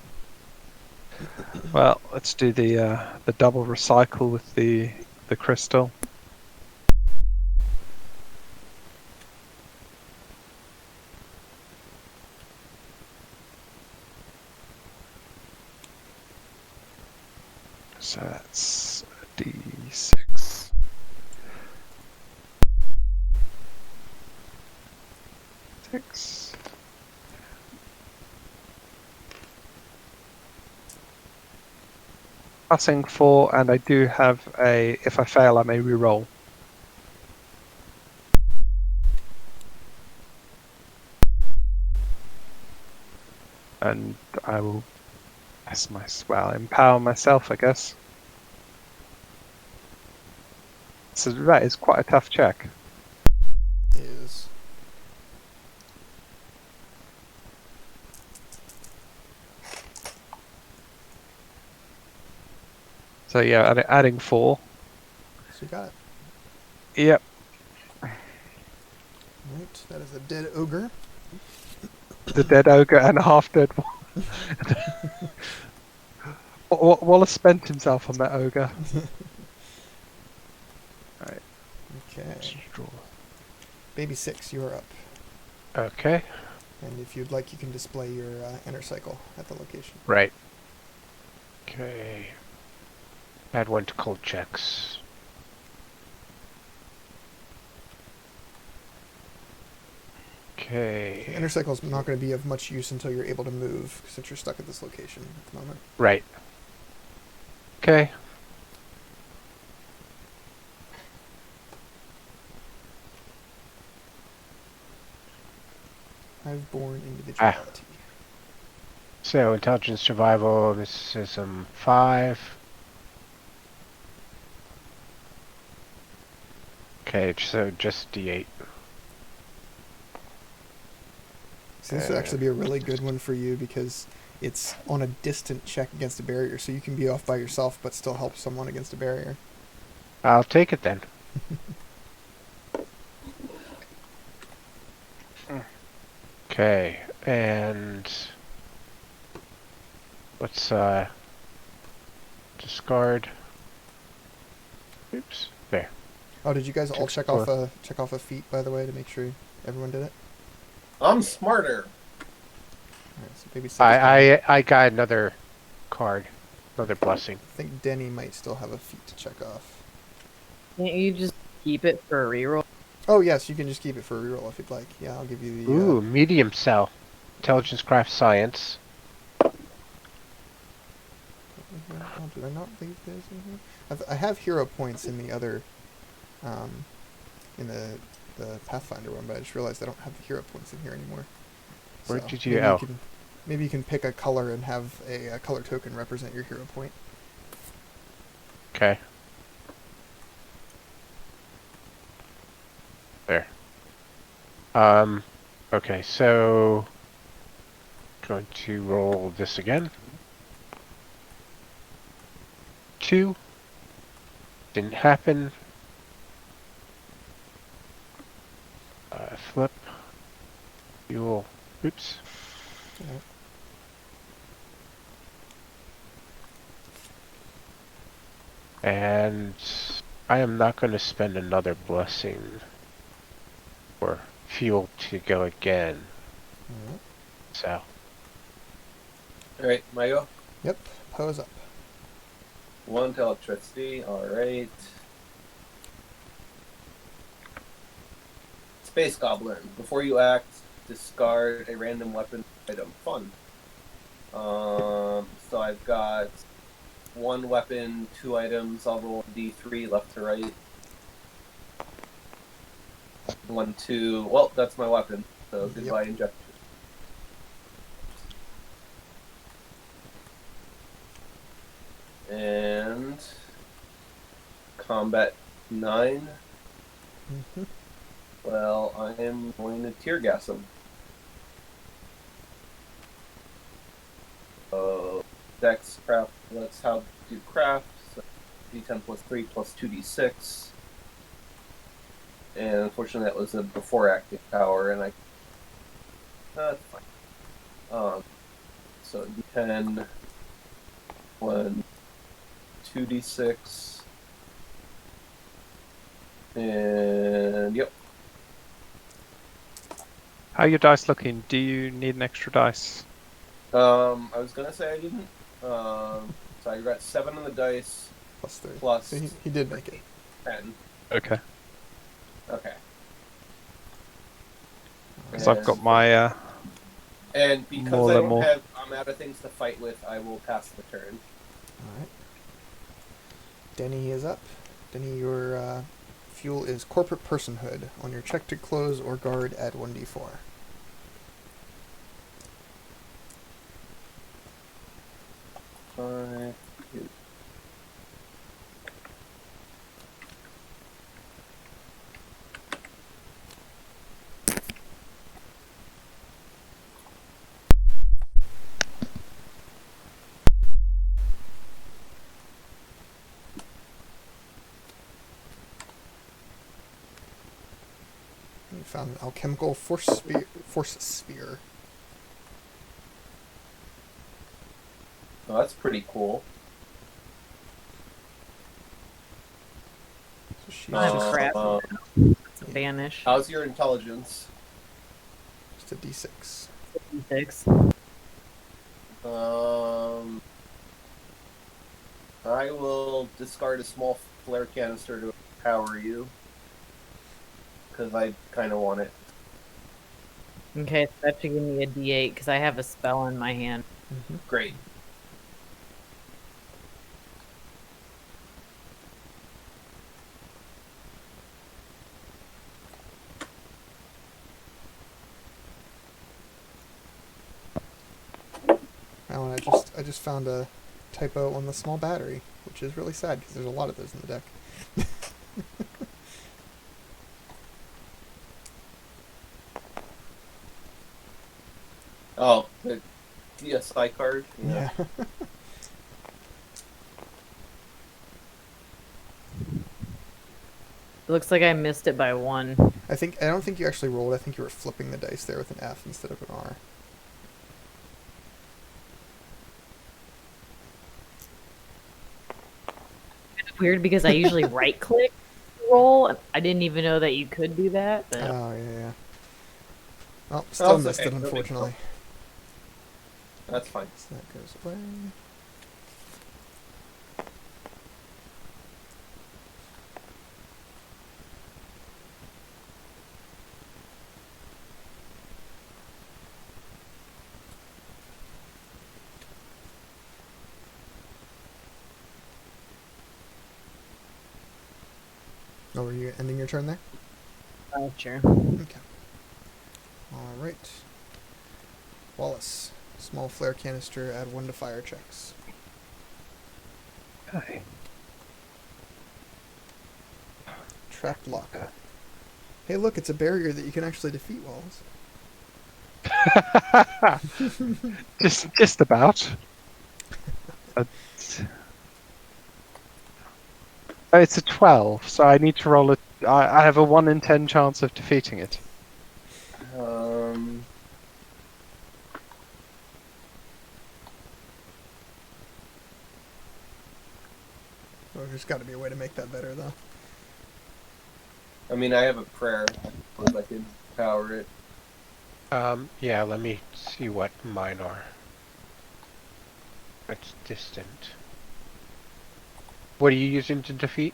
Well, let's do the double recycle with the crystal. So that's a D6. Six. Passing 4, and I do have a. If I fail, I may re-roll. And I will empower myself, I guess. So that is quite a tough check. Is So yeah, adding 4. so you got it. Yep. Right. That is a dead ogre. The dead ogre and a half-dead one. Wallace spent himself on that ogre. Right. Okay. Baby 6, you are up. Okay. And if you'd like, you can display your inner cycle at the location. Right. Okay. Add 1 to cold checks. Okay. The inner cycle is not going to be of much use until you're able to move, since you're stuck at this location at the moment. Right. Okay. HIVEBORN individuality. So intelligence survival. This is 5. Okay, so just D8. So this would actually be a really good one for you because it's on a distant check against a barrier, so you can be off by yourself but still help someone against a barrier. I'll take it then. Okay, and let's discard. Oops, there. Oh, did you guys all check off Four. a feat, by the way, to make sure everyone did it? I'm smarter. Alright, so maybe I got another card, another blessing. I think Denny might still have a feat to check off. Can't you just keep it for a reroll? Oh yes, you can just keep it for a reroll if you'd like. Yeah, I'll give you the. Ooh, medium cell, intelligence, craft, science. Oh, did I not leave those in here? I have hero points in the other, in the Pathfinder one, but I just realized I don't have the hero points in here anymore. Where So did you? maybe Oh, maybe you can pick a color and have a color token represent your hero point. okay. There. Okay, so going to roll this again. 2. Didn't happen. Flip. Fuel. Oops. Yeah. And I am not going to spend another blessing for fuel to go again. Alright. So, Alright, my go. Yep. Pose up. 1 to electricity, alright. Space Goblin. Before you act, discard a random weapon item. Fun. So I've got 1 weapon, 2 items. I'll roll D3 left to right. 1, 2. Well, that's my weapon. So goodbye, injection. And combat 9. Mm-hmm. Well, I am going to tear gas him. Dex craft. That's how to do craft. So D10 plus 3 plus 2D6. And unfortunately, that was a before active power, and that's fine. So D10, 1, 2D6, and yep. How are your dice looking? Do you need an extra dice? I was gonna say I didn't. So I got 7 on the dice Plus 3. plus So he did make it. 10. Okay. Okay. Because I've got my And because More I than don't more. have, I'm out of things to fight with, I will pass the turn. Alright. Denny is up. Denny, your fuel is corporate personhood. On your check to close or guard, add 1d4. Five, two. You found an alchemical force sphere. Oh, that's pretty cool. So she's Oh, crap. Uh, Vanish. how's your intelligence? just a d6. 6. I will discard a small flare canister to empower you. Because I kind of want it. Okay, so that should give me a D8 because I have a spell in my hand. Great. Oh, and I just found a typo on the small battery, which is really sad because there's a lot of those in the deck. Oh, the DSI card. Yeah. It looks like I missed it by 1. I don't think you actually rolled. I think you were flipping the dice there with an F instead of an R. It's weird because I usually right click roll. I didn't even know that you could do that. But Oh yeah. Well, still it's missed okay. it, No big deal. unfortunately. That's fine. So that goes away. Oh, were you ending your turn there? sure. Okay. All right. Wallace, small flare canister, add 1 to fire checks. Okay. Trapped lock. Hey, look, it's a barrier that you can actually defeat, Wallace. just about. Oh, it's a 12, so I need to roll a. I have a 1 in 10 chance of defeating it. Oh, there's got to be a way to make that better, though. I mean, I have a prayer. If I could power it. Yeah, let me see what mine are. It's distant. What are you using to defeat?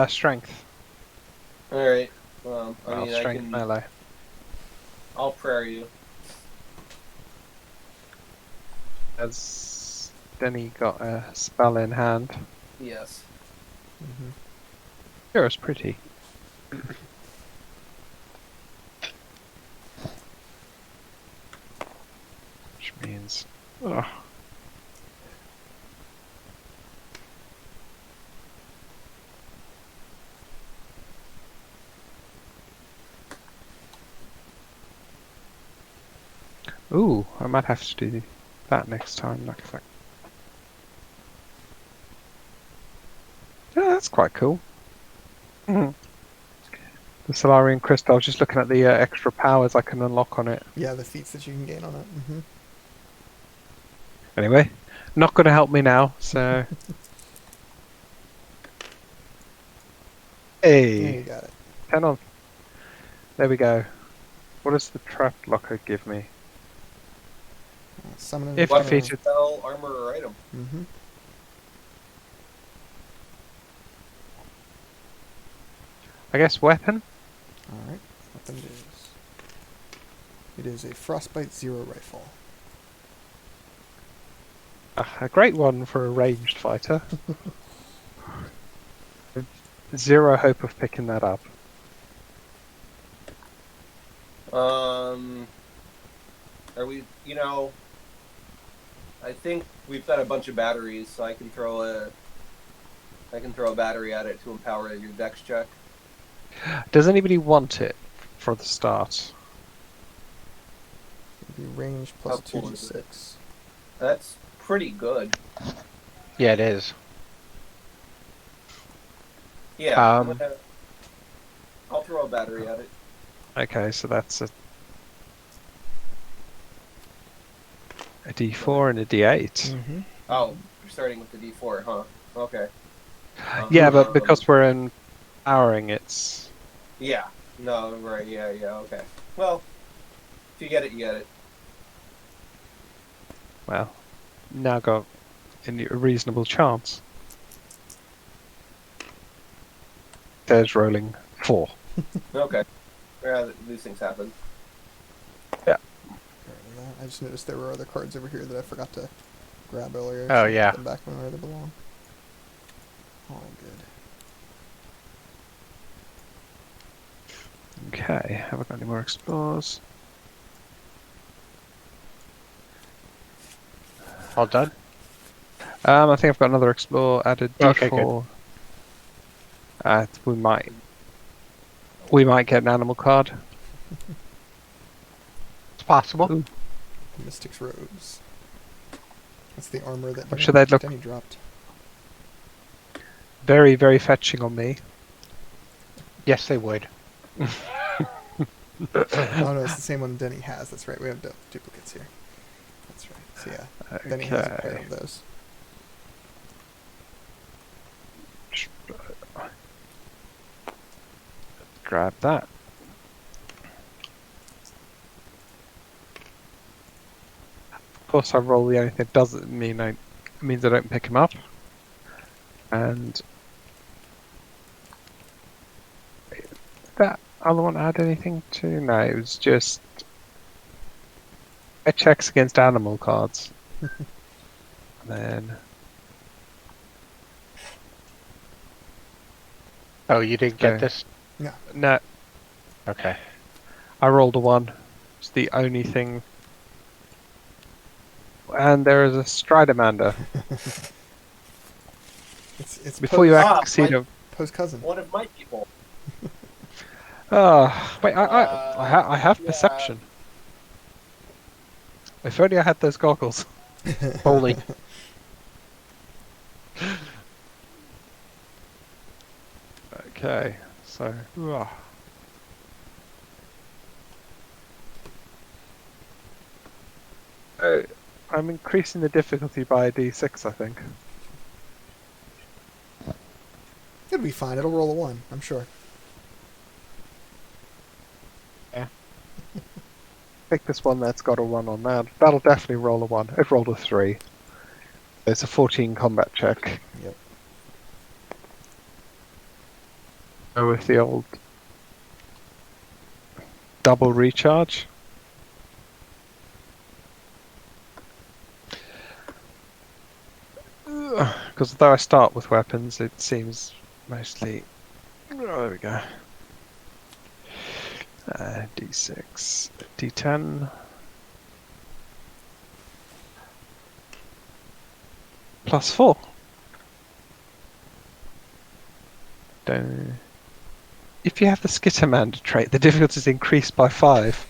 Strength. All right. I Well, mean, strength melee. I'll prayer you. Has Denny got a spell in hand? Yes. Mm-hmm. Sure, it's pretty. Which means. Oh. Ooh, I might have to do that next time. Like if I... Yeah, that's quite cool. The Solarian Crystal, I was just looking at the extra powers I can unlock on it. Yeah, the feats that you can gain on it. Mm-hmm. Anyway, not going to help me now, so... Yeah, Hey! you got it. 10 on. There we go. What does the trap locker give me? Summon If Weapon, defeated. spell, armor, or item. Mm-hmm. I guess weapon? Alright, weapon it is. It is a Frostbite Zero rifle. A great one for a ranged fighter. Zero hope of picking that up. Are we? I think we've got a bunch of batteries, so I can throw a battery at it to empower your dex check. Does anybody want it for the start? It'd be range plus How cool is 2d6. That's pretty good. Yeah, it is. Yeah. Um, I'll throw a battery at it. Okay, so that's a D4 and a D8. Mm-hmm. Oh, you're starting with the D4, huh? Okay. Yeah, but because we're empowering, it's... Yeah. No, right. Yeah. Okay. Well, if you get it, you get it. Well, now got a reasonable chance. There's rolling 4. Okay. Yeah, these things happen. I just noticed there were other cards over here that I forgot to grab earlier. Oh, so yeah. Put them back where they belong. All good. Okay, have I got any more explores? All done? I think I've got another explore added D4. Okay, good. We might get an animal card. It's possible. Ooh. Mystic's Rose. That's the armor that I'm sure they'd look- Denny dropped. Very, very fetching on me. Yes, they would. Oh no, it's the same one Denny has. That's right. We have duplicates here. That's right. So yeah, Denny has a pair of those. Grab that. Of course, I roll the only thing that doesn't mean it means I don't pick him up. And did that other one add anything to? No, it was just it checks against animal cards. And then Oh, you didn't get Okay. this? no, Okay. I rolled a 1. It's the only thing. And there is a Stridamander. It's Before you Ah, exceed my- a Poe's cousin. One of my people. wait, I have yeah. perception. If only I had those goggles. Only. Okay, so. I'm increasing the difficulty by a d6, I think. It'll be fine. It'll roll a 1, I'm sure. Pick this one that's got a 1 on that. That'll definitely roll a 1. It rolled a 3. It's a 14 combat check. Yep. Go with the old double recharge. Because though I start with weapons, it seems mostly. Oh, there we go. D6, D10. +4. If you have the Skittermander trait, the difficulty is increased by 5.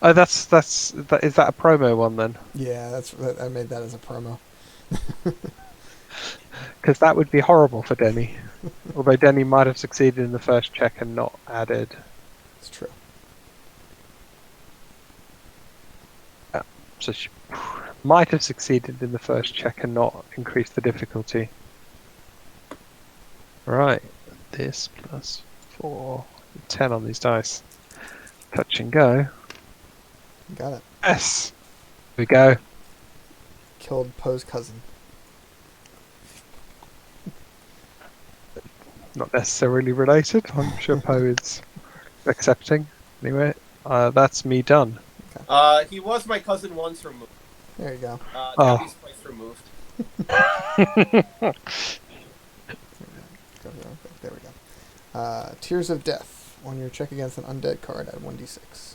Oh, is that a promo one then? Yeah, I made that as a promo. Because that would be horrible for Denny. Although Denny might have succeeded in the first check and not added. It's true. So she might have succeeded in the first check and not increased the difficulty. Right. This plus 4. 10 on these dice. Touch and go. Got it. Yes! Here we go. Killed Poe's cousin. Not necessarily related. I'm sure Poe is accepting. Anyway, that's me done. He was my cousin once removed. There you go. Now Oh. he's twice removed. There we go. Tears of Death. On your check against an undead card, add 1d6.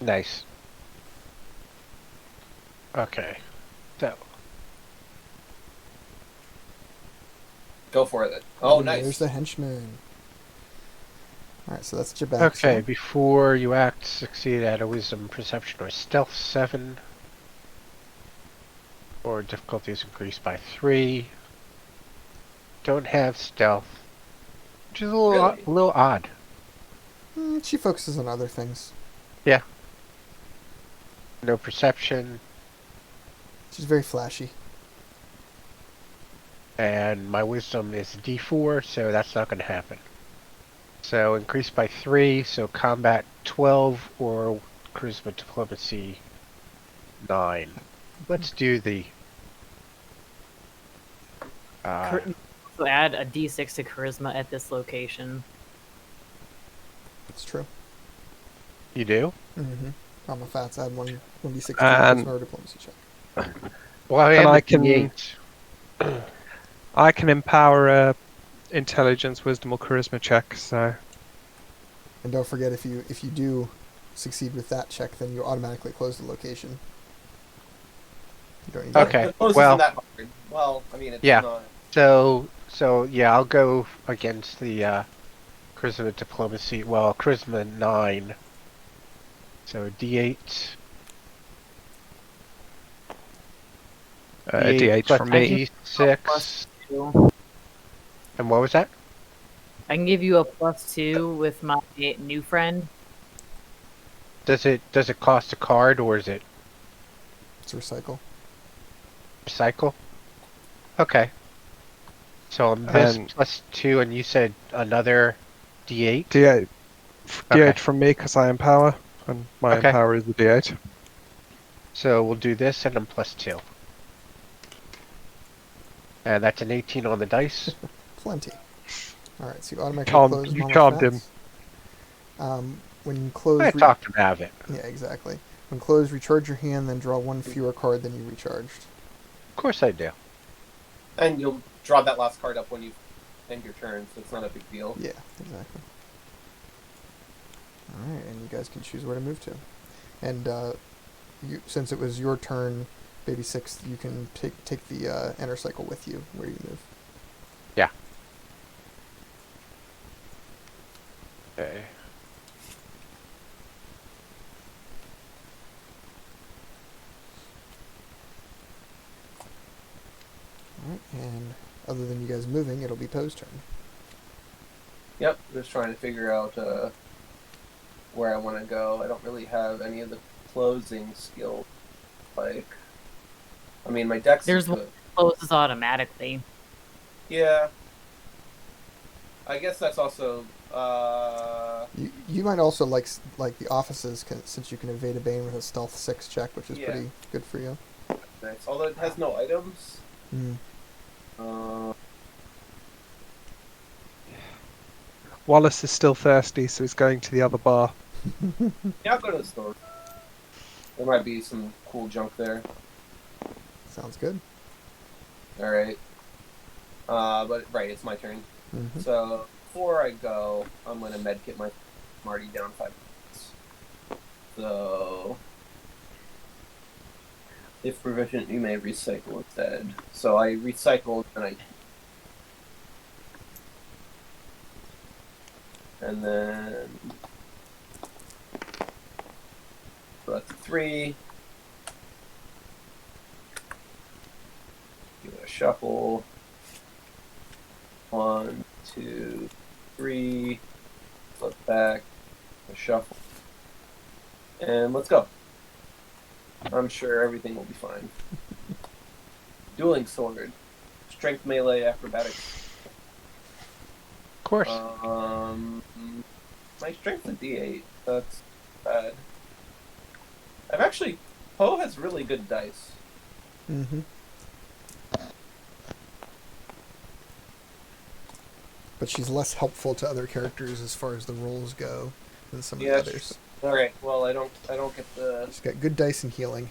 Nice. Okay. So, Go for it then. Oh, There's nice. the henchman. Alright, so that's your back. okay, before you act, succeed at a wisdom, perception, or stealth 7. Or difficulty is increased by 3. Don't have stealth. Which is a little, Really? a little odd. She focuses on other things. No perception, She's very flashy. and my wisdom is D4, so that's not going to happen. So increased by 3, so combat 12 or charisma diplomacy 9. Let's do the So add a d6 to charisma at this location. That's true. you do? Mm-hmm. On the fats, add 1d6 to the And- charisma or diplomacy check. Well, I And have I a can- D8. I can empower a intelligence, wisdom, or charisma check. So And don't forget, if you do succeed with that check, then you automatically close the location. You don't need to- Okay. The close well- isn't that hard. Well, I mean, it's Yeah. not. So yeah, I'll go against the charisma diplomacy. Well, charisma 9. So D8. D8 plus from me. D6. Two. And what was that? I can give you a +2 with my new friend. Does it cost a card or is it It's recycle. recycle? Okay. So this And- plus 2, and you said another D8. D8. D8 Okay. from me because I empower, and my Okay. empower is the D8. So we'll do this and then plus 2. And that's an 18 on the dice. Plenty. All right, so you automatically Calm- close. you Mama calmed Fats. When you close, I talked him out of it. yeah, exactly. When closed, recharge your hand, then draw one fewer card than you recharged. Of course I do. And you'll draw that last card up when you end your turn, so it's not a big deal. Yeah, exactly. All right, and you guys can choose where to move to. And since it was your turn, Baby Six, you can take the inner cycle with you where you move. Yeah. Okay. All right, and other than you guys moving, it'll be Poe's turn. Yep, just trying to figure out where I want to go. I don't really have any of the closing skills. Like, I mean, my dex There's is good. Closes automatically. Yeah. I guess that's also. You might also like the offices since you can evade a bane with a stealth 6 check, which is Yeah. pretty good for you. Nice. Although it has no items. Mm. Wallace is still thirsty, so he's going to the other bar. Yeah, I'll go to the store. There might be some cool junk there. Sounds good. All right. But right, it's my turn. Mm-hmm. So before I go, I'm gonna medkit my. I'm already down 5 minutes. So if proficient, you may recycle instead. So I recycled and then so that's 3. Give it a shuffle. 1, 2, 3. Flip back. A shuffle. And let's go. I'm sure everything will be fine. Dueling sword. Strength, melee, acrobatics. Of course. My strength's a D8. That's bad. I've actually. Poe has really good dice. Mm-hmm. But she's less helpful to other characters as far as the rolls go than some of Yeah, the others. Alright, well I don't get the She's got good dice and healing.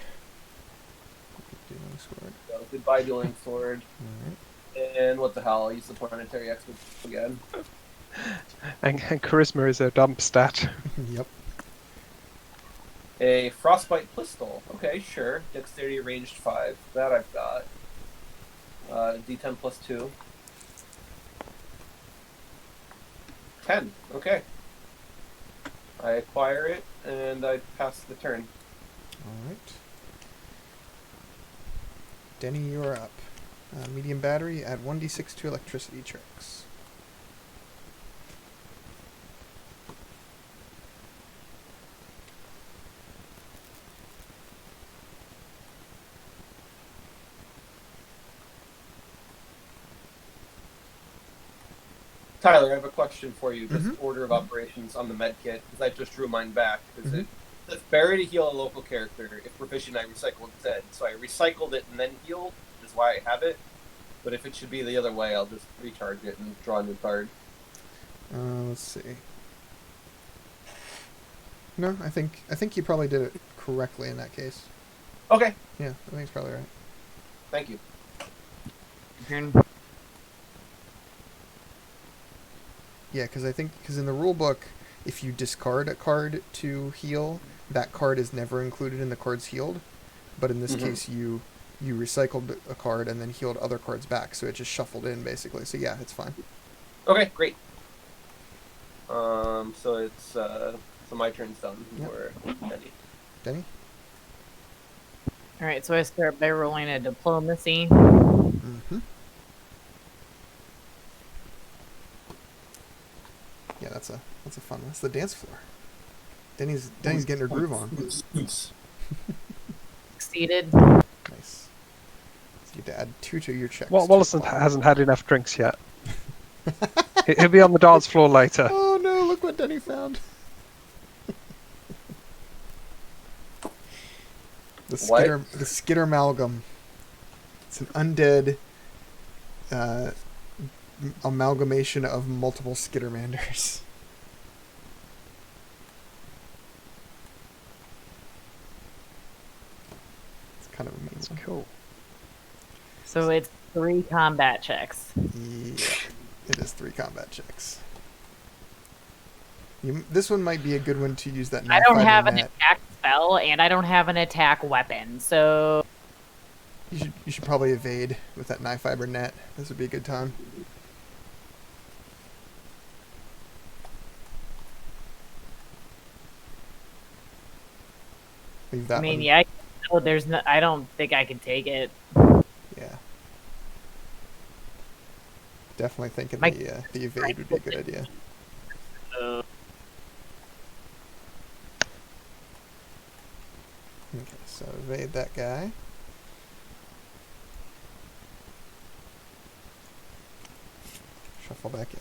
Dueling sword. goodbye dueling sword. Alright. And what the hell, I'll use the planetary expert again. And charisma is a dump stat. Yep. A frostbite pistol. Okay, sure. Dexterity ranged 5. That I've got. D10 plus 2. 10. Okay. I acquire it and I pass the turn. Alright. Denny, you're up. Medium battery, add 1d6 to electricity checks. Tyler, I have a question for you. Just Mhm. order of operations on the med kit, because I just drew mine back. Is Mhm. it says bury to heal a local character. If proficient, I recycle instead. So I recycled it and then healed, which is why I have it. But if it should be the other way, I'll just recharge it and draw a new card. Let's see. No, I think you probably did it correctly in that case. Okay, Yeah, I think it's probably right. thank you. Yeah, because in the rule book, if you discard a card to heal, that card is never included in the cards healed. But in this case, you recycled a card and then healed other cards back, so it just shuffled in basically. So yeah, it's fine. Okay, great. So it's so my turn's done Yep. for Denny. Denny? All right, so I start by rolling a diplomacy. Mm-hmm. Yeah, that's a fun one. That's the dance floor. Denny's getting her groove on. Succeeded. Nice. So you get to add 2 to your checks. Wallace hasn't had enough drinks yet. He'll be on the dance floor later. Oh no, look what Denny found. The Skitter Amalgam. It's an undead amalgamation of multiple Skittermanders. It's kind of amazing. Cool. So it's 3 combat checks. Yeah, it is 3 combat checks. This one might be a good one to use that. I don't have an net. attack spell, and I don't have an attack weapon, so You should probably evade with that knife fiber net. This would be a good time. Leave that I mean, one. yeah. There's no. I don't think I can take it. Yeah. Definitely thinking My- the evade would be a good idea. Okay, so evade that guy. Shuffle back in.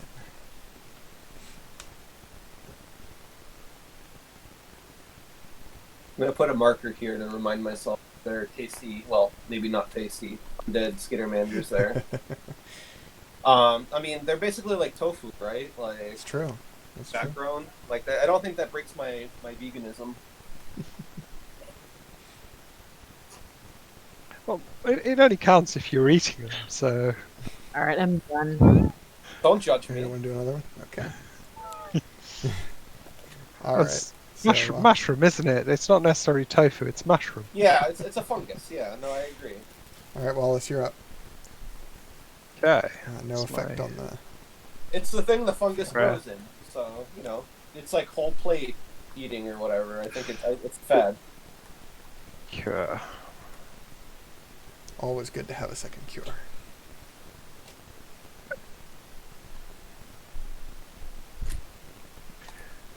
I'm gonna put a marker here to remind myself they're tasty. Well, maybe not tasty. Undead Skittermanders there. I mean, they're basically like tofu, right? Like It's true. That's true. background. Like that. I don't think that breaks my veganism. Well, it only counts if you're eating them, so... All right, I'm done. Don't judge You me. don't want to do another one? Okay. All right. That's So, mushroom, isn't it? It's not necessarily tofu, it's mushroom. Yeah, it's a fungus. Yeah, no, I agree. all right, Wallace, you're up. Okay. No That's effect my- on the... It's the thing the fungus Right. grows in. So it's like whole plate eating or whatever. I think it's fad. Cure. Always good to have a second cure.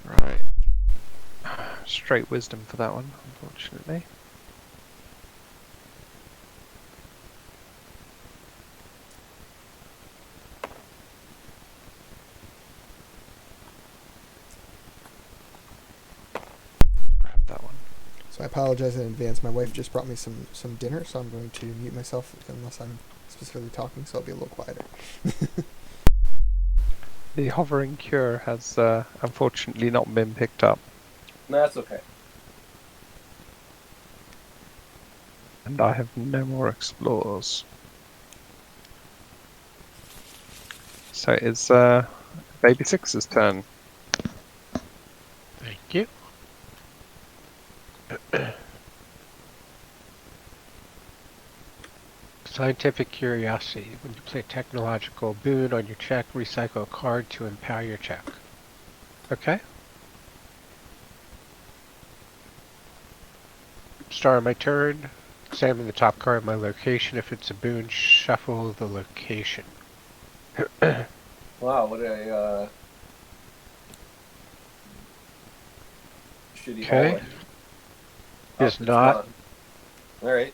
Right. Straight wisdom for that one, unfortunately. Grab that one. So I apologize in advance. My wife just brought me some dinner, so I'm going to mute myself unless I'm specifically talking, so I'll be a little quieter. The hovering cure has unfortunately not been picked up, No, that's okay. and I have no more explores. So it's Baby Six's turn. Thank you. Scientific curiosity. When you play a technological boon on your check, recycle a card to empower your check. Okay. Start my turn. Examine the top card of my location. If it's a boon, shuffle the location. Wow, what a shitty Okay. hallway. Is not. All right.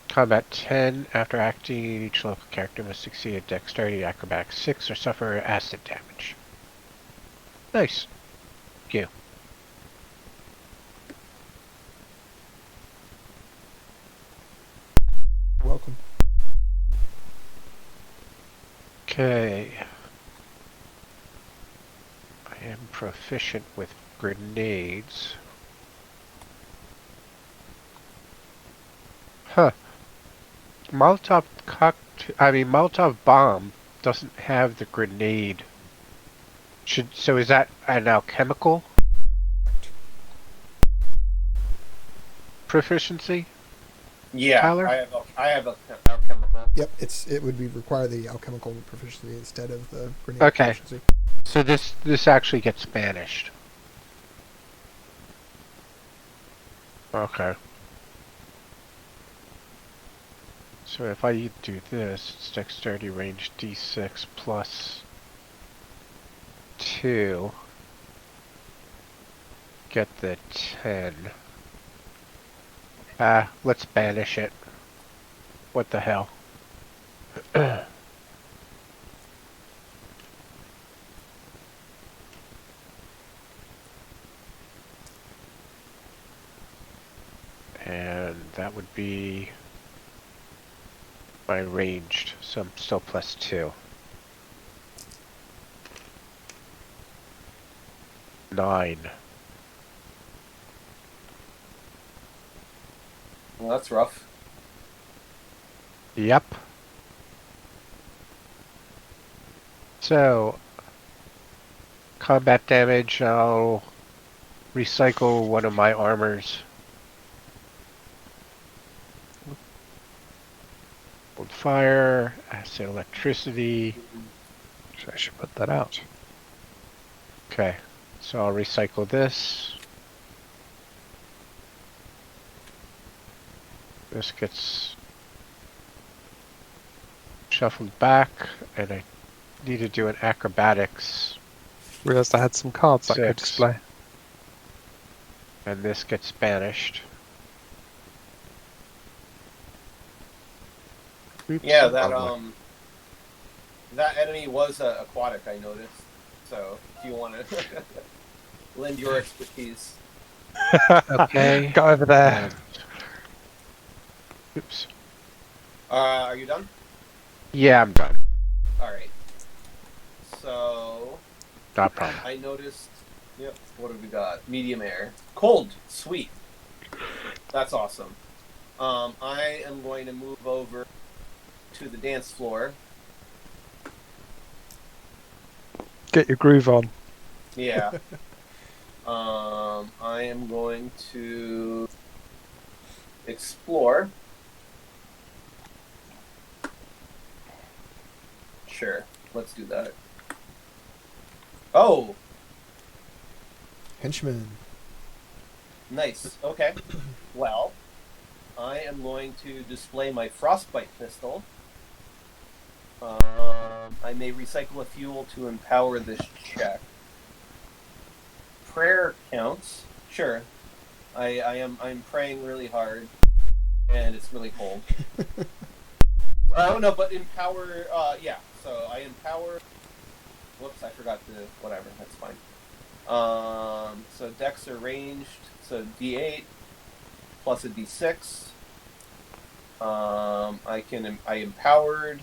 Combat 10. After acting, each local character must succeed at Dexterity Acrobatics 6 or suffer acid damage. Nice. Thank you. Welcome. Okay. I am proficient with grenades. Huh. Molotov bomb doesn't have the grenade. So is that an alchemical proficiency? Yeah, Tyler? I have a alchemical. Yep, it would require the alchemical proficiency instead of the grenade Okay. proficiency. So this actually gets banished. Okay. So if I do this, it's dexterity range d6 plus 2. Get the 10. Let's banish it. What the hell? And that would be my ranged, so I'm still plus 2. 9. Well, that's rough. Yep. So, combat damage, I'll recycle one of my armors. Hold fire, acid electricity. So I should put that out. Okay, so I'll recycle this. This gets shuffled back, and I need to do an acrobatics, Realised I had some cards I could 6. display. and this gets banished. Oops, Yeah, lovely. that enemy was aquatic, I noticed. So if you want to lend your expertise. Okay. Go over there. Oops. Are you done? Yeah, I'm done. All right. So Not a problem. I noticed. Yep. What have we got? Medium air. Cold. Sweet. That's awesome. I am going to move over to the dance floor. Get your groove on. Yeah. I am going to explore. Sure. Let's do that. Oh, Henchman. nice. Okay. Well, I am going to display my frostbite pistol. I may recycle a fuel to empower this check. Prayer counts. Sure. I'm praying really hard, and it's really cold. Oh no, but empower. Yeah. So I empower. Whoops, I forgot to. Whatever. That's fine. So decks are ranged. So D8 plus a D6. I empowered,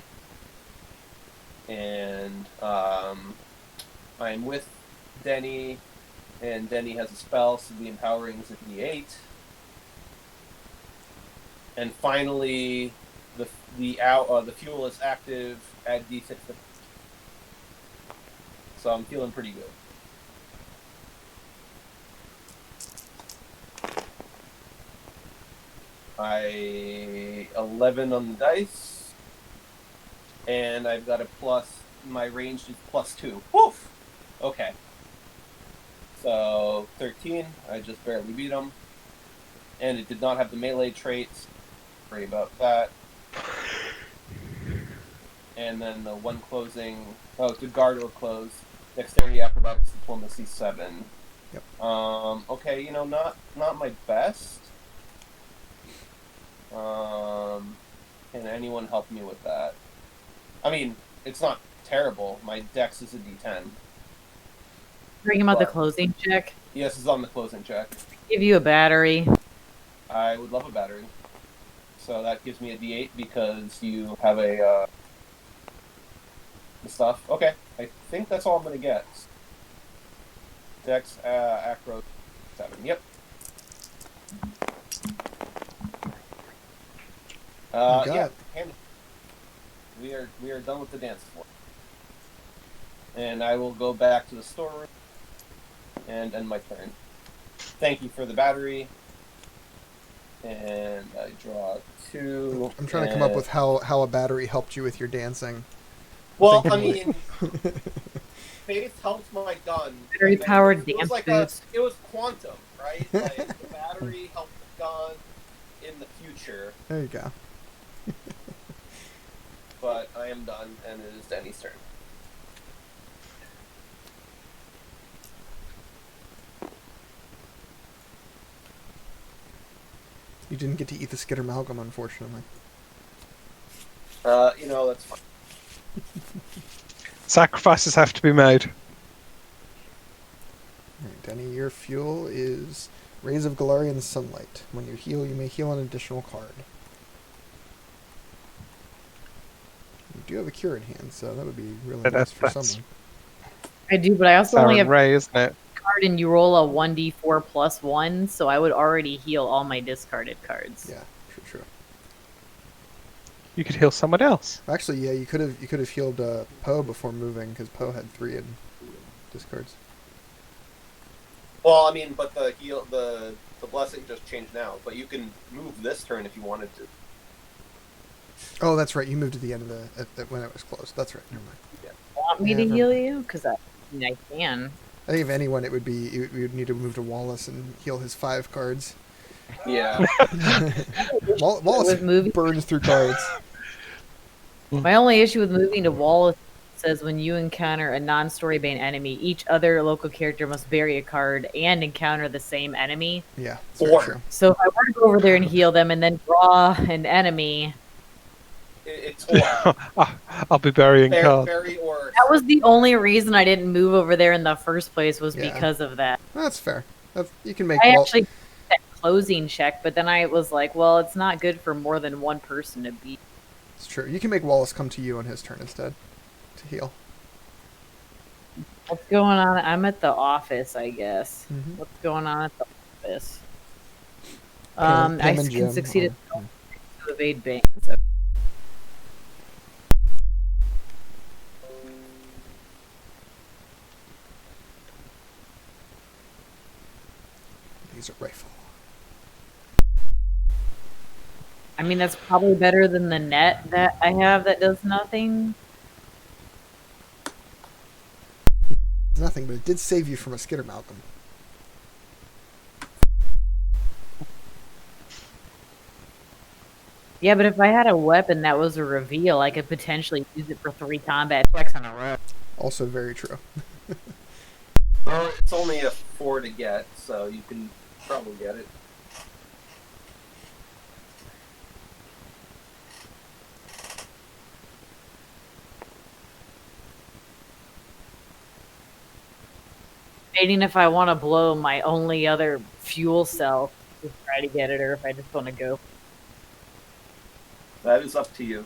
and I'm with Denny, and Denny has a spell, so the empowering is a D8. And finally, the fuel is active at D6. So I'm feeling pretty good. I 11 on the dice, and I've got a plus. My range is +2. Woof. Okay. So 13. I just barely beat him, and it did not have the melee traits. Worry about that. And then the one closing. Oh, the guard or close. Dexterity, acrobatics, diplomacy 7. Yep. Okay, not my best. Can anyone help me with that? I mean, it's not terrible. My dex is a D10. Bring him out the closing check. Yes, it's on the closing check. Give you a battery. I would love a battery. So that gives me a D8 because you have the stuff. Okay, I think that's all I'm going to get. Dex, acro 7. Yep. got Yeah. it. We are done with the dance floor, and I will go back to the storeroom and end my turn. Thank you for the battery. And I draw 2. I'm trying to come up with how a battery helped you with your dancing. Well, Thinking I mean, faith helped my gun. Battery powered It was dance like boots. it was quantum, right? Like the battery helped the gun in the future. There you go. But I am done, and it is Denny's turn. You didn't get to eat the Skitter Malcolm, unfortunately. That's fine. Sacrifices have to be made. Alright, Denny, your fuel is Rays of Galarian Sunlight. When you heal, you may heal an additional card. You do have a cure in hand, so that would be really But nice for that's- someone. I do, but I also only Saren have Ray, isn't it? a card, and you roll a 1d4 plus 1, so I would already heal all my discarded cards. Yeah, true. You could heal someone else. Actually, yeah, you could have healed Poe before moving, because Poe had 3 in discards. Well, I mean, but the blessing just changed now. But you can move this turn if you wanted to. Oh, that's right. You moved to the end of when it was closed. That's right. Never mind. Want me Yeah, to never heal you? Because I can. I think if anyone, it would be you would need to move to Wallace and heal his 5 cards. Yeah. Wallace With moving- burns through cards. My only issue with moving to Wallace says when you encounter a non-story bane enemy, each other local character must bury a card and encounter the same enemy. Yeah, that's very Or- true. So if I were to go over there and heal them and then draw an enemy, It's or. I'll be burying cards. Berry or. that was the only reason I didn't move over there in the first place was Yeah. because of that. That's fair. You can make. I actually did that closing check, but then I was like, well, it's not good for more than one person to be. It's true. You can make Wallace come to you on his turn instead to heal. What's going on? I'm at the office, I guess. Mhm. What's going on at the office? Pam I and can Jim succeed are- to evade bans. So Laser rifle. I mean, that's probably better than the net that I have that does nothing. It's nothing, but it did save you from a Skitter Malcolm. Yeah, but if I had a weapon that was a reveal, I could potentially use it for 3 combat checks in a row. Also very true. Well, it's only a 4 to get, so you can probably get it. Debating if I want to blow my only other fuel cell to try to get it, or if I just want to go. That is up to you.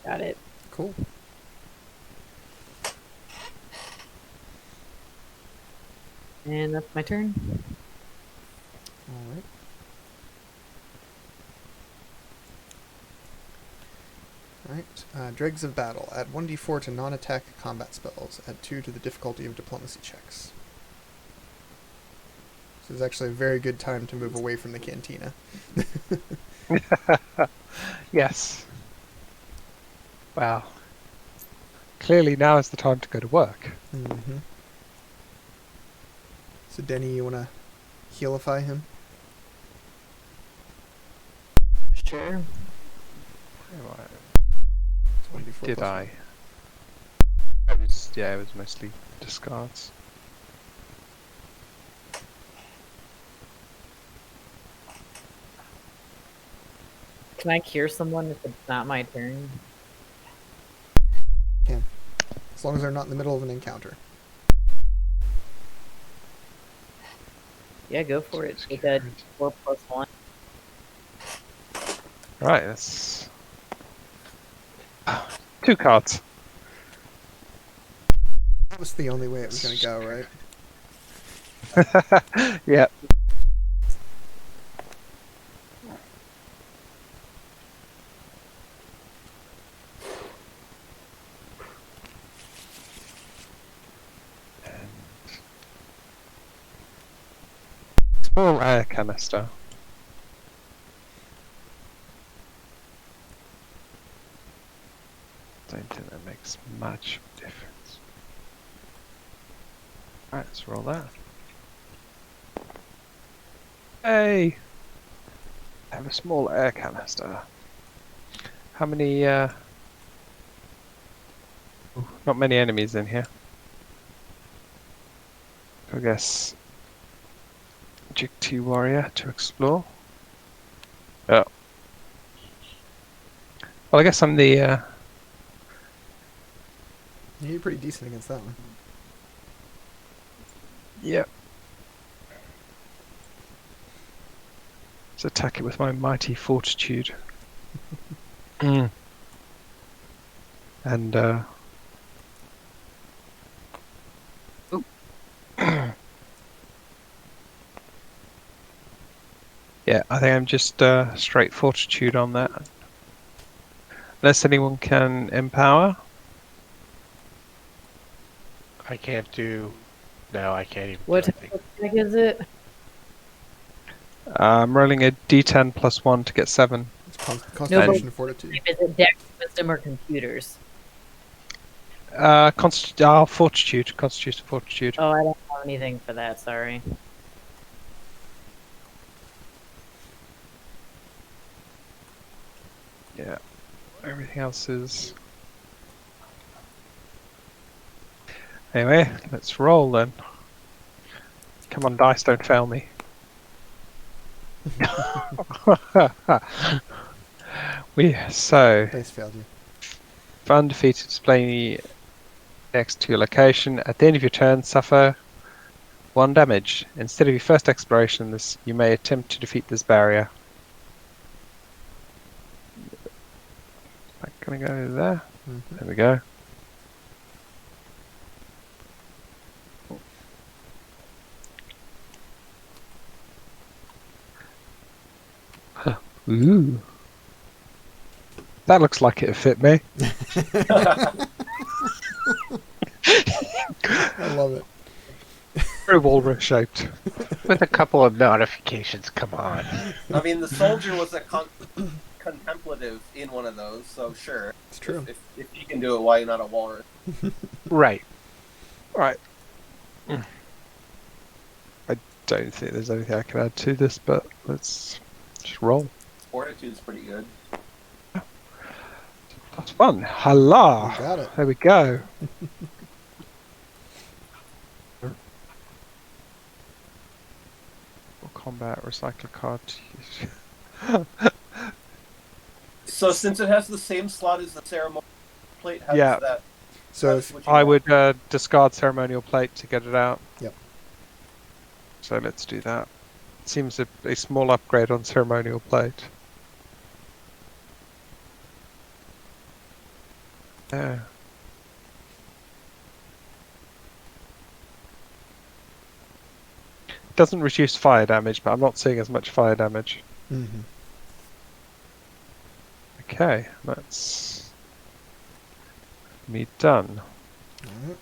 Got it. Cool. And that's my turn. All right. Alright, Dregs of Battle. Add 1d4 to non-attack combat spells. Add 2 to the difficulty of diplomacy checks. This is actually a very good time to move away from the cantina. Yes. Wow. Clearly now is the time to go to work. Mm-hmm. So Denny, you want to healify him? Sure. It's 1d4 Did plus I? one. It was mostly discards. Can I cure someone if it's not my turn? As long as they're not in the middle of an encounter. Yeah, go for it. Take a 4+1. Right, that's 2 cards. That was the only way it was going to go, right? Yeah. Small air canister. Don't think that makes much difference. Alright, let's roll that. Hey! I have a small air canister. How many, ooh, not many enemies in here. I guess Jig-T Warrior to explore. Oh. Well, I guess I'm the, You're pretty decent against that one. Yep. Let's attack it with my mighty fortitude. And Oop. Yeah, I think I'm just straight fortitude on that. Unless anyone can empower. I can't do. No, I can't even. What do type anything. of check is it? I'm rolling a D10 plus 1 to get 7. It's Constitution and Fortitude. Is it Dex, Wisdom, or Computers? Fortitude. Constitution fortitude. Oh, I don't have anything for that, sorry. Yeah. Everything else is... Anyway, let's roll then. Come on, dice, don't fail me. Dice failed you. If undefeated, display next to your location. At the end of your turn, suffer 1 damage. Instead of your first exploration, you may attempt to defeat this barrier. I'm gonna go there. Mm-hmm. There we go. Ooh. That looks like it'd fit me. I love it. Very walrus shaped. With a couple of modifications, come on. I mean, the soldier was a contemplative in one of those, so sure. It's true. If you can do it, why not a walrus? Right. Right. I don't think there's anything I can add to this, but let's just roll. Fortitude's pretty good. That's fun. Hala! You got it. There we go. Combat recycle card. So since it has the same slot as the ceremonial plate, how Yeah. does that... So how does if, what you I want? would discard ceremonial plate to get it out. Yep. So let's do that. Seems a small upgrade on ceremonial plate. Yeah. Doesn't reduce fire damage, but I'm not seeing as much fire damage. mm-hmm. Okay, that's me done. Alright.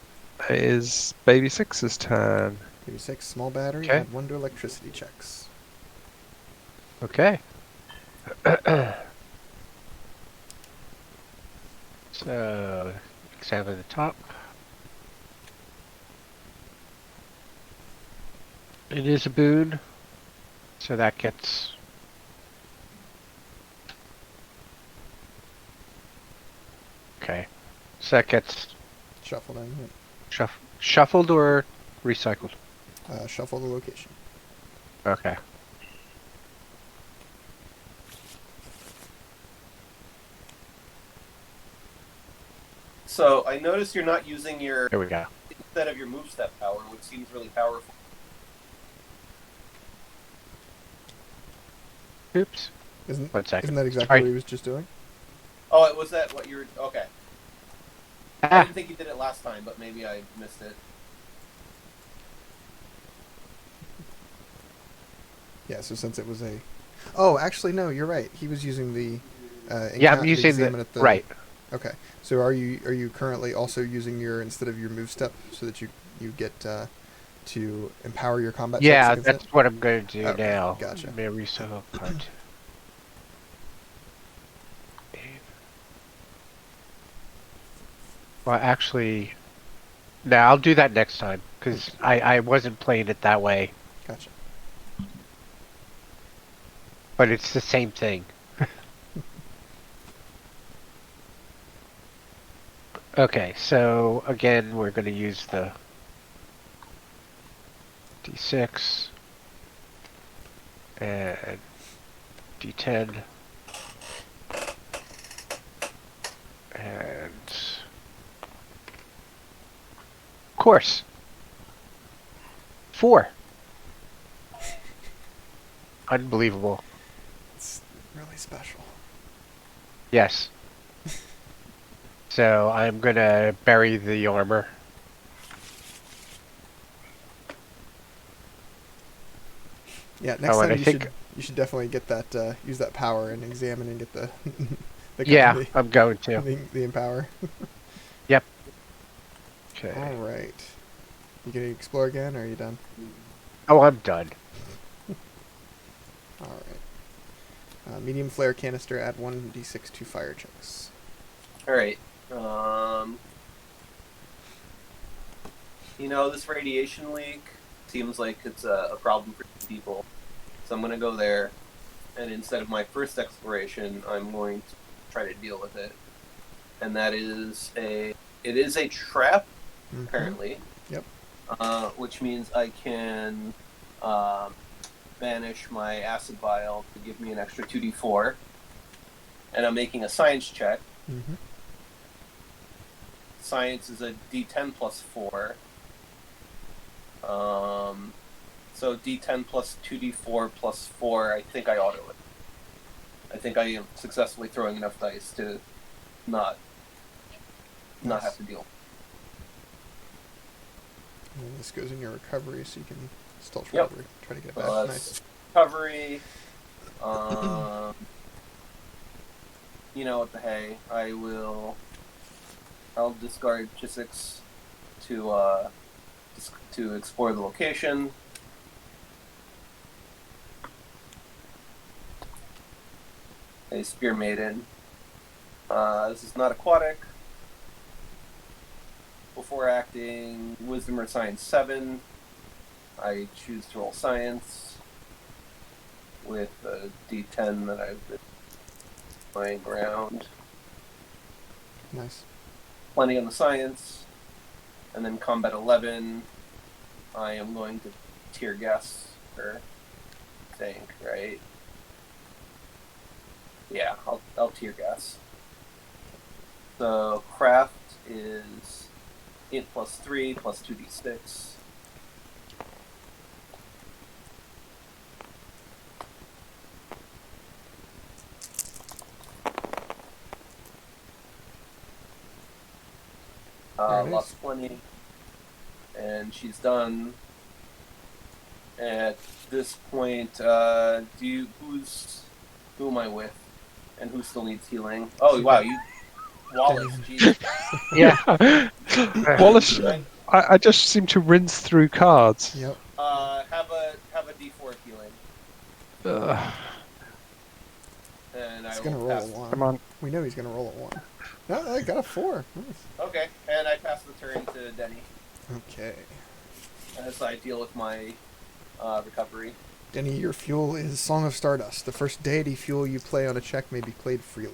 It is Baby Six's turn. Maybe 6, small battery, Okay. add 1 to electricity checks. Okay. So, examine the top. It is a boon, so that gets... Okay, so that gets Shuffle down. shuffled or recycled? Shuffle the location. Okay. So I notice you're not using your... There we go. instead of your move step power, which seems really powerful. Oops. Isn't 1 second. isn't that exactly Sorry. what he was just doing? Oh, was that what you were? Okay. I Ah, didn't think you did it last time, but maybe I missed it. Yeah. So since it was a, oh, actually no, you're right. He was using the. yeah, I'm the using examine the at the right. Okay. So are you currently also using your instead of your move step so that you get to empower your combat checks Yeah, against that's it? what I'm going to do Okay, now. gotcha. Mariso part. Well, actually, no, I'll do that next time because I wasn't playing it that way, Gotcha. but it's the same thing. Okay, so again, we're going to use the D6 and D10 and of course 4. Unbelievable. It's really special. Yes. So I'm gonna bury the armor. Yeah. Next Oh, and time I think you should definitely get that use that power and examine and get the yeah, the, I'm going to. the empower. Yep. Okay. All right. You gonna explore again, or are you done? Oh, I'm done. All right. Medium flare canister. Add 1d6 to fire checks. All right. This radiation leak seems like it's a problem for people, so I'm gonna go there, and instead of my first exploration, I'm going to try to deal with it, and that is it is a trap apparently. Yep. Which means I can banish my acid vial to give me an extra 2d4, and I'm making a science check. Mm-hmm. Science is a d10 plus 4. So d10 plus 2d4 plus 4, I think I auto it. I think I am successfully throwing enough dice to not have to deal. And this goes in your recovery, so you can still Yep. try to get it back. So Nice. that's recovery. What the hey? I'll discard Chisix to explore the location. A Spear Maiden. This is not aquatic. Before acting, Wisdom or Science 7. I choose to roll Science with a D10 that I've been playing around. Nice. Planning on the Science, and then Combat 11. I am going to tear gas her, I think, right? Yeah, I'll tear gas. So craft is int plus 3 plus 2d6. There it is. Lost 20. And she's done. At this point, who am I with? And who still needs healing? Oh, wow, Wallace, geez. Yeah. Wallace, Right? I just seem to rinse through cards. Yep. Have a d4 of healing. And I He's will gonna roll pass. a 1. Come on. We know he's gonna roll a 1. No, I got a 4. Nice. Okay, and I pass the turn to Denny Okay. as I deal with my recovery. Denny, your fuel is Song of Stardust. The first deity fuel you play on a check may be played freely.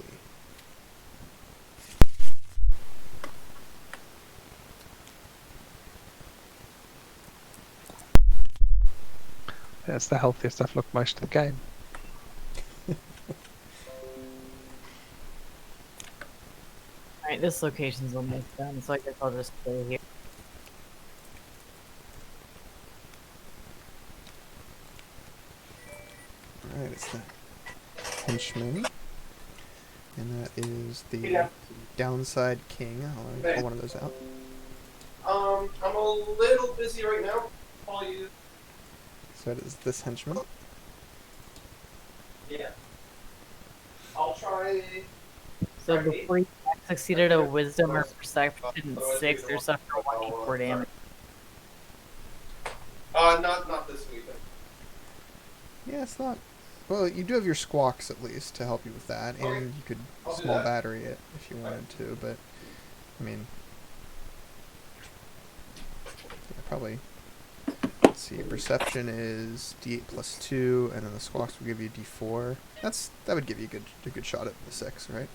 That's the healthiest I've looked most of the game. Alright, this location's almost done, so I guess I'll just stay here. Alright, it's henchman. And that is the Downside King. Let me pull one of those out. I'm a little busy right now. Call you. So that is this henchman. Yeah. I'll try. So before you succeeded a wisdom or perception 6, there's stuff for 1d4 damage. Not this week. Yeah, it's not. Well, you do have your squawks at least to help you with that, and you could I'll do small that. battery it if you wanted to, but I mean, yeah, probably. Let's see, perception is D8 plus 2, and then the squawks will give you D4. That would give you a good shot at the 6, right?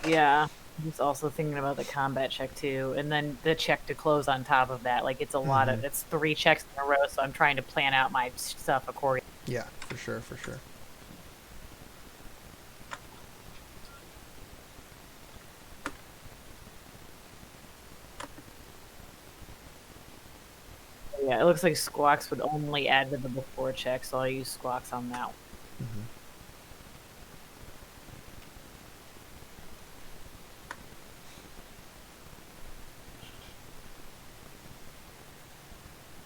Yeah. I'm just also thinking about the combat check too, and then the check to close on top of that. Like, it's a lot of, it's 3 checks in a row, so I'm trying to plan out my stuff accordingly. Yeah, for sure, for sure. Yeah, it looks like squawks would only add to the before check, so I'll use squawks on that one. Mm-hmm.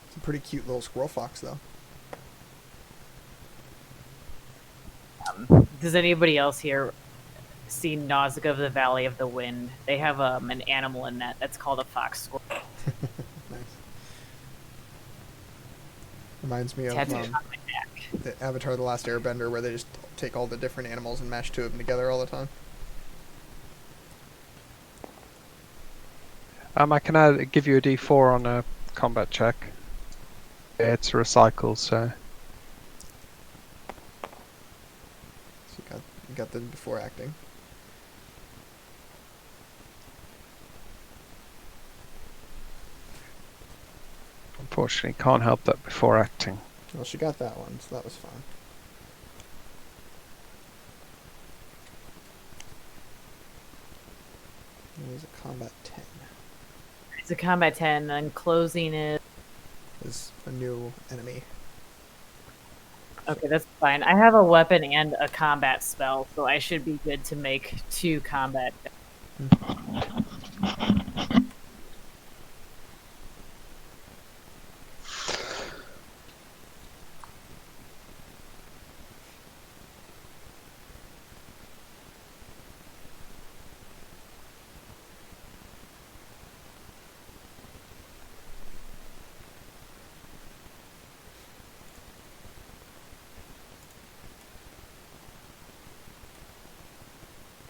It's a pretty cute little squirrel fox, though. Does anybody else here see Nausicaa of the Valley of the Wind? They have an animal in that's called a fox squirrel. Nice. Reminds me of Tattooed on my neck. the Avatar: The Last Airbender, where they just take all the different animals and mash 2 of them together all the time. I can give you a D4 on a combat check. Yeah, it's recycled, so. So you got them before acting. Unfortunately, can't help that before acting. Well, she got that one, so that was fun. It was a combat 10. It's a combat 10, and closing is... Is a new enemy. Okay, that's fine. I have a weapon and a combat spell, so I should be good to make 2 combat.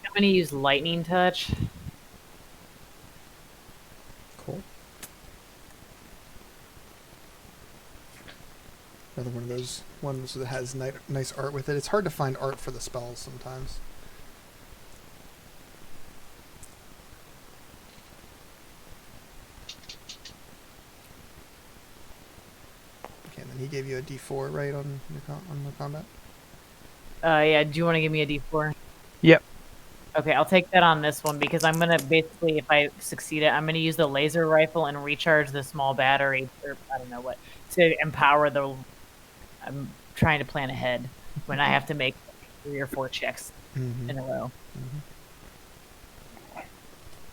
I'm going to use lightning touch. Cool. Another one of those ones that has nice art with it. It's hard to find art for the spells sometimes. Okay, and then he gave you a D4, right, on the combat? Yeah, do you want to give me a D4? Yep. Okay, I'll take that on this one because I'm going to basically, if I succeed it, I'm going to use the laser rifle and recharge the small battery, or I don't know what, to empower the... I'm trying to plan ahead when I have to make 3 or 4 checks in a row.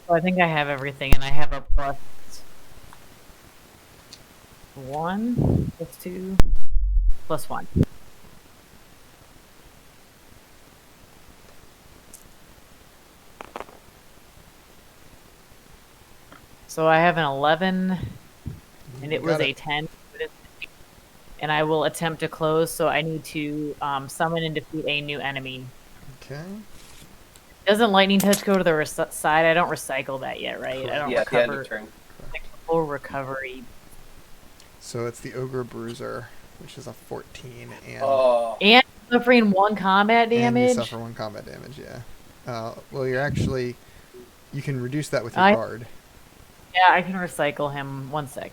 So I think I have everything, and I have a plus 1, plus 2, plus 1. So I have an 11, and it was a 10, and I will attempt to close, so I need to summon and defeat a new enemy. Okay. Doesn't lightning touch go to the side? I don't recycle that yet, right? I don't Yeah, at the end recover. of turn. Like, full recovery. So it's the Ogre Bruiser, which is a 14, and... Oh. And suffering 1 combat And you damage? suffer 1 combat damage, yeah. Well, you're actually... You can reduce that with your guard. Yeah, I can recycle him. 1 sec.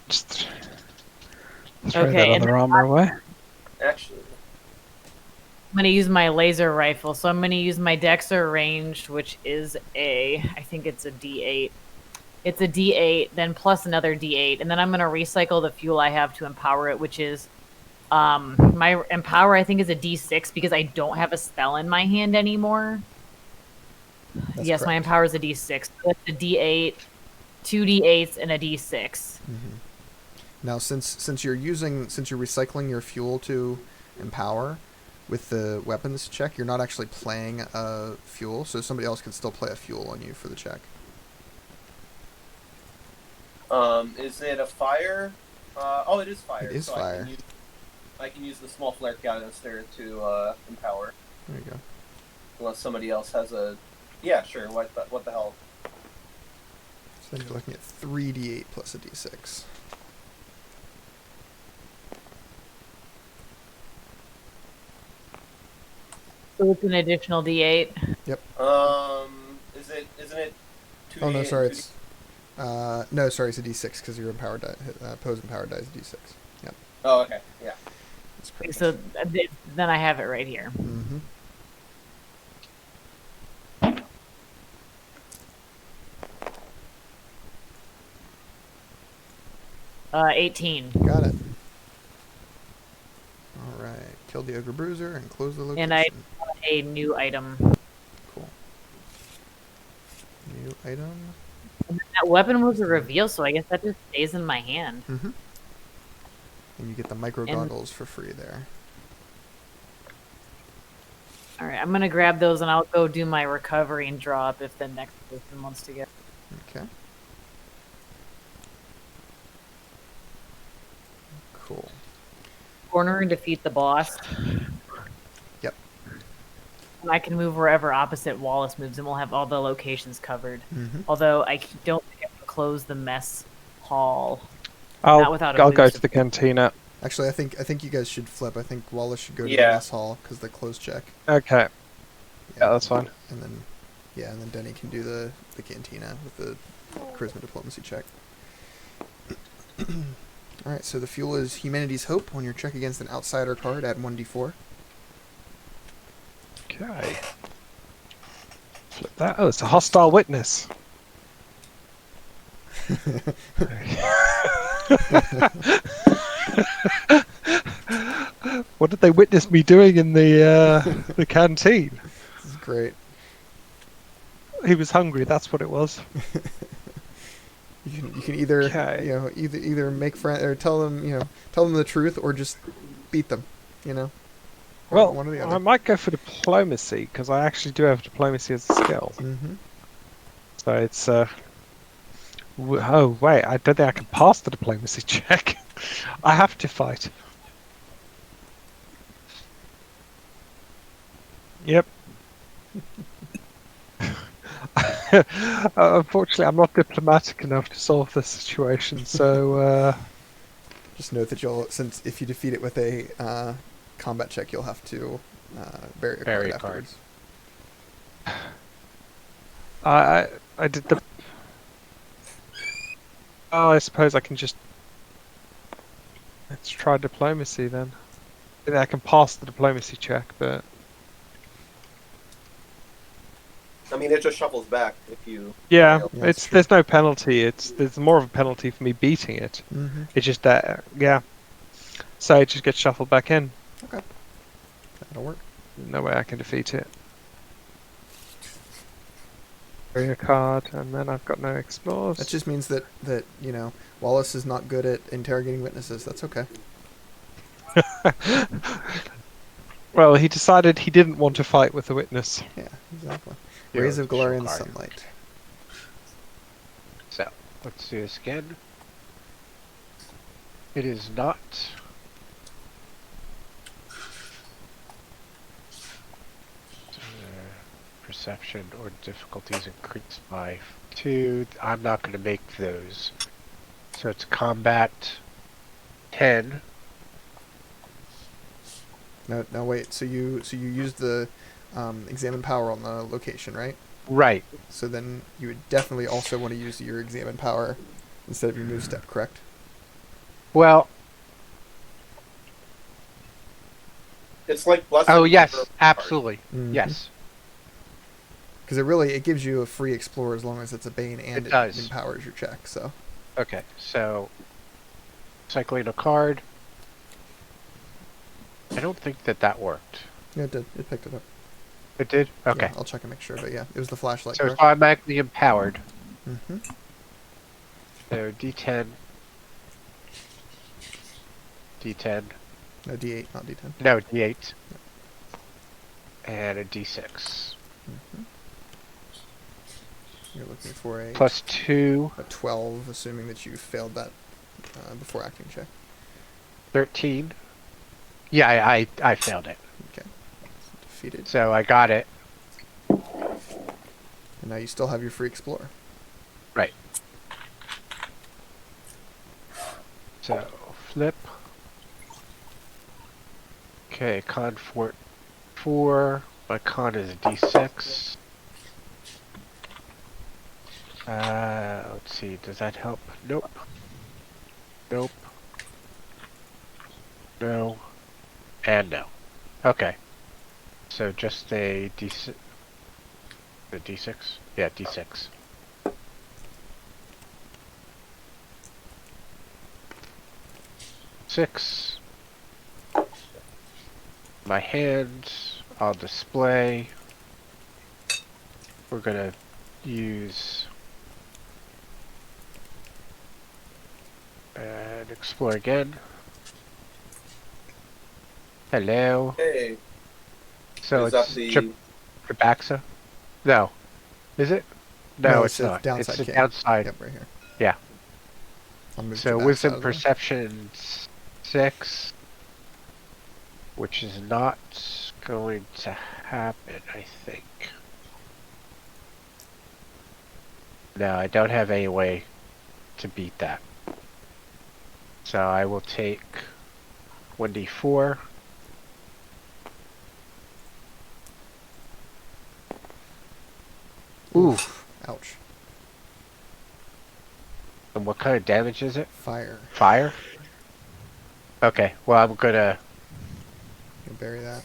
Just throw Okay, that and other then armor away. Actually, going to use my laser rifle. So I'm going to use my Dexter ranged, which is I think it's a D8. It's a D8, then plus another D8. And then I'm going to recycle the fuel I have to empower it, which is my empower, I think, is a D6 because I don't have a spell in my hand anymore. That's yes, my correct. empower is a D6. So it's a D8, 2 D8s, and a D6. Now, since you're recycling your fuel to empower with the weapons check, you're not actually playing a fuel, so somebody else can still play a fuel on you for the check. Is it a fire? Oh, it is fire. It is so fire. I can use the small flare canister to empower. There you go. Unless somebody else has a... Yeah, sure. What the hell? So then you're looking at 3d8 plus a d6. So it's an additional D8. Isn't it 2d8? Oh no, sorry, and 2d6? it's no, sorry, it's a d6 because your empowered die, pose empowered die is a d6. Yep. Oh, okay. Yeah. That's correct. So then I have it right here. Mm-hmm. 18. Got it. All right. Killed the ogre bruiser and closed the location. And I got a new item. Cool. New item. And that weapon was a reveal, so I guess that just stays in my hand. Mm-hmm. And you get the micro goggles for free there. All right, I'm gonna grab those and I'll go do my recovery and draw up if the next person wants to get. Okay. Cool. Corner and defeat the boss. Yep. And I can move wherever opposite Wallace moves, and we'll have all the locations covered. Mm-hmm. Although I don't think I can close the mess hall. Not without a I'll go boost. to the cantina. Actually, I think you guys should flip. I think Wallace should go to the Yeah. mess hall because the close check. Okay. Yeah, that's fine. And then, and then Denny can do the cantina with the charisma diplomacy check. All right, so the fuel is Humanity's Hope. On your check against an outsider card, add 1d4. Okay. Flip that. Oh, it's a hostile witness. What did they witness me doing in the canteen? This is great. He was hungry. That's what it was. You can either Okay. either make friend or tell them the truth or just beat them. Well, one or the I other. might go for diplomacy because I actually do have diplomacy as a skill. Mm-hmm. So it's oh wait, I don't think I can pass the diplomacy check. I have to fight. Yep. Unfortunately, I'm not diplomatic enough to solve this situation. So Just note that since if you defeat it with a combat check, you'll have to bury a Bury card a card. afterwards. I did the. Oh, I suppose I can just. Let's try diplomacy then. I think I can pass the diplomacy check, but I mean, it just shuffles back if you... yeah, Yeah, that's true. there's no penalty. There's more of a penalty for me beating it. Mm-hmm. It's just that so it just gets shuffled back in. Okay. That'll work. No way I can defeat it. Bring a card, and then I've got no explores. That just means that Wallace is not good at interrogating witnesses. That's okay. Well, he decided he didn't want to fight with the witness. Yeah, exactly. Yeah, Rays of glory in the card. sunlight. So, let's do this again. It is not. Perception or difficulties increased by 2. I'm not going to make those. So it's combat 10. No, wait. So you used the examine power on the location, right? Right. So then you would definitely also want to use your examine power instead of your move step, correct? Well, It's like Blessed. Oh yes, Card. absolutely. Mhm. Yes. Because it gives you a free explorer as long as it's a bane and It does. empowers your check. So Okay, so cycling a card. I don't think that worked. yeah, it did. It picked it up. It did? Okay. Yeah, I'll check and make sure. But yeah, it was the flashlight. So it's correct? automatically empowered. Mm-hmm. So D10. D10. No, D8, not D10. No, D8. And a D6. Mm-hmm. You're looking for a Plus 2. 12, assuming that you failed that before acting check. 13. Yeah, I failed it. Okay. Defeated. So I got it. And now you still have your free explorer. Right. So, flip. Okay, con 4. My con is a D6. Let's see, does that help? Nope. Nope. No. And no. Okay. So just a D6. The D6? Yeah, D6. Six. My hands, I'll display. We're gonna use and explore again. Hello. Hey, So is that it's the Tribaxa? No. Is it? No, it's a not. downside It's the cane. downside. Yep, right here. Yeah. I'll move to So that wisdom side of the room. perception 6, which is not going to happen, I think. No, I don't have any way to beat that. So I will take 1d4. Ooh. Ouch. And what kind of damage is it? Fire. Fire? Okay, well I'm gonna... You can bury that.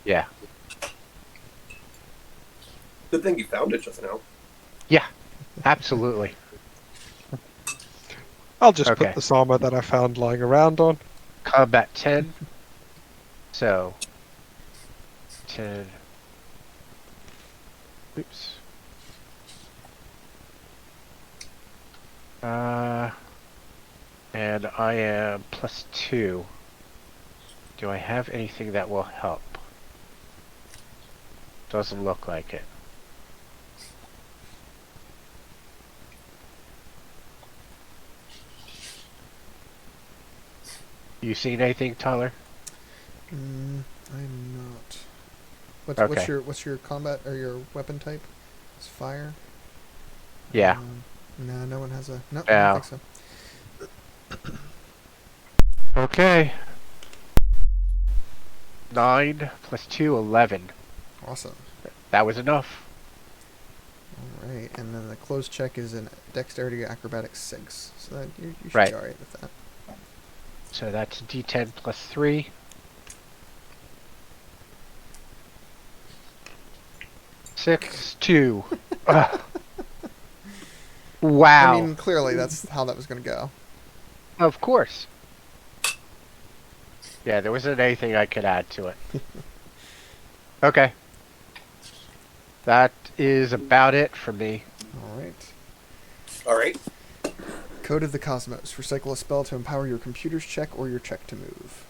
Yeah. good thing you found it just now. Yeah, absolutely. I'll just Okay. put this armor that I found lying around on. Combat 10. So 10. Oops. And I am +2. Do I have anything that will help? Doesn't look like it. You seen anything, Tyler? I'm not. Okay. What's your combat or your weapon type? It's fire. Yeah. No, no one has a. No, I No. don't think so. Okay. 9 + 2, 11. Awesome. That was enough. All right, and then the closed check is in dexterity acrobatics 6, so that you should Right. be all right with that. So that's D10 + 3. 6, 2. Ugh. Wow. I mean, clearly that's how that was going to go. Of course. Yeah, there wasn't anything I could add to it. Okay. That is about it for me. All right. All right. Code of the Cosmos. Recycle a spell to empower your computer's check or your check to move.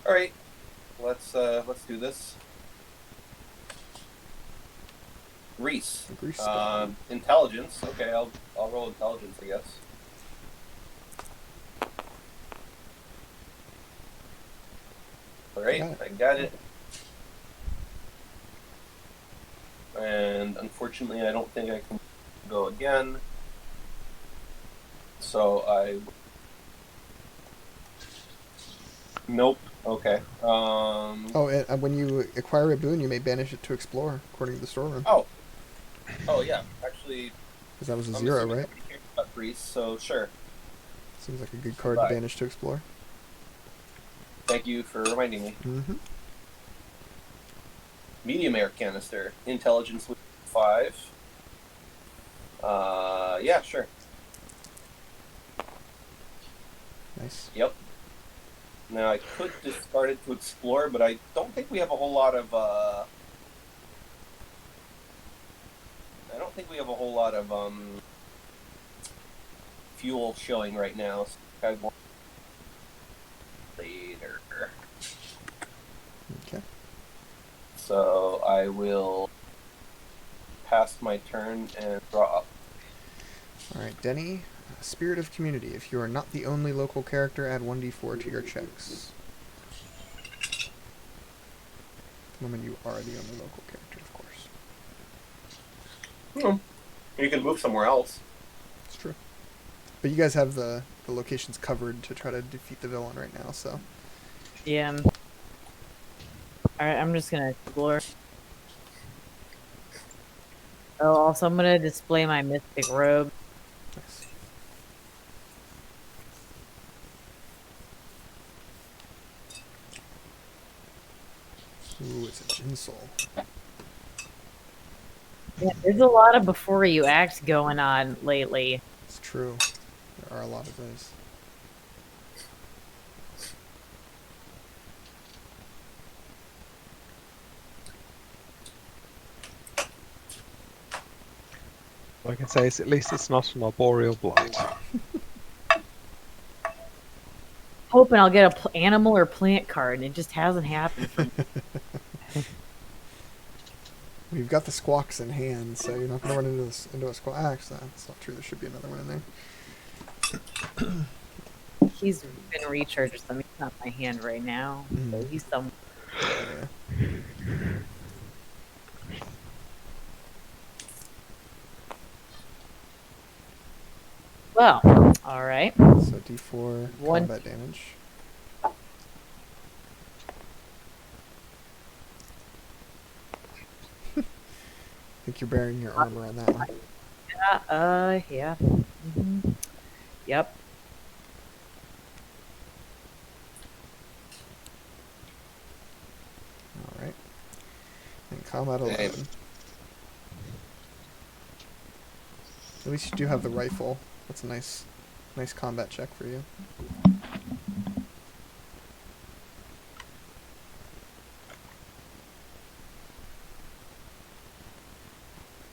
All right. Let's do this. Reese. The grease spell. Intelligence. Okay, I'll roll intelligence, I guess. All right, Got it. I got it. And unfortunately, I don't think I can go again. So nope. Okay. Oh, and when you acquire a boon, you may banish it to explore, according to the storeroom. Oh yeah. Actually, Because that was a I'm 0, assuming right? nobody cares about Reese, so sure. Seems like a good card Bye. to banish to explore. Thank you for reminding me. Mm-hmm. Medium air canister. Intelligence with 5. Yeah, sure. Nice. Yep. Now I could discard it to explore, but I don't think we have a whole lot of fuel showing right now. So I want later. Okay. So I will pass my turn and draw up. All right, Denny. Spirit of Community. If you are not the only local character, add 1d4 to your checks. The moment you are the only local character, of course. You can move somewhere else. It's true. But you guys have the locations covered to try to defeat the villain right now, so... Yeah. Alright, I'm just gonna explore. Oh, also I'm gonna display my mystic robe. Nice. Ooh, it's a Jinsol. Yeah, there's a lot of before you act going on lately. It's true. There are a lot of those. All I can say is at least it's not an arboreal blight. Hoping I'll get a animal or plant card, and it just hasn't happened. We've got the squawks in hand, so you're not going to run into a squawk. Actually, that's not true. There should be another one in there. He's been recharged, so he's not in my hand right now. So he's some. Yeah. Well, all right. So D4 One. combat damage. I think you're bearing your armor on that one. Yeah. Yep. Alright. And combat 11. At least you do have the rifle. That's a nice combat check for you.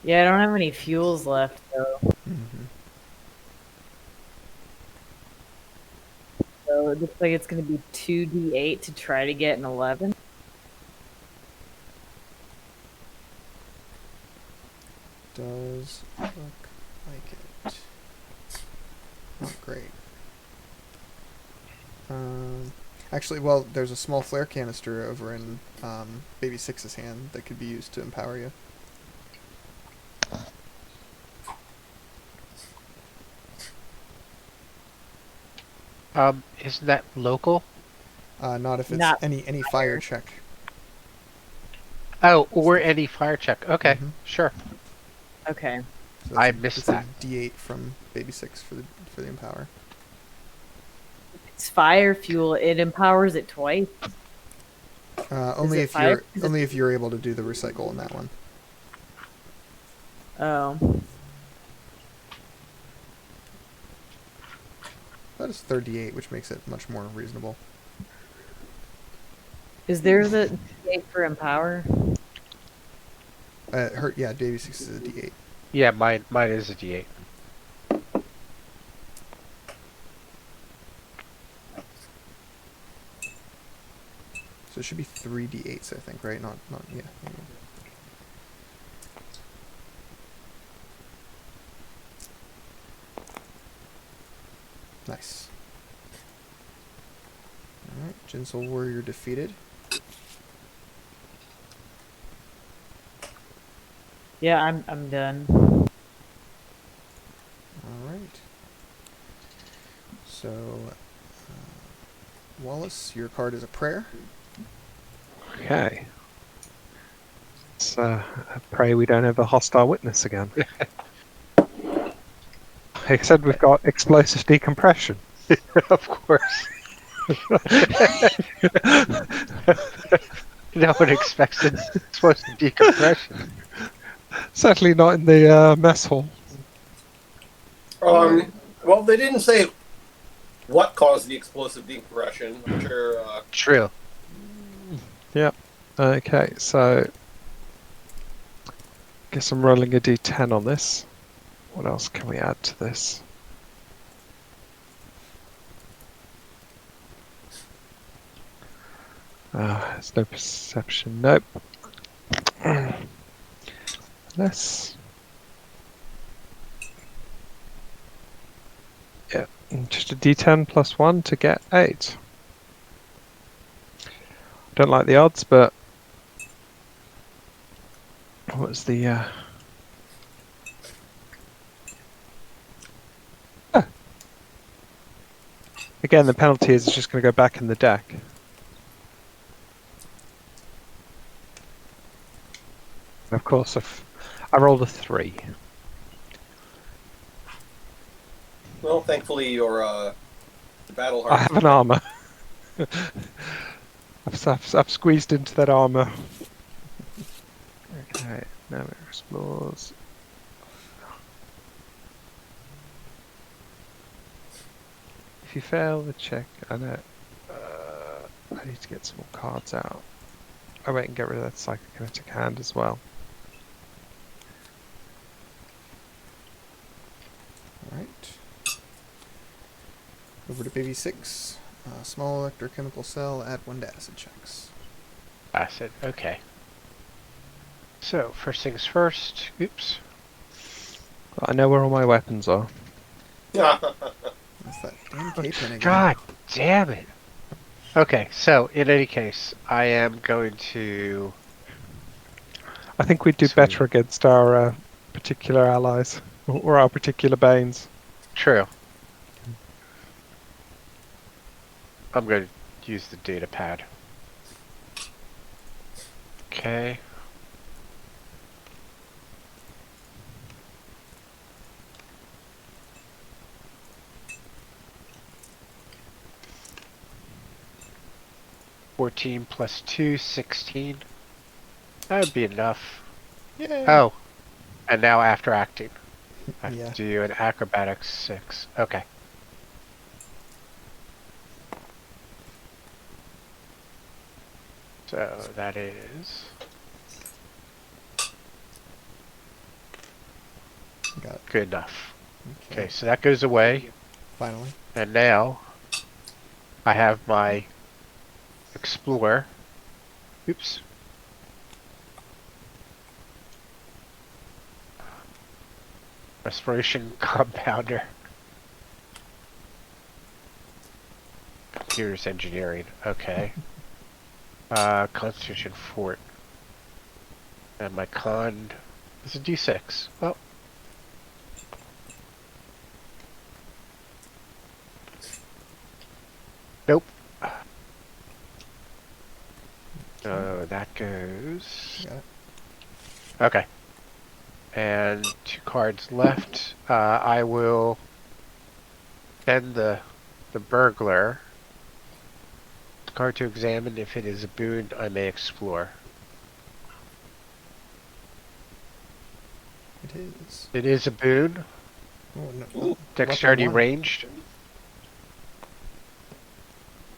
Yeah, I don't have any fuels left, though. Mm-hmm. So it looks like it's going to be 2d8 to try to get an 11. Does look like it. Not great. Actually, well, there's a small flare canister over in Baby Six's hand that could be used to empower you. Is that local? Not if it's Not any fire check. Oh, or any fire check. Okay, Mhm. sure. Okay. So I it's missed it's that. a D8 from Baby Six for the empower. It's fire fuel. It empowers it twice. Only it if fire? only if you're able to do the recycle in that one. Oh. That is 38, which makes it much more reasonable. Is there the D8 for empower? Yeah, Baby Six is a D8. Yeah, mine is a D8. So it should be 3 D8s, I think, right? Not yeah. Nice. Alright, Jinsol Warrior defeated. Yeah, I'm done. Alright. So, Wallace, your card is a prayer. Okay. Let's pray we don't have a hostile witness again. Except we've got explosive decompression. Of course. No one expects explosive decompression. Certainly not in the mess hall. Well, they didn't say what caused the explosive decompression. I'm sure. True. Yep. Okay, so guess I'm rolling a d10 on this. What else can we add to this? There's no perception. Nope. Less. Yeah, just a d10 plus 1 to get 8. Don't like the odds, but what's the again, the penalty is it's just going to go back in the deck. Of course, if I rolled a 3. Well, thankfully, your the battle I hardened. have an armor. I've squeezed into that armor. Okay, now it explores. If you fail the check, I know. I need to get some more cards out. Oh wait, and get rid of that psychokinetic hand as well. Alright. Over to baby 6. Small electrochemical cell, add 1 to acid checks. Acid. Okay. So, first things first. Oops. I know where all my weapons are. That's that damn cape again. God damn it. Okay, so in any case, I am going to. I think we'd do Sweet. better against our particular allies or our particular banes. True. I'm going to use the data pad. Okay. (14 plus 2, 16). That would be enough. Yay! Oh, and now after acting, I have Yeah. to do an acrobatics 6. Okay. So that is Got it. good enough. Okay, so that goes away, Finally. and now I have my Explorer. Oops. Respiration compounder. Computers engineering. Okay. Constitution fort. And my con is a d6. Well. Nope. So that goes. Got it. Okay. And 2 cards left. I will send the burglar card to examine. If it is a boon, I may explore. It is. It is a boon. Oh, no. Dexterity Weapon 1. ranged.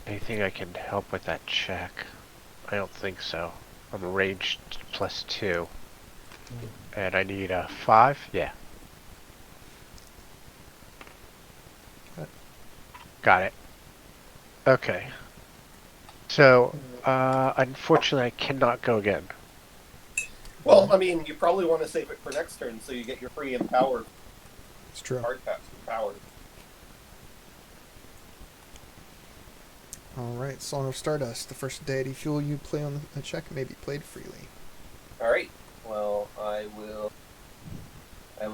Anything I can help with that check? I don't think so. I'm ranged plus 2. And I need a 5? Yeah. Got it. Okay. So, unfortunately I cannot go again. Well, I mean, you probably want to save it for next turn so you get your free empowered It's true. hard pass power. Alright, Song of Stardust. The first deity fuel you play on the check may be played freely. Alright. Well, I will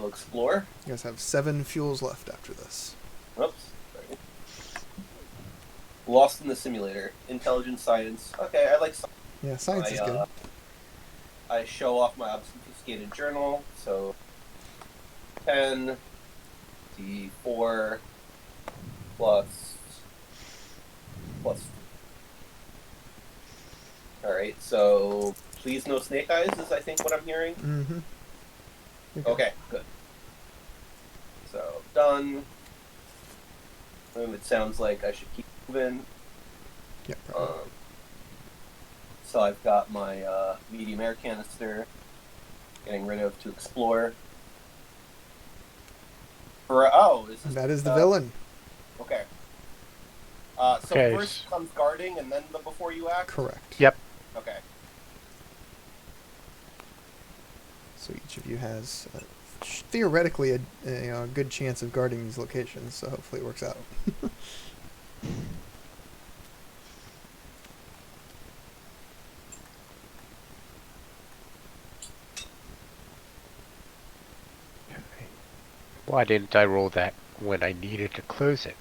explore. You guys have 7 fuels left after this. Oops. Sorry. Lost in the simulator. Intelligence science. Okay, I like science. Yeah, science is good. I show off my obfuscated journal, so 10 D4 plus plus. All right, so please no snake eyes is I think what I'm hearing. Mm-hmm. Okay, good. So done. It sounds like I should keep moving. Yeah. So I've got my medium air canister, getting rid of to explore. Is this, That is the villain. Okay. So Okay. first comes guarding, and then the before you act. Correct. Yep. Okay. So each of you has theoretically a good chance of guarding these locations. So hopefully it works out. Why didn't I roll that when I needed to close it?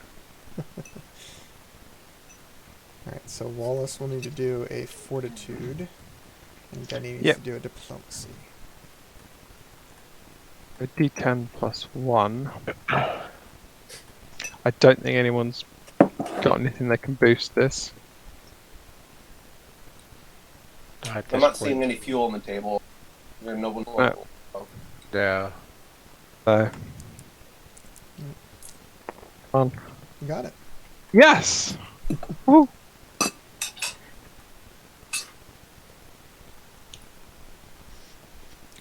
All right. So Wallace will need to do a fortitude, and Denny needs Yep. to do a diplomacy. A D10 plus 1. I don't think anyone's got anything that can boost this. At I'm this not seeing point, any fuel on the table. There's no one. no. So. On. You got it. Yes! Woo!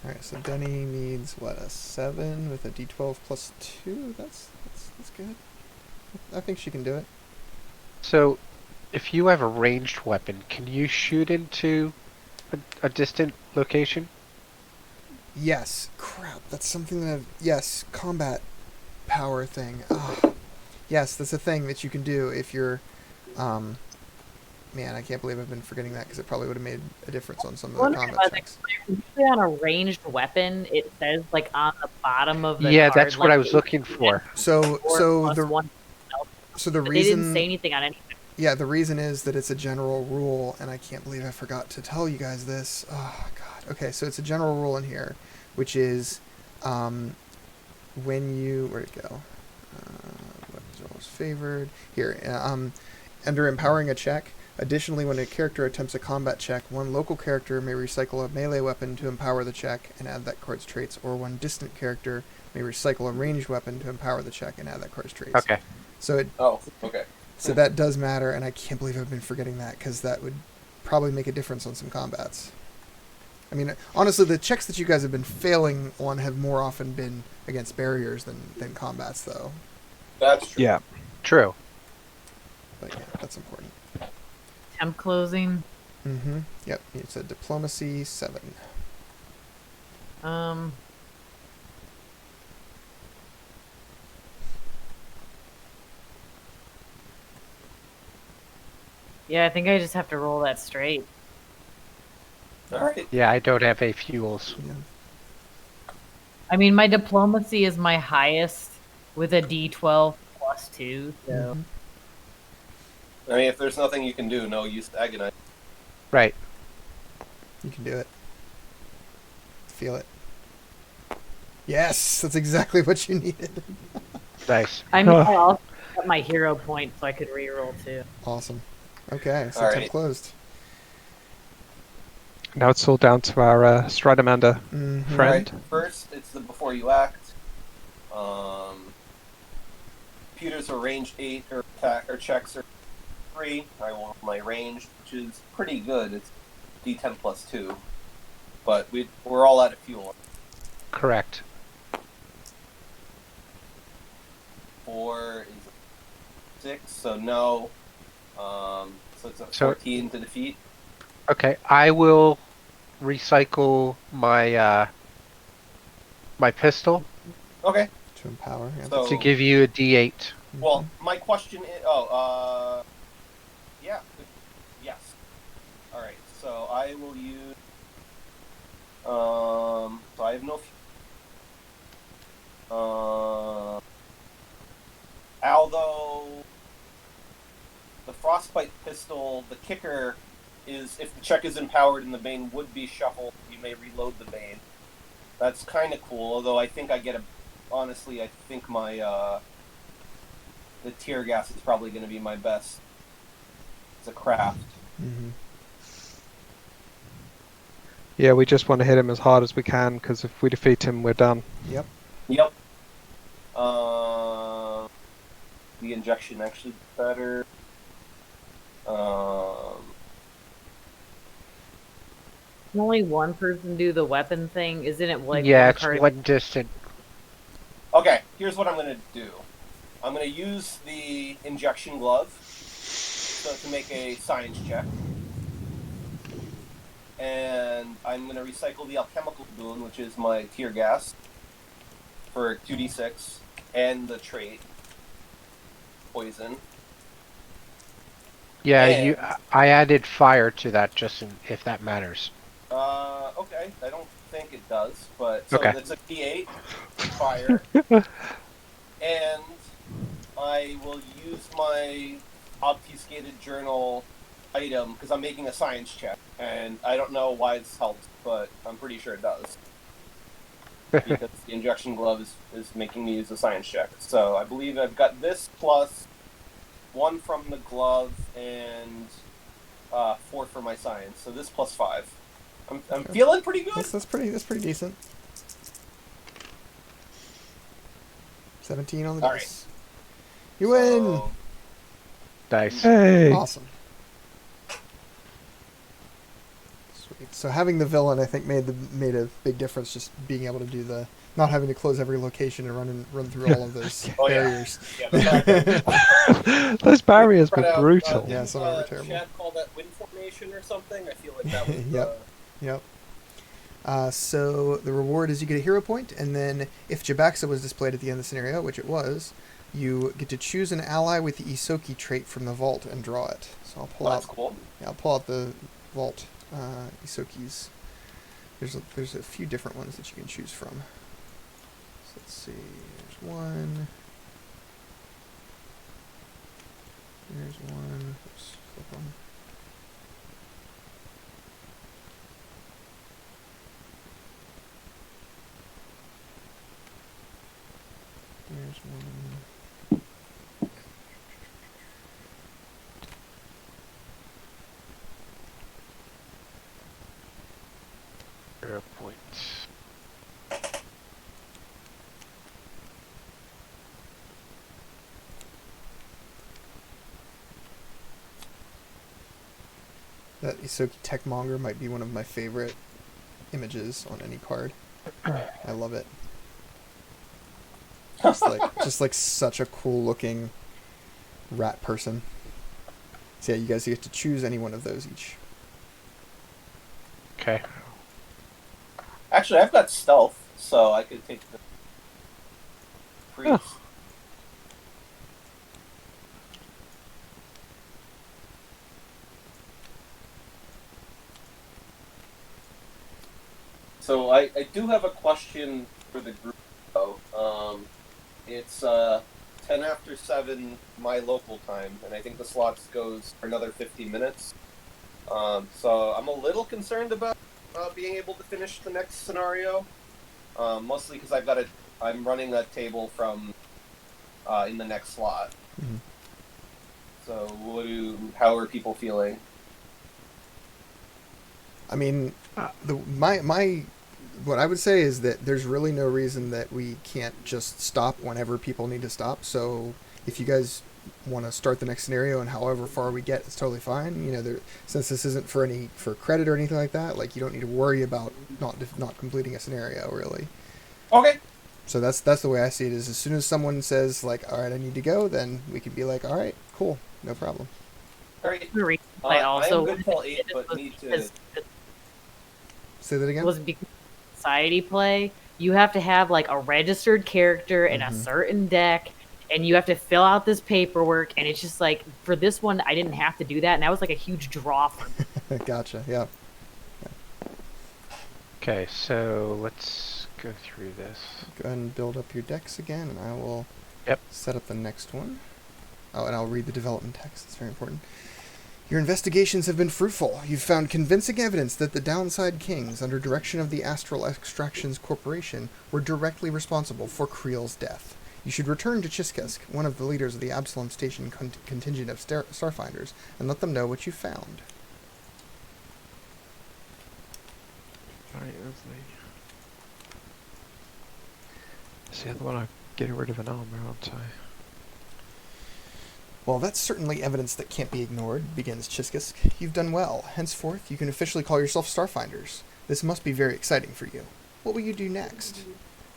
All right. So Denny needs what, a 7 with a D12 plus 2. That's good. I think she can do it. So, if you have a ranged weapon, can you shoot into a distant location? Yes. Crap. That's something that. Yes. Combat power thing. Yes, that's a thing that you can do if you're. Man, I can't believe I've been forgetting that because it probably would have made a difference on some of the Wondering combat about checks. Usually on a ranged weapon, it says like on the bottom of the Yeah, card, that's what like, I was looking for. So the one. so the But they didn't say reason. anything on anything. Yeah, the reason is that it's a general rule, and I can't believe I forgot to tell you guys this. Oh God. Okay, so it's a general rule in here, which is, when you where'd it go? What is always favored here? Under empowering a check. Additionally, when a character attempts a combat check, one local character may recycle a melee weapon to empower the check and add that card's traits, or one distant character may recycle a ranged weapon to empower the check and add that card's traits. Okay. So Okay. so that does matter, and I can't believe I've been forgetting that because that would probably make a difference on some combats. I mean, honestly, the checks that you guys have been failing on have more often been against barriers than combats, though. That's true. Yeah. True. But yeah, that's important. Temp closing. Mm-hmm. Yep. It's a diplomacy 7. Yeah, I think I just have to roll that straight. All right. Yeah, I don't have a fuels. Yeah. I mean, my diplomacy is my highest with a D12 plus 2. So Mhm. I mean, if there's nothing you can do, no use to agonize. Right. You can do it. Feel it. Yes, that's exactly what you needed. Nice. I mean, I also got my hero point, so I could reroll too. Awesome. Okay, so All temp right. closed. Now it's all down to our Stridamander Mhm. friend. Right. First, it's the before you act. Computers are range 8 or attack or checks are 3. I roll my range, which is pretty good. It's D10 plus 2. But we're all out of fuel. Correct. 4 is 6, so no. So it's a So- 14 to defeat. Okay, I will recycle my my pistol Okay. To empower. Yeah. So to give you a D8. well, my question is, yeah, yes. All right, so I will use. So I have no. Although the frostbite pistol, the kicker is if the check is empowered and the bane would be shuffled, you may reload the bane. That's kind of cool. Although I think I get a. Honestly, I think my the tear gas is probably going to be my best It's a craft. Mm-hmm. Yeah, we just want to hit him as hard as we can, because if we defeat him, we're done. Yep. Yep. The injection actually better. Can only one person do the weapon thing? Isn't it like Yeah, one it's card? one distant. Okay, here's what I'm gonna do. I'm gonna use the injection glove to make a science check. And I'm gonna recycle the alchemical boon, which is my tear gas, for 2d6, and the trait poison. Yeah, And- I added fire to that just if that matters. Okay, I don't think it does, but so Okay. it's a d8 fire, and I will use my obfuscated journal item because I'm making a science check, and I don't know why it's helped, but I'm pretty sure it does. Because the injection glove is making me use a science check. So I believe I've got this plus 1 from the glove and 4 for my science. So this plus 5. I'm feeling pretty good. That's pretty decent. 17 on the All dice. You win. So, Nice. Hey! Awesome. Sweet. So having the villain, I think, made a big difference. Just being able to do not having to close every location and run through all of those Oh, yeah. barriers. yeah, the fact that- Those barriers Spread were out, brutal. Yeah, some of them were terrible. Chad called that wind formation or something. I feel like that was. Yep. Yep. So the reward is you get a hero point, and then if Jabaxa was displayed at the end of the scenario, which it was, you get to choose an ally with the Isoki trait from the vault and draw it. So I'll pull Well, that's out. cool. Yeah, I'll pull out the vault Isokis. There's a few different ones that you can choose from. So let's see. There's one. There's one. Oops, flip one. There's one. Hero points. That Isoki Techmonger might be one of my favorite images on any card. I love it. Just like such a cool looking rat person. So yeah, you guys get to choose any one of those each. Okay. Actually, I've got stealth, so I could take the priest. Oh. So I do have a question for the group, though. It's 10 after 7 my local time, and I think the slots goes for another 15 minutes. So I'm a little concerned about being able to finish the next scenario, mostly because I'm running a table from in the next slot. Mhm. So how are people feeling? I mean, my what I would say is that there's really no reason that we can't just stop whenever people need to stop. So if you guys want to start the next scenario and however far we get, it's totally fine. You know, since this isn't for credit or anything like that, like you don't need to worry about not completing a scenario really. Okay. So that's the way I see it. Is as soon as someone says like, all right, I need to go, then we can be like, all right, cool, no problem. All right. I also I'm good till 8, but need to. Say that again. was because society play, you have to have like a registered character and a Mhm. certain deck, and you have to fill out this paperwork, and it's just like for this one I didn't have to do that, and that was like a huge draw for me. Gotcha. Yeah. Okay, so let's go through this. Go ahead and build up your decks again, and I will Yep. set up the next one. Oh, and I'll read the development text. It's very important. Your investigations have been fruitful. You've found convincing evidence that the Downside Kings, under direction of the Astral Extractions Corporation, were directly responsible for Creel's death. You should return to Chiskisk, one of the leaders of the ABSALOM Station contingent of Starfinders, and let them know what you found. Right, lovely. See, the one I get rid of an armor, aren't I? Well, that's certainly evidence that can't be ignored, begins Chiskisk. You've done well. Henceforth, you can officially call yourself Starfinders. This must be very exciting for you. What will you do next?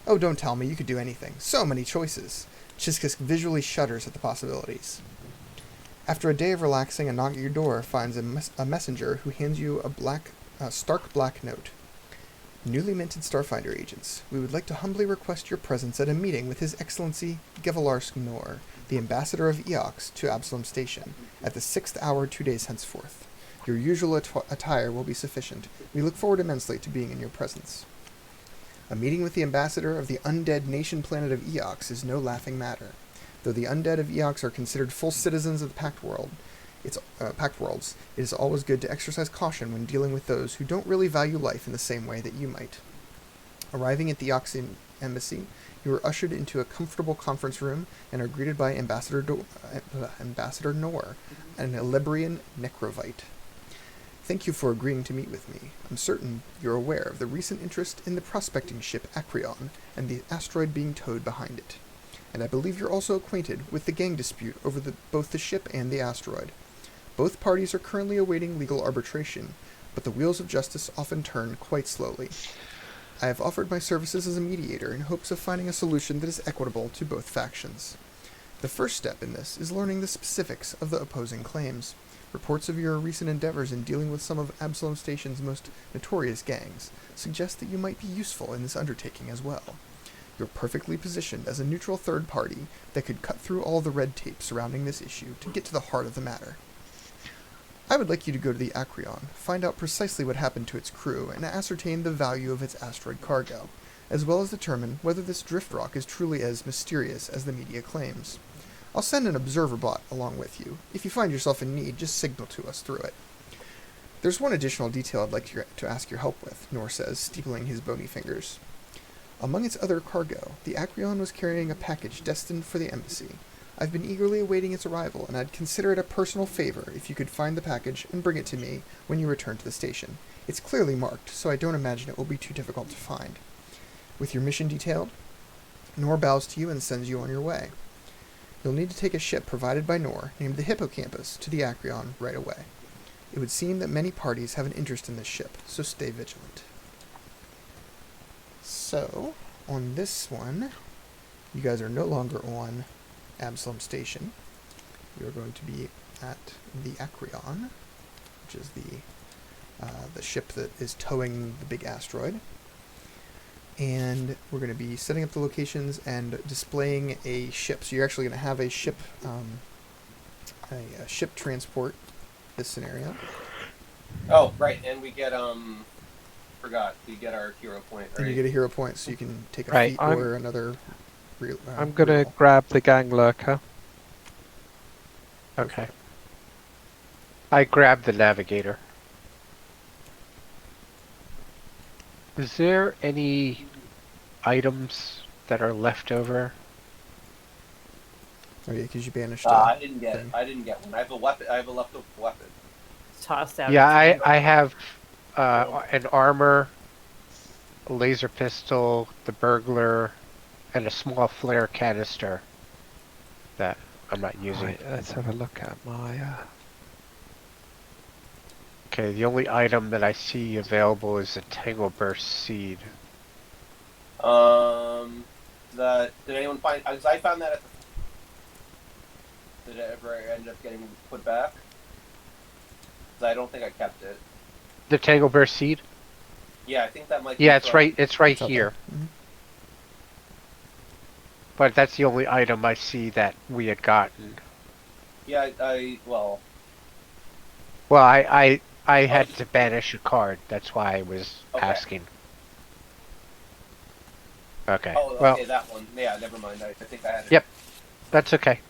Oh, don't tell me. You could do anything. So many choices. Chiskisk visually shudders at the possibilities. After a day of relaxing, a knock at your door finds a messenger who hands you a stark black note. Newly minted Starfinder agents, we would like to humbly request your presence at a meeting with His Excellency Gevalarsk Nor, the ambassador of Eox to ABSALOM Station, at the 6th hour 2 days henceforth. Your usual attire will be sufficient. We look forward immensely to being in your presence. A meeting with the ambassador of the undead nation planet of Eox is no laughing matter. Though the undead of Eox are considered full citizens of the Pact Worlds, it is always good to exercise caution when dealing with those who don't really value life in the same way that you might. Arriving at the Eoxian embassy, you are ushered into a comfortable conference room and are greeted by Ambassador Nor, an Elebrian necrovite. Thank you for agreeing to meet with me. I'm certain you're aware of the recent interest in the prospecting ship Acreon and the asteroid being towed behind it. And I believe you're also acquainted with the gang dispute over both the ship and the asteroid. Both parties are currently awaiting legal arbitration, but the wheels of justice often turn quite slowly. I have offered my services as a mediator in hopes of finding a solution that is equitable to both factions. The first step in this is learning the specifics of the opposing claims. Reports of your recent endeavors in dealing with some of ABSALOM Station's most notorious gangs suggest that you might be useful in this undertaking as well. You're perfectly positioned as a neutral third party that could cut through all the red tape surrounding this issue to get to the heart of the matter. I would like you to go to the Acreon, find out precisely what happened to its crew, and ascertain the value of its asteroid cargo, as well as determine whether this drift rock is truly as mysterious as the media claims. I'll send an observer bot along with you. If you find yourself in need, just signal to us through it. There's one additional detail I'd like to ask your help with, Nor says, steepling his bony fingers. Among its other cargo, the Acreon was carrying a package destined for the embassy. I've been eagerly awaiting its arrival, and I'd consider it a personal favor if you could find the package and bring it to me when you return to the station. It's clearly marked, so I don't imagine it will be too difficult to find. With your mission detailed, Nor bows to you and sends you on your way. You'll need to take a ship provided by Nor, named the Hippocampus, to the Acreon right away. It would seem that many parties have an interest in this ship, so stay vigilant. So, on this one, you guys are no longer on ABSALOM Station. You're going to be at the Acreon, which is the ship that is towing the big asteroid. And we're going to be setting up the locations and displaying a ship. So you're actually going to have a ship transport this scenario. Oh, right, and we get we get our hero point, right? And you get a hero point, so you can take a Right, feat or another. I'm going to grab the gang lurker. Okay. I grabbed the navigator. Is there any items that are left over? Oh yeah, because you banished. I didn't get thing. it. I didn't get one. I have a weapon. I have a leftover weapon. Tossed out. Yeah, I have an armor, a laser pistol, the burglar, and a small flare canister that I'm not using. Right, let's have a look at my... Okay, the only item that I see available is a Tangle Burst seed. Did anyone find? Because I found that at the. Did it ever end up getting put back? Because I don't think I kept it. The Tangle Burst seed? Yeah, I think that might. Yeah, it's right. It's right It's up here. there. Mhm. But that's the only item I see that we had gotten. Yeah, Well, I had to banish a card. That's why I was Okay. asking. Okay. Oh, okay, Well, that one. Yeah, never mind. I think I had it. Yep. That's okay.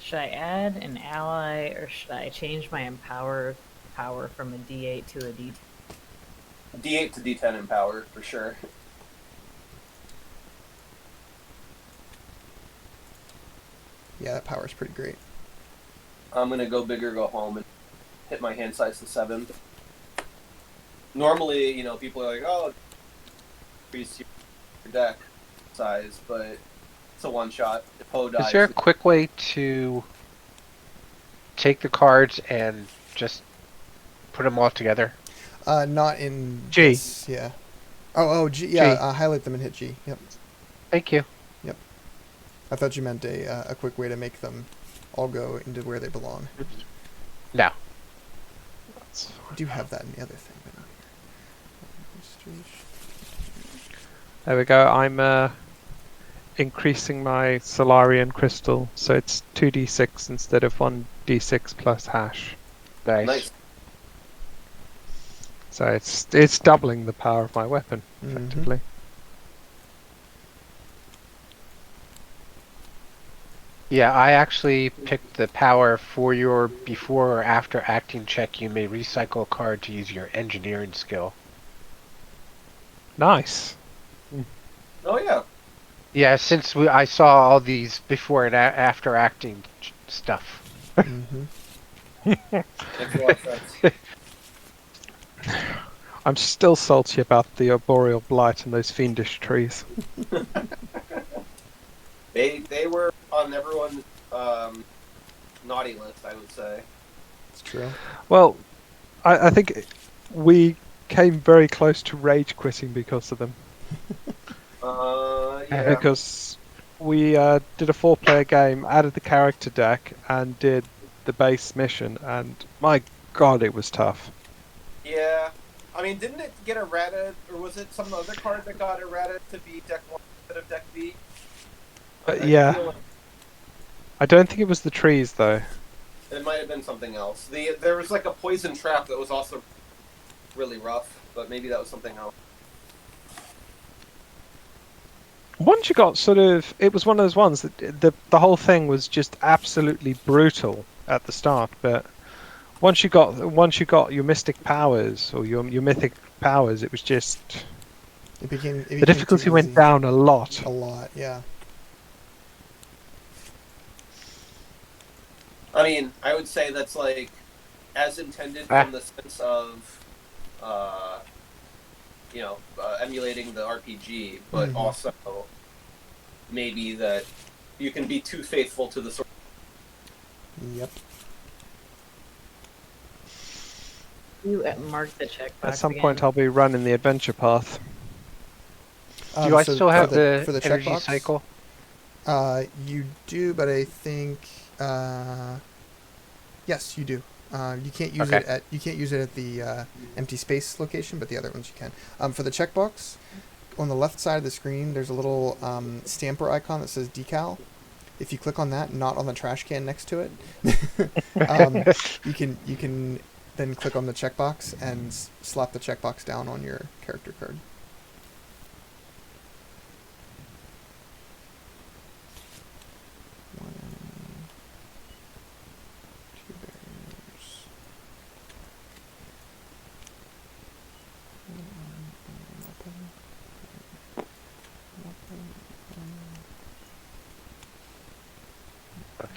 Should I add an ally, or should I change my empower power from a D8 to a D10? D8 to D10 in power, for sure. Yeah, that power's pretty great. I'm going to go big or go home and hit my hand size to 7. Normally, you know, people are like, oh, increase your deck size, but it's a one-shot. If Poe dies... Is there a quick way to take the cards and just put them all together? Not in G. this, yeah. Oh, G. Yeah, G. highlight them and hit G. Yep. Thank you. I thought you meant a quick way to make them all go into where they belong. No. I do have that in the other thing, but not here. There we go. I'm increasing my Solarian crystal, so it's 2d6 instead of 1d6 plus hash. Nice. Nice. So it's doubling the power of my weapon, effectively. Yeah, I actually picked the power for your before or after acting check. You may recycle a card to use your engineering skill. Nice. Oh, yeah. Yeah, since I saw all these before and after acting stuff. Makes a lot of sense. I'm still salty about the arboreal blight and those fiendish trees. They were on everyone's naughty list, I would say. It's true. Well, I think we came very close to rage quitting because of them. Yeah. Because we did a 4-player game, added the character deck, and did the base mission, and my god, it was tough. Yeah. I mean, didn't it get errata, or was it some other card that got errata to be deck 1 instead of deck B? Yeah. feel like I don't think it was the trees, though. it might have been something else. There was like a poison trap that was also really rough, but maybe that was something else. Once you got sort of... It was one of those ones that the whole thing was just absolutely brutal at the start, but once you got your mystic powers, or your mythic powers, it was just... It became The difficulty too went easy. down a lot. A lot, yeah. I mean, I would say that's like as intended from the sense of, emulating the RPG, but also maybe that you can be too faithful to the source. Yep. You mark the checkbox. At some again. point, I'll be running the adventure path. Do I So still have for the energy checkbox, cycle? You do, but I think yes, you do. You can't use Okay. it at the empty space location, but the other ones you can. For the checkbox, on the left side of the screen, there's a little stamper icon that says decal. If you click on that, not on the trash can next to it, you can then click on the checkbox and slap the checkbox down on your character card.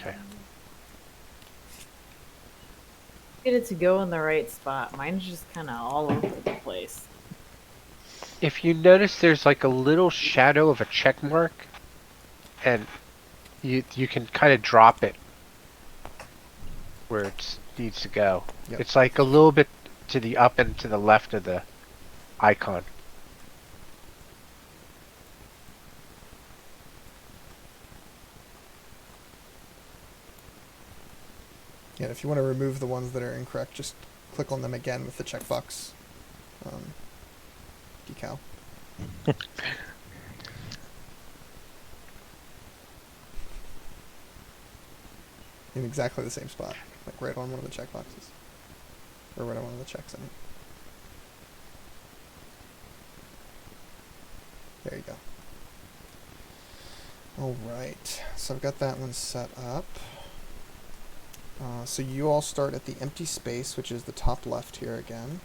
Okay. Get it to go in the right spot. Mine's just kind of all over the place. If you notice, there's like a little shadow of a check mark, and you can kind of drop it where it needs to go. Yep. It's like a little bit to the up and to the left of the icon. Yeah, if you want to remove the ones that are incorrect, just click on them again with the checkbox decal. In exactly the same spot, like right on one of the checkboxes, or right on one of the checks. I mean. There you go. All right, so I've got that one set up. So you all start at the empty space, which is the top left here again.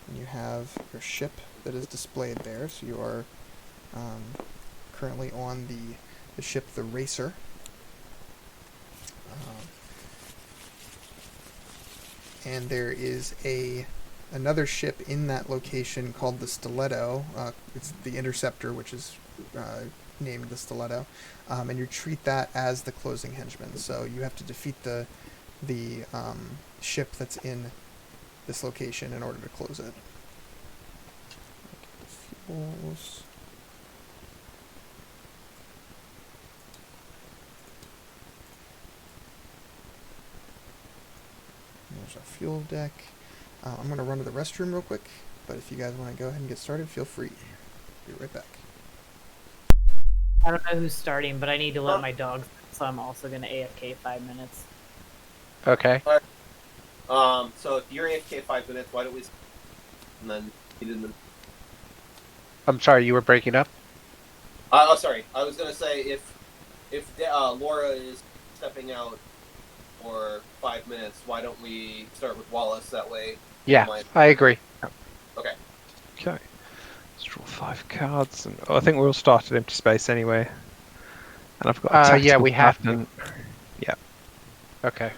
And you have your ship that is displayed there. So you are currently on the ship, the Racer. And there is another ship in that location called the Stiletto. It's the Interceptor, which is named the Stiletto. And you treat that as the closing henchman. So you have to defeat the ship that's in this location in order to close it. Fuels. There's our fuel deck. I'm going to run to the restroom real quick, but if you guys want to go ahead and get started, feel free. Be right back. I don't know who's starting, but I need to let my dogs, so I'm also going to AFK 5 minutes. Okay. So if you're AFK 5 minutes, why don't we... And then he didn't... I'm sorry, you were breaking up? Oh, sorry. I was going to say, if Laura is stepping out for 5 minutes, why don't we start with Wallace? That way... Yeah, I agree. Okay. Okay. Let's draw 5 cards. And I think we'll start at empty space anyway. And I've got a yeah, tactical we have pattern. to. Okay.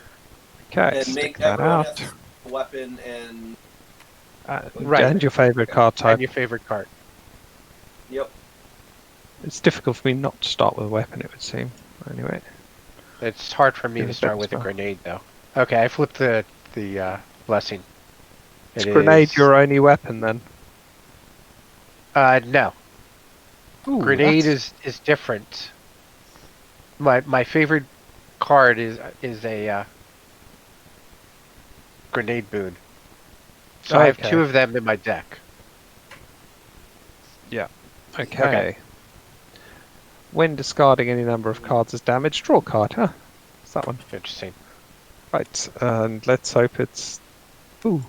Okay, And stick make that everyone out. has a weapon and... Right. And your favourite card type. And your favorite card. Yep. It's difficult for me not to start with a weapon, it would seem. Anyway. It's hard for me Yeah, to start that's with a fine. grenade, though. Okay, I flipped the blessing. Is grenade your only weapon then? No. Ooh, Grenade that's- is different. My favorite card is a grenade boon. So I have Okay. 2 of them in my deck. Okay. When discarding any number of cards as damage, draw a card, huh? It's that one. Interesting. Right, and let's hope it's... Ooh.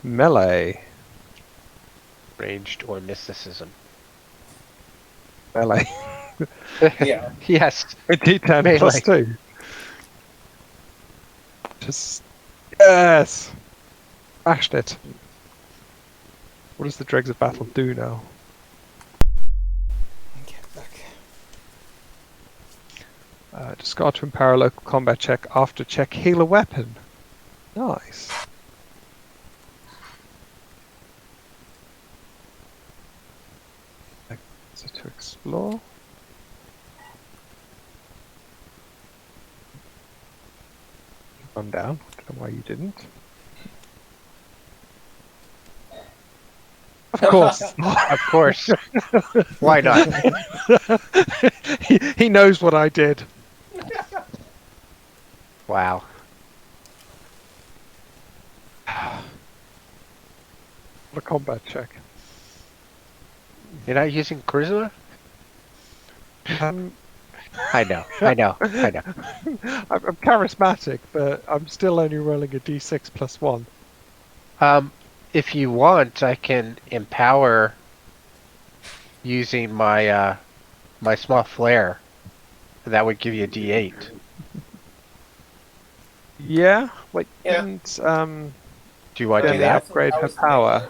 Melee. Ranged or mysticism. Melee. Yeah. Yes. A D10 Melee. plus 2. Just... Yes! Smashed it. What does the Dregs of Battle do now? Get back. Discard to empower a local combat check after check heal a weapon. Nice. So to explore. Run down. I don't know why you didn't. Of course. Of course. Why not? he knows what I did. Wow. What a combat check. You're not using charisma? Um, I know. I'm charismatic, but I'm still only rolling a d6 plus 1. If you want, I can empower using my my small flare. That would give you a D8. Yeah? Wait, Yeah. didn't Do you want to do Demi that? upgrade I her was power?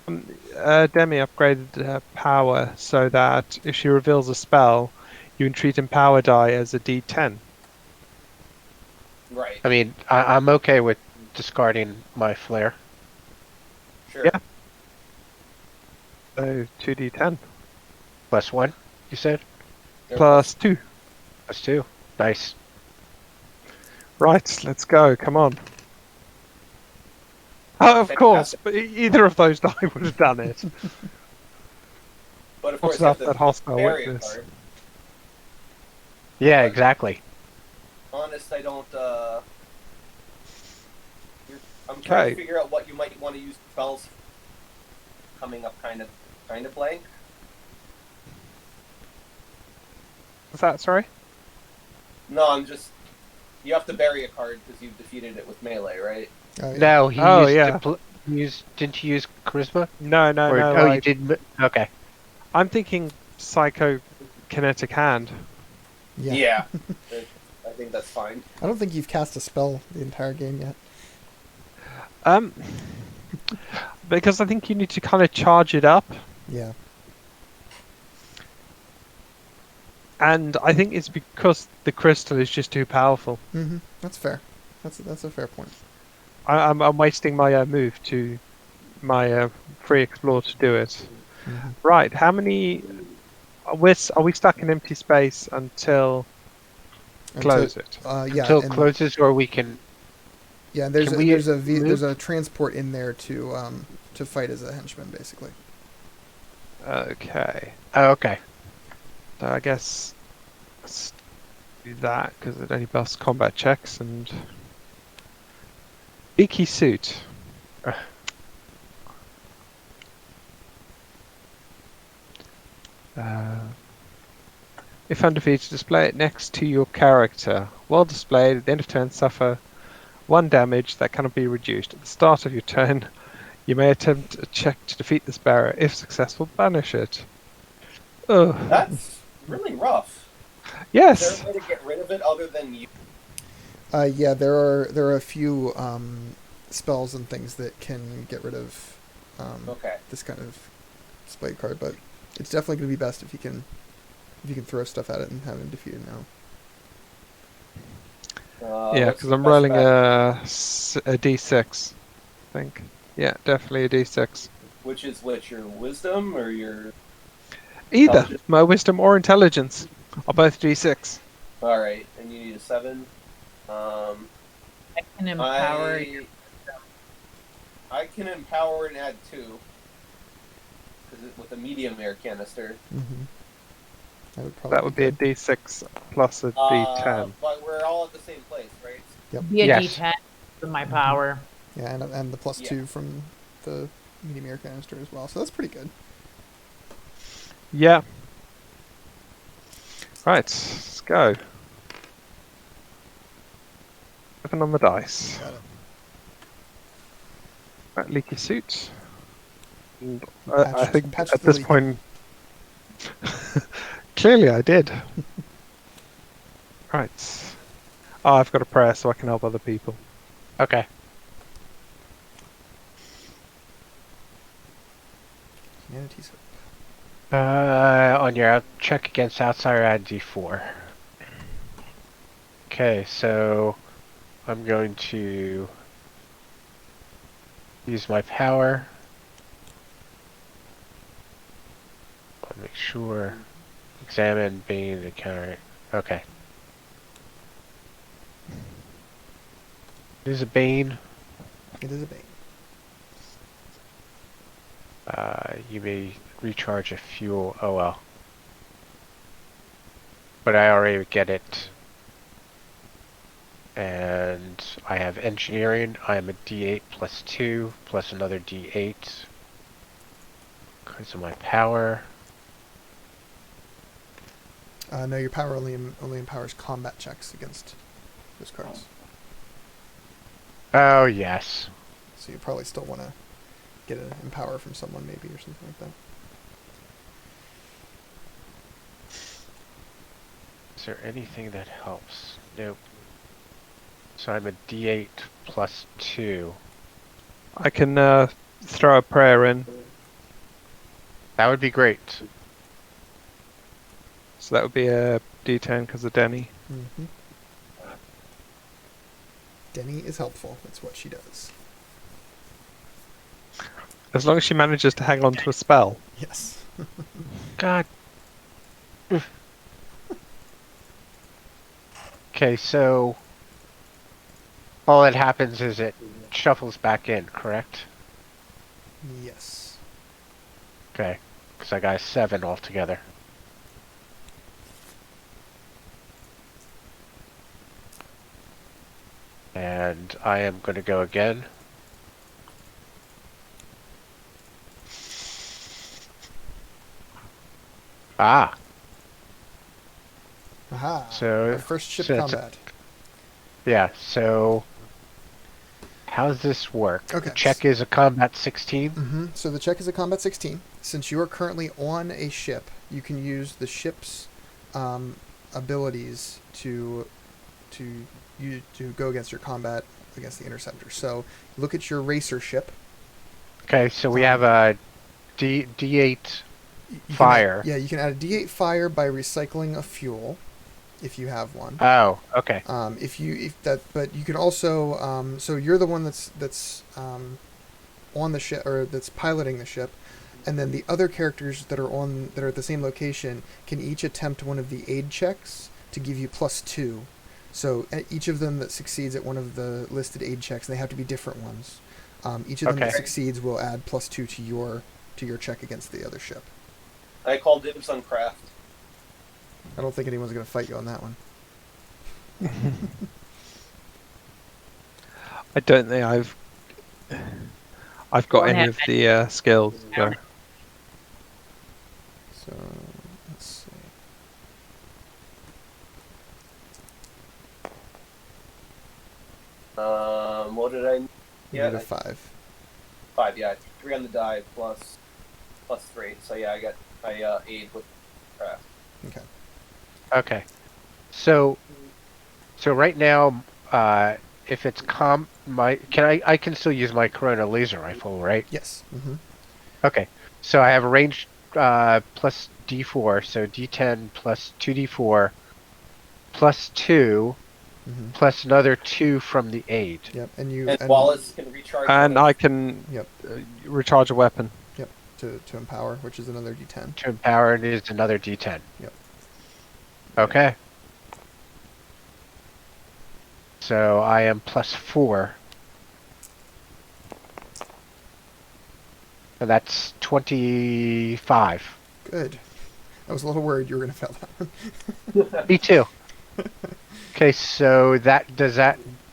Demi upgraded her power so that if she reveals a spell, you can treat empower die as a d10. Right. I mean, I'm okay with discarding my flare. Sure. Yeah. So 2d10 Plus 1, you said? plus 2. Plus 2. Nice. Right, let's go. Come on. Oh, of course, but either of those die would have done it. But of course, What's you have that to hostile bury a witness? card. Yeah, exactly. Honest, I don't. I'm trying Okay. to figure out what you might want to use spells. Coming up, kind of blank. What's that, sorry? No, I'm just. You have to bury a card because you've defeated it with melee, right? Oh, yeah. No, he Oh, used yeah. didn't you use charisma? No, Or, no. oh, you didn't. Okay. I'm thinking psychokinetic hand. Yeah. I think that's fine. I don't think you've cast a spell the entire game yet. Um, because I think you need to kind of charge it up, Yeah. and I think it's because the crystal is just too powerful. Mm-hmm. That's fair. That's a fair point. I'm wasting my move to my free explore to do it. Mm-hmm. Right, how many? Are we stuck in empty space until close it? Yeah. Until it and- closes, or we can. Yeah, there's Can a, we there's a move? transport in there to fight as a henchman, basically. Okay, Oh, okay. so I guess let's do that because it only buffs combat checks and leaky suit. If undefeated, display it next to your character. While displayed, at the end of turn, suffer 1 damage that cannot be reduced. At the start of your turn, you may attempt a check to defeat this bearer. If successful, banish it. Ugh. That's really rough. Is Yes. there a way to get rid of it other than you? Yeah, there are a few spells and things that can get rid of Okay. this kind of display card, but it's definitely going to be best if you can throw stuff at it and have him defeated now. Yeah, What's because the I'm best rolling bet? a d6, I think. Yeah, definitely a d6. Which is which? Your wisdom or your? Either Intelligence. my wisdom or intelligence are both d6. All right, and you need a 7. I can empower. I can empower and add 2. Because with a medium air canister. Mm-hmm. That would be a d6 plus a d10. But we're all at the same place, right? Be a Yes. D10 with my power. Yeah, and the plus Yeah. 2 from the medium air canister as well. So that's pretty good. Yeah. Right, let's go. 7 on the dice. Got it. Right, leaky suit. And, Patch- I think patch at the this leak. point, clearly I did. Right. Oh, I've got a prayer so I can help other people. Okay. Humanity soap. On your check against outsider, add d4. Okay, so I'm going to use my power. I'll make sure. Examine, Bane, encounter. Okay. It is a Bane. It is a bane. You may recharge a fuel. Oh well. But I already get it. And I have engineering. I am a d8 plus 2 plus another d8 because of my power. No, your power only empowers combat checks against those cards. Oh yes. So you probably still want to get an empower from someone maybe or something like that. Is there anything that helps? Nope. So I'm a d8 plus 2. I can throw a prayer in, That would be great. so that would be a d10 because of Denny. Mm-hmm. Denny is helpful. That's what she does. As long as she manages to hang on to a spell. Yes. God. Okay, so all that happens is it shuffles back in, correct? Yes. Okay, because I got a 7 altogether. And I am going to go again. Ah, Aha. So- Our first ship so it's a- combat. yeah, so How does this work? Okay. The check is a combat 16. So the check is a combat 16. Since you are currently on a ship, you can use the ship's abilities to go against your combat against the interceptor. So look at your racer ship. Okay, so we have a D8 You fire. you can add a D8 fire by recycling a fuel, if you have one. Oh, okay. But you can also so you're the one that's on the ship, or that's piloting the ship, and then the other characters that are at the same location can each attempt one of the aid checks to give you +2. So each of them that succeeds at one of the listed aid checks, and they have to be different ones. Each of them that succeeds will add +2 to your check against the other ship. I call dibs on craft. I don't think anyone's going to fight you on that one. I don't think I've got any of the skills. So. So let's see. What did I? You Yeah, need a 5. 5. Yeah, 3 on the die plus 3. So yeah, I aid with craft. Okay. Okay. So right now, if it's I can still use my Corona laser rifle, right? Yes. Okay. So I have a range plus D4, so D10 plus 2D4 plus 2 plus another 2 from the aid. Yep. And Wallace can recharge. And I can recharge a weapon. Yep. To empower, which is another D10. To empower it is another D10. Yep. Okay. So I am +4. And that's 25. Good. I was a little worried you were going to fail that one. Me too. Okay, so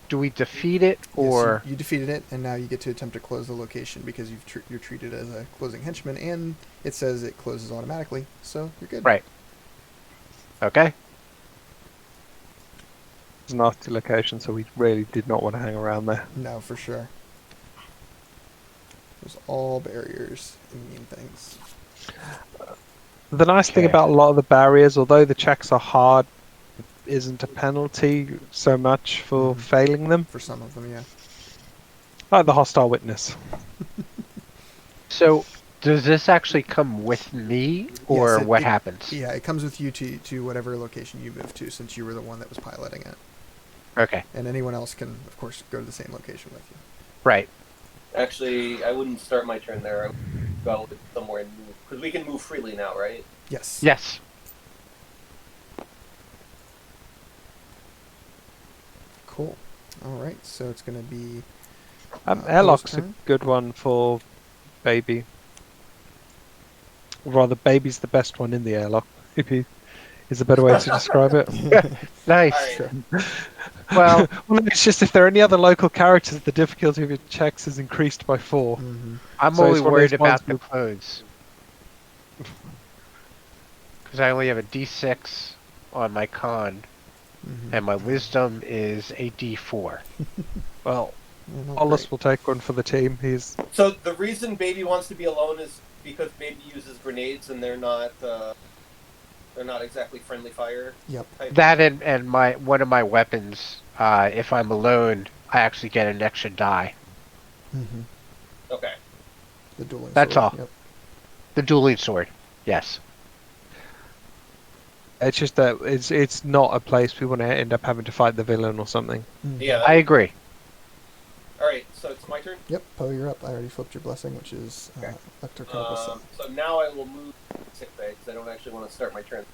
do we defeat it, or Yes, you defeated it, and now you get to attempt to close the location because you're treated as a closing henchman, and it says it closes automatically, so you're good. right? Okay. It's a nasty location, so we really did not want to hang around there. No, for sure. There's all barriers and mean things. The nice thing Okay. about a lot of the barriers, although the checks are hard, isn't a penalty so much for failing them. For some of them, yeah. Like the hostile witness. So does this actually come with me, or Yes, what happens? Yeah, it comes with you to whatever location you move to, since you were the one that was piloting it. Okay. And anyone else can, of course, go to the same location with you. Right. Actually, I wouldn't start my turn there. I would go somewhere and move, because we can move freely now, right? Yes. Yes. Cool. All right, so it's going to be... Airlock's a turn? good one for baby. Or rather, baby's the best one in the airlock. Maybe is a better way to describe it. Nice. Alright. Well, Well, it's just if there are any other local characters, the difficulty of your checks is increased by 4. I'm So only it's one of worried those ones about the clothes. Because I only have a D6 on my con, and my wisdom is a D4. Well, Well, Wallace great. will take one for the team. He's So the reason Baby wants to be alone is because Baby uses grenades and they're not exactly friendly fire. Yep. Type. That and one of my weapons, if I'm alone, I actually get an extra die. Okay. The dueling That's sword. all. Yep. The dueling sword. Yes. it's just that it's not a place we want to end up having to fight the villain or something. Yeah. I agree. All right. So it's my turn. Yep, Poe, you're up. I already flipped your blessing, which is Okay. electrochemical set. So now I will move sick bay because I don't actually want to start my turn.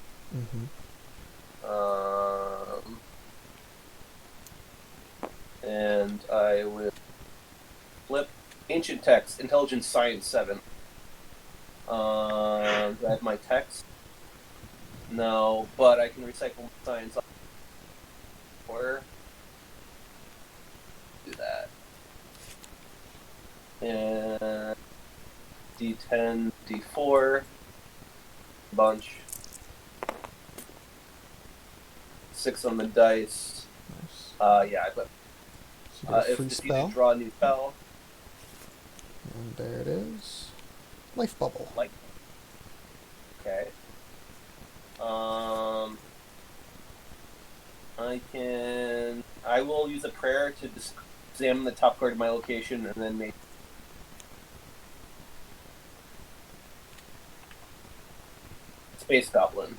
And I will flip ancient text, intelligence science 7. Do I have my text? No, but I can recycle science. Or do that. And D10, D4, bunch. 6 on the dice. Nice. Yeah, I put So you get a If free defeated, spell. draw a new spell. And there it is. Life bubble. Like, okay. I will use a prayer to examine the top card of my location and then make. Space Goblin.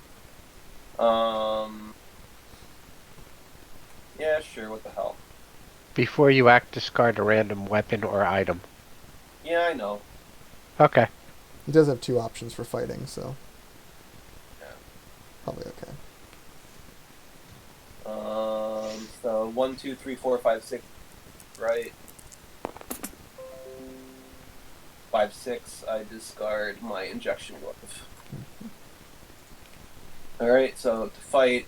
Yeah, sure, what the hell. Before you act, discard a random weapon or item. Yeah, I know. Okay. He does have 2 options for fighting, so Yeah. probably okay. So 1, 2, 3, 4, 5, 6, right? 5, 6, I discard my injection glove. Alright, so to fight,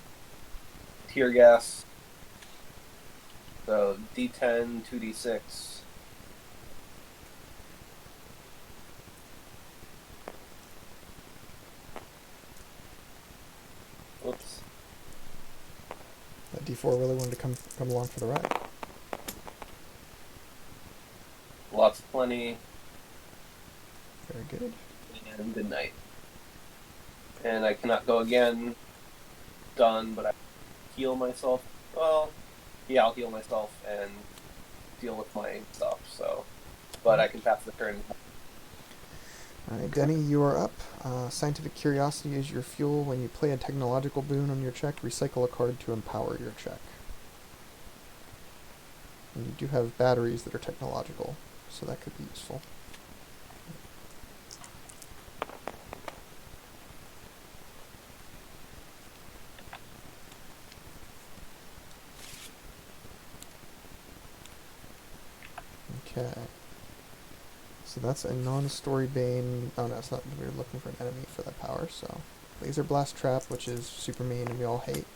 tear gas. So D10, 2D6. Whoops. That D4 really wanted to come along for the ride. Lots plenty, Very good. and good night. And I cannot go again. Done, but I heal myself. Well, yeah, I'll heal myself and deal with my stuff, so. But I can pass the turn. Alright, Denny, you are up. Scientific curiosity is your fuel. When you play a technological boon on your check, recycle a card to empower your check. And you do have batteries that are technological, so that could be useful. Okay. So that's a non-story bane. Oh no, it's not. We're looking for an enemy for that power. So, laser blast trap, which is super mean and we all hate.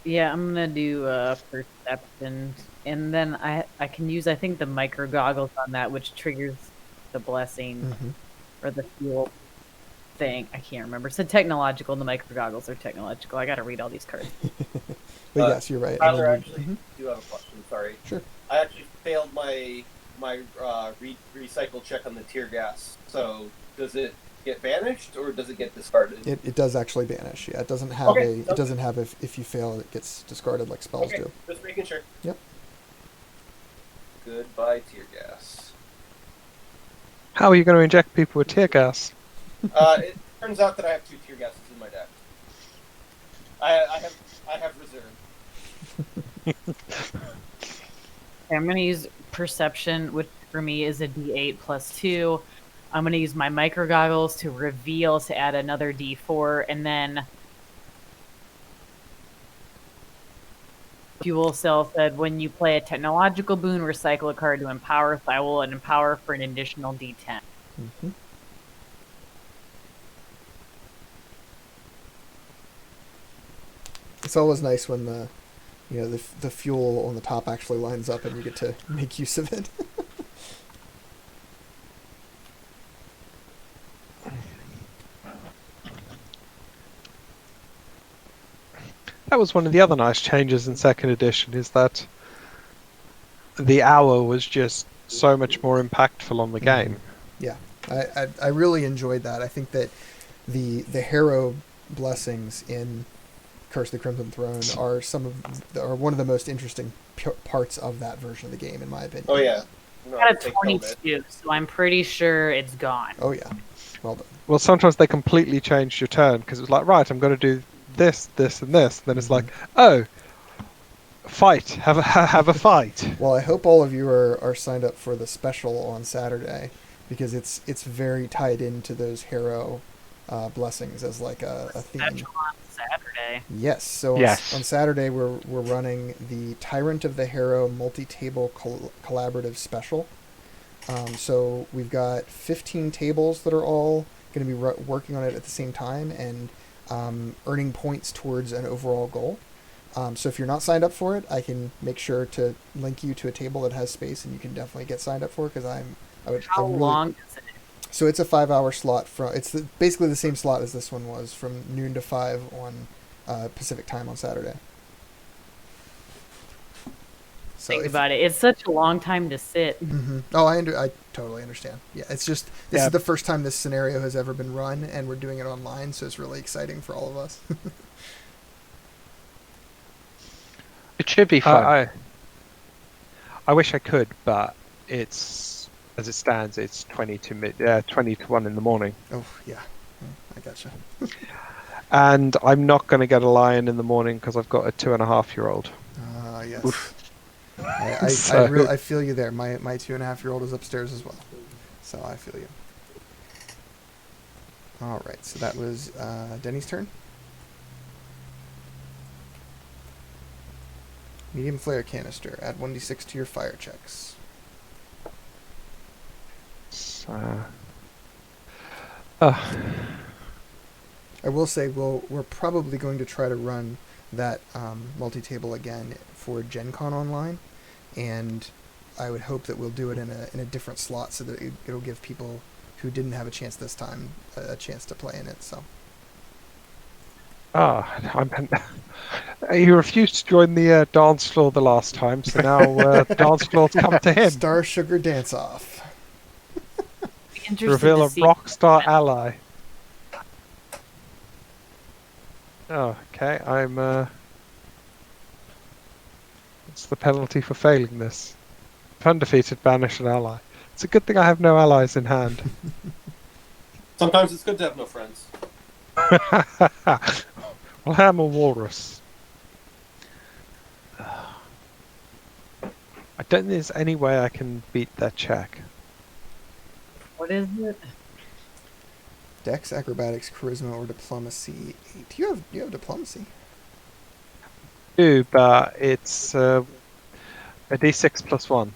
Yeah, I'm gonna do perception, and then I can use, I think, the micro goggles on that, which triggers the blessing Mm-hmm. or the fuel thing. I can't remember. It said technological. The micro goggles are technological. I gotta read all these cards. But yes, you're right. Tyler, And then actually, you- do have a question, sorry. Sure. I actually failed my recycle check on the tear gas. So, does it get banished or does it get discarded? It does actually banish. Yeah, it doesn't have Okay, it doesn't have if you fail it gets discarded like spells Okay, do. just making sure. Yep. Goodbye, tear gas. How are you going to inject people with tear gas? It turns out that I have 2 tear gases in my deck. I have reserve. I'm gonna use perception, which for me is a D8 plus 2. I'm gonna use my micro goggles to reveal to add another D4, and then Fuel Cell said when you play a technological boon, recycle a card to empower. So I will empower for an additional D10. Mm-hmm. It's always nice when the fuel on the top actually lines up and you get to make use of it. That was one of the other nice changes in second edition, is that the hour was just so much more impactful on the game. Yeah, I really enjoyed that. I think that the Harrow blessings in Curse of the Crimson Throne are one of the most interesting parts of that version of the game, in my opinion. Oh, yeah. No, I got a they killed it. 22, so I'm pretty sure it's gone. Oh yeah, well done. Well, sometimes they completely changed your turn, because it was like, right, I'm going to do this, this, and this. Then it's like, oh, fight, have a fight. Well, I hope all of you are signed up for the special on Saturday, because it's very tied into those Harrow blessings as like a theme. Special on Saturday. Yes. So Yes. on Saturday we're running the Tyrant of the Harrow multi-table collaborative special. So we've got 15 tables that are all going to be working on it at the same time and earning points towards an overall goal. So if you're not signed up for it, I can make sure to link you to a table that has space, and you can definitely get signed up for it, because How long is it? So it's a 5-hour slot from. It's basically the same slot as this one was, from noon to 5 on Pacific time on Saturday. So Think if, about it. It's such a long time to sit. Oh, I totally understand. Yeah, it's just this Yeah. is the first time this scenario has ever been run, and we're doing it online, so it's really exciting for all of us. It should be fun. I wish I could, but it's as it stands, it's 20 to 1 in the morning, Oh yeah, I gotcha. and I'm not going to get a lion in the morning because I've got a 2.5-year-old. Yes. Oof. I feel you there. My 2.5-year-old is upstairs as well, so I feel you. All right, so that was Denny's turn. Medium flare canister. Add 1d6 to your fire checks. I will say we're probably going to try to run that multi-table again for Gen Con Online, and I would hope that we'll do it in a different slot so that it'll give people who didn't have a chance this time a chance to play in it. So. He refused to join the dance floor the last time, so now the dance floor's come to him. Star Sugar Dance Off. Interested Reveal to a see. rock star ally. Oh, okay. What's the penalty for failing this? If undefeated, banish an ally. It's a good thing I have no allies in hand. Sometimes it's good to have no friends. Well, I'm a walrus. I don't think there's any way I can beat that check. What is it? Dex, acrobatics, charisma, or diplomacy 8. You have diplomacy. But it's a d6 plus 1.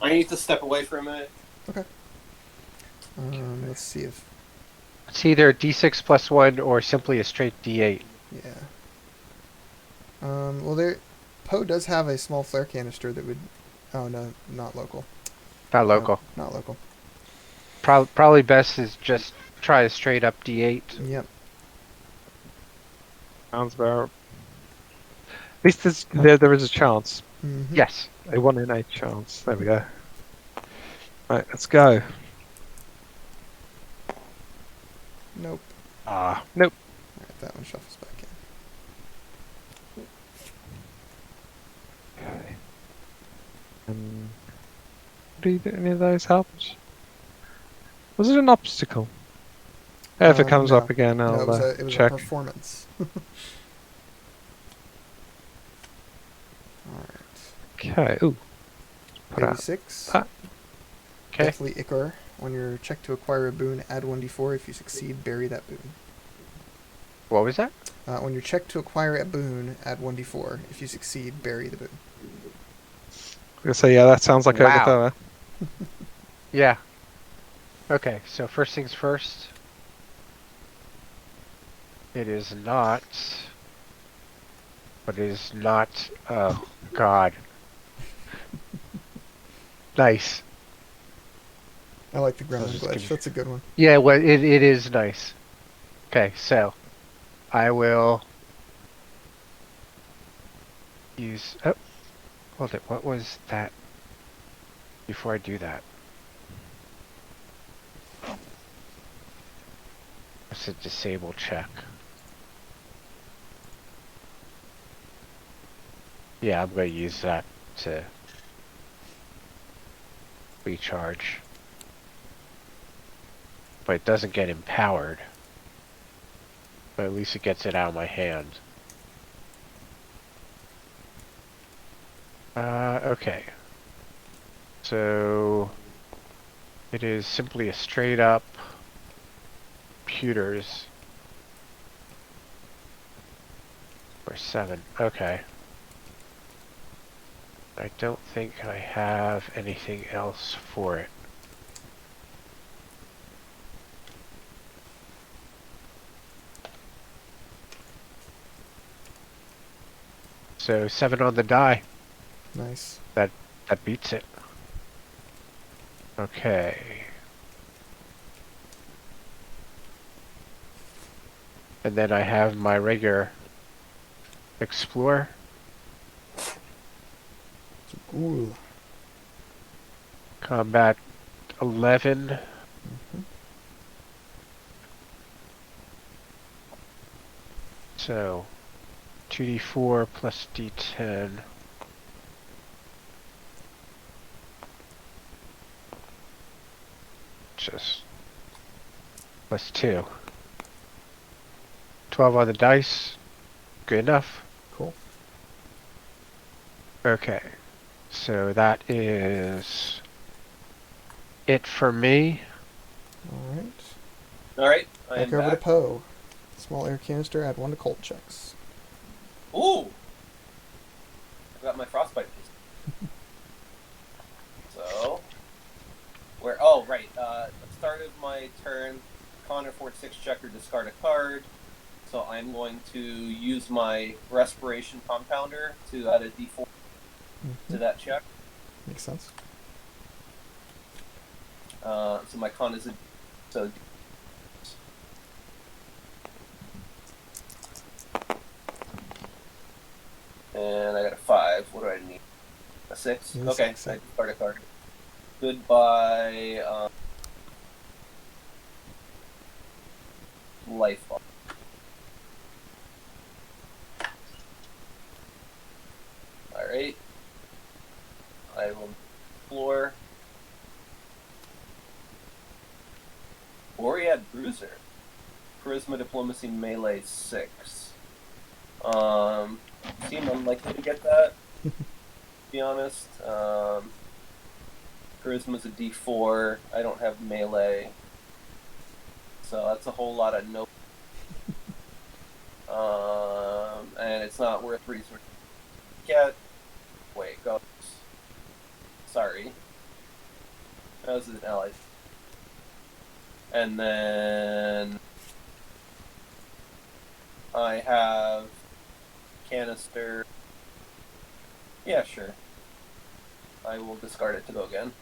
I need to step away for a minute. Okay. Let's see if It's either a d6 plus 1 or simply a straight d8. yeah. Well, Poe does have a small flare canister that would. Oh no, not local. Not local. No, not local. Probably best is just try a straight up d8. Yep. Sounds about. At least there is a chance. Mm-hmm. Yes. A 1 in 8 chance. There we go. Right, let's go. Nope. Nope. Alright, that one shuffles back in. Okay. Do any of those helps? Was it an obstacle? If it comes No. up again, No, I'll it was a check. performance. Alright. Okay. Ooh. Put out. 86. Ah. Okay. Deathly Ichor. On your check to acquire a boon, add 1d4. If you succeed, bury that boon. What was that? On your check to acquire a boon, add 1d4. If you succeed, bury the boon. So yeah, that sounds like Wow. overthrow. Yeah. Okay, so first things first. It is not. But it is not. Oh, God. Nice. I like the gremlin just glitch. give- That's a good one. Yeah, well, it is nice. Okay, so I will use. Oh, hold it. What was that? Before I do that, it's a disable check. Yeah, I'm going to use that to recharge. But it doesn't get empowered. But at least it gets it out of my hand. Okay. So it is simply a straight up computers for 7. Okay. I don't think I have anything else for it. So 7 on the die. Nice. That beats it. Okay. And then I have my regular Explorer. Ooh. Combat 11. Mhm. So 2d4 plus d10. Just plus 2. 12 on the dice. Good enough. Cool. Okay. So that is it for me. All right. All right, I Back am over to back. Poe. Small air canister, add 1 to cold checks. Ooh, I got my frostbite piece. So, where? Oh, right. At the start of my turn, Connor 4/6 checker, discard a card. So I'm going to use my respiration compounder to add a D4 to that check. Makes sense. So my con is a so. And I got a 5. What do I need? A 6? You need a Okay, 6, I yeah. discard a card. Goodbye, life bar. Alright. I will explore. Boread Bruiser. Charisma, Diplomacy, Melee 6. Seem unlikely to get that, to be honest. Charisma's a D4. I don't have Melee. So that's a whole lot of no. And it's not worth resources to get. Wait, go. Sorry. That was an ally. And then I have canister. Yeah, sure. I will discard it to go again.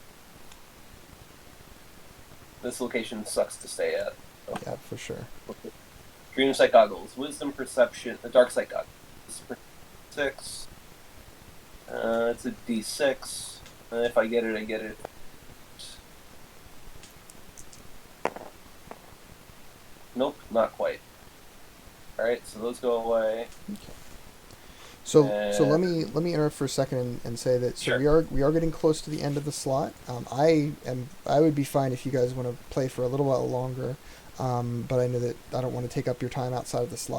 This location sucks to stay at. So. Yeah, for sure. Dream Sight Goggles. Wisdom Perception. Dark Sight Goggles. 6. It's a D6. If I get it, I get it. Nope, not quite. Alright, so those go away. So let me interrupt for a second and say that Sure. we are getting close to the end of the slot. I would be fine if you guys want to play for a little while longer, but I know that I don't want to take up your time outside of the slot.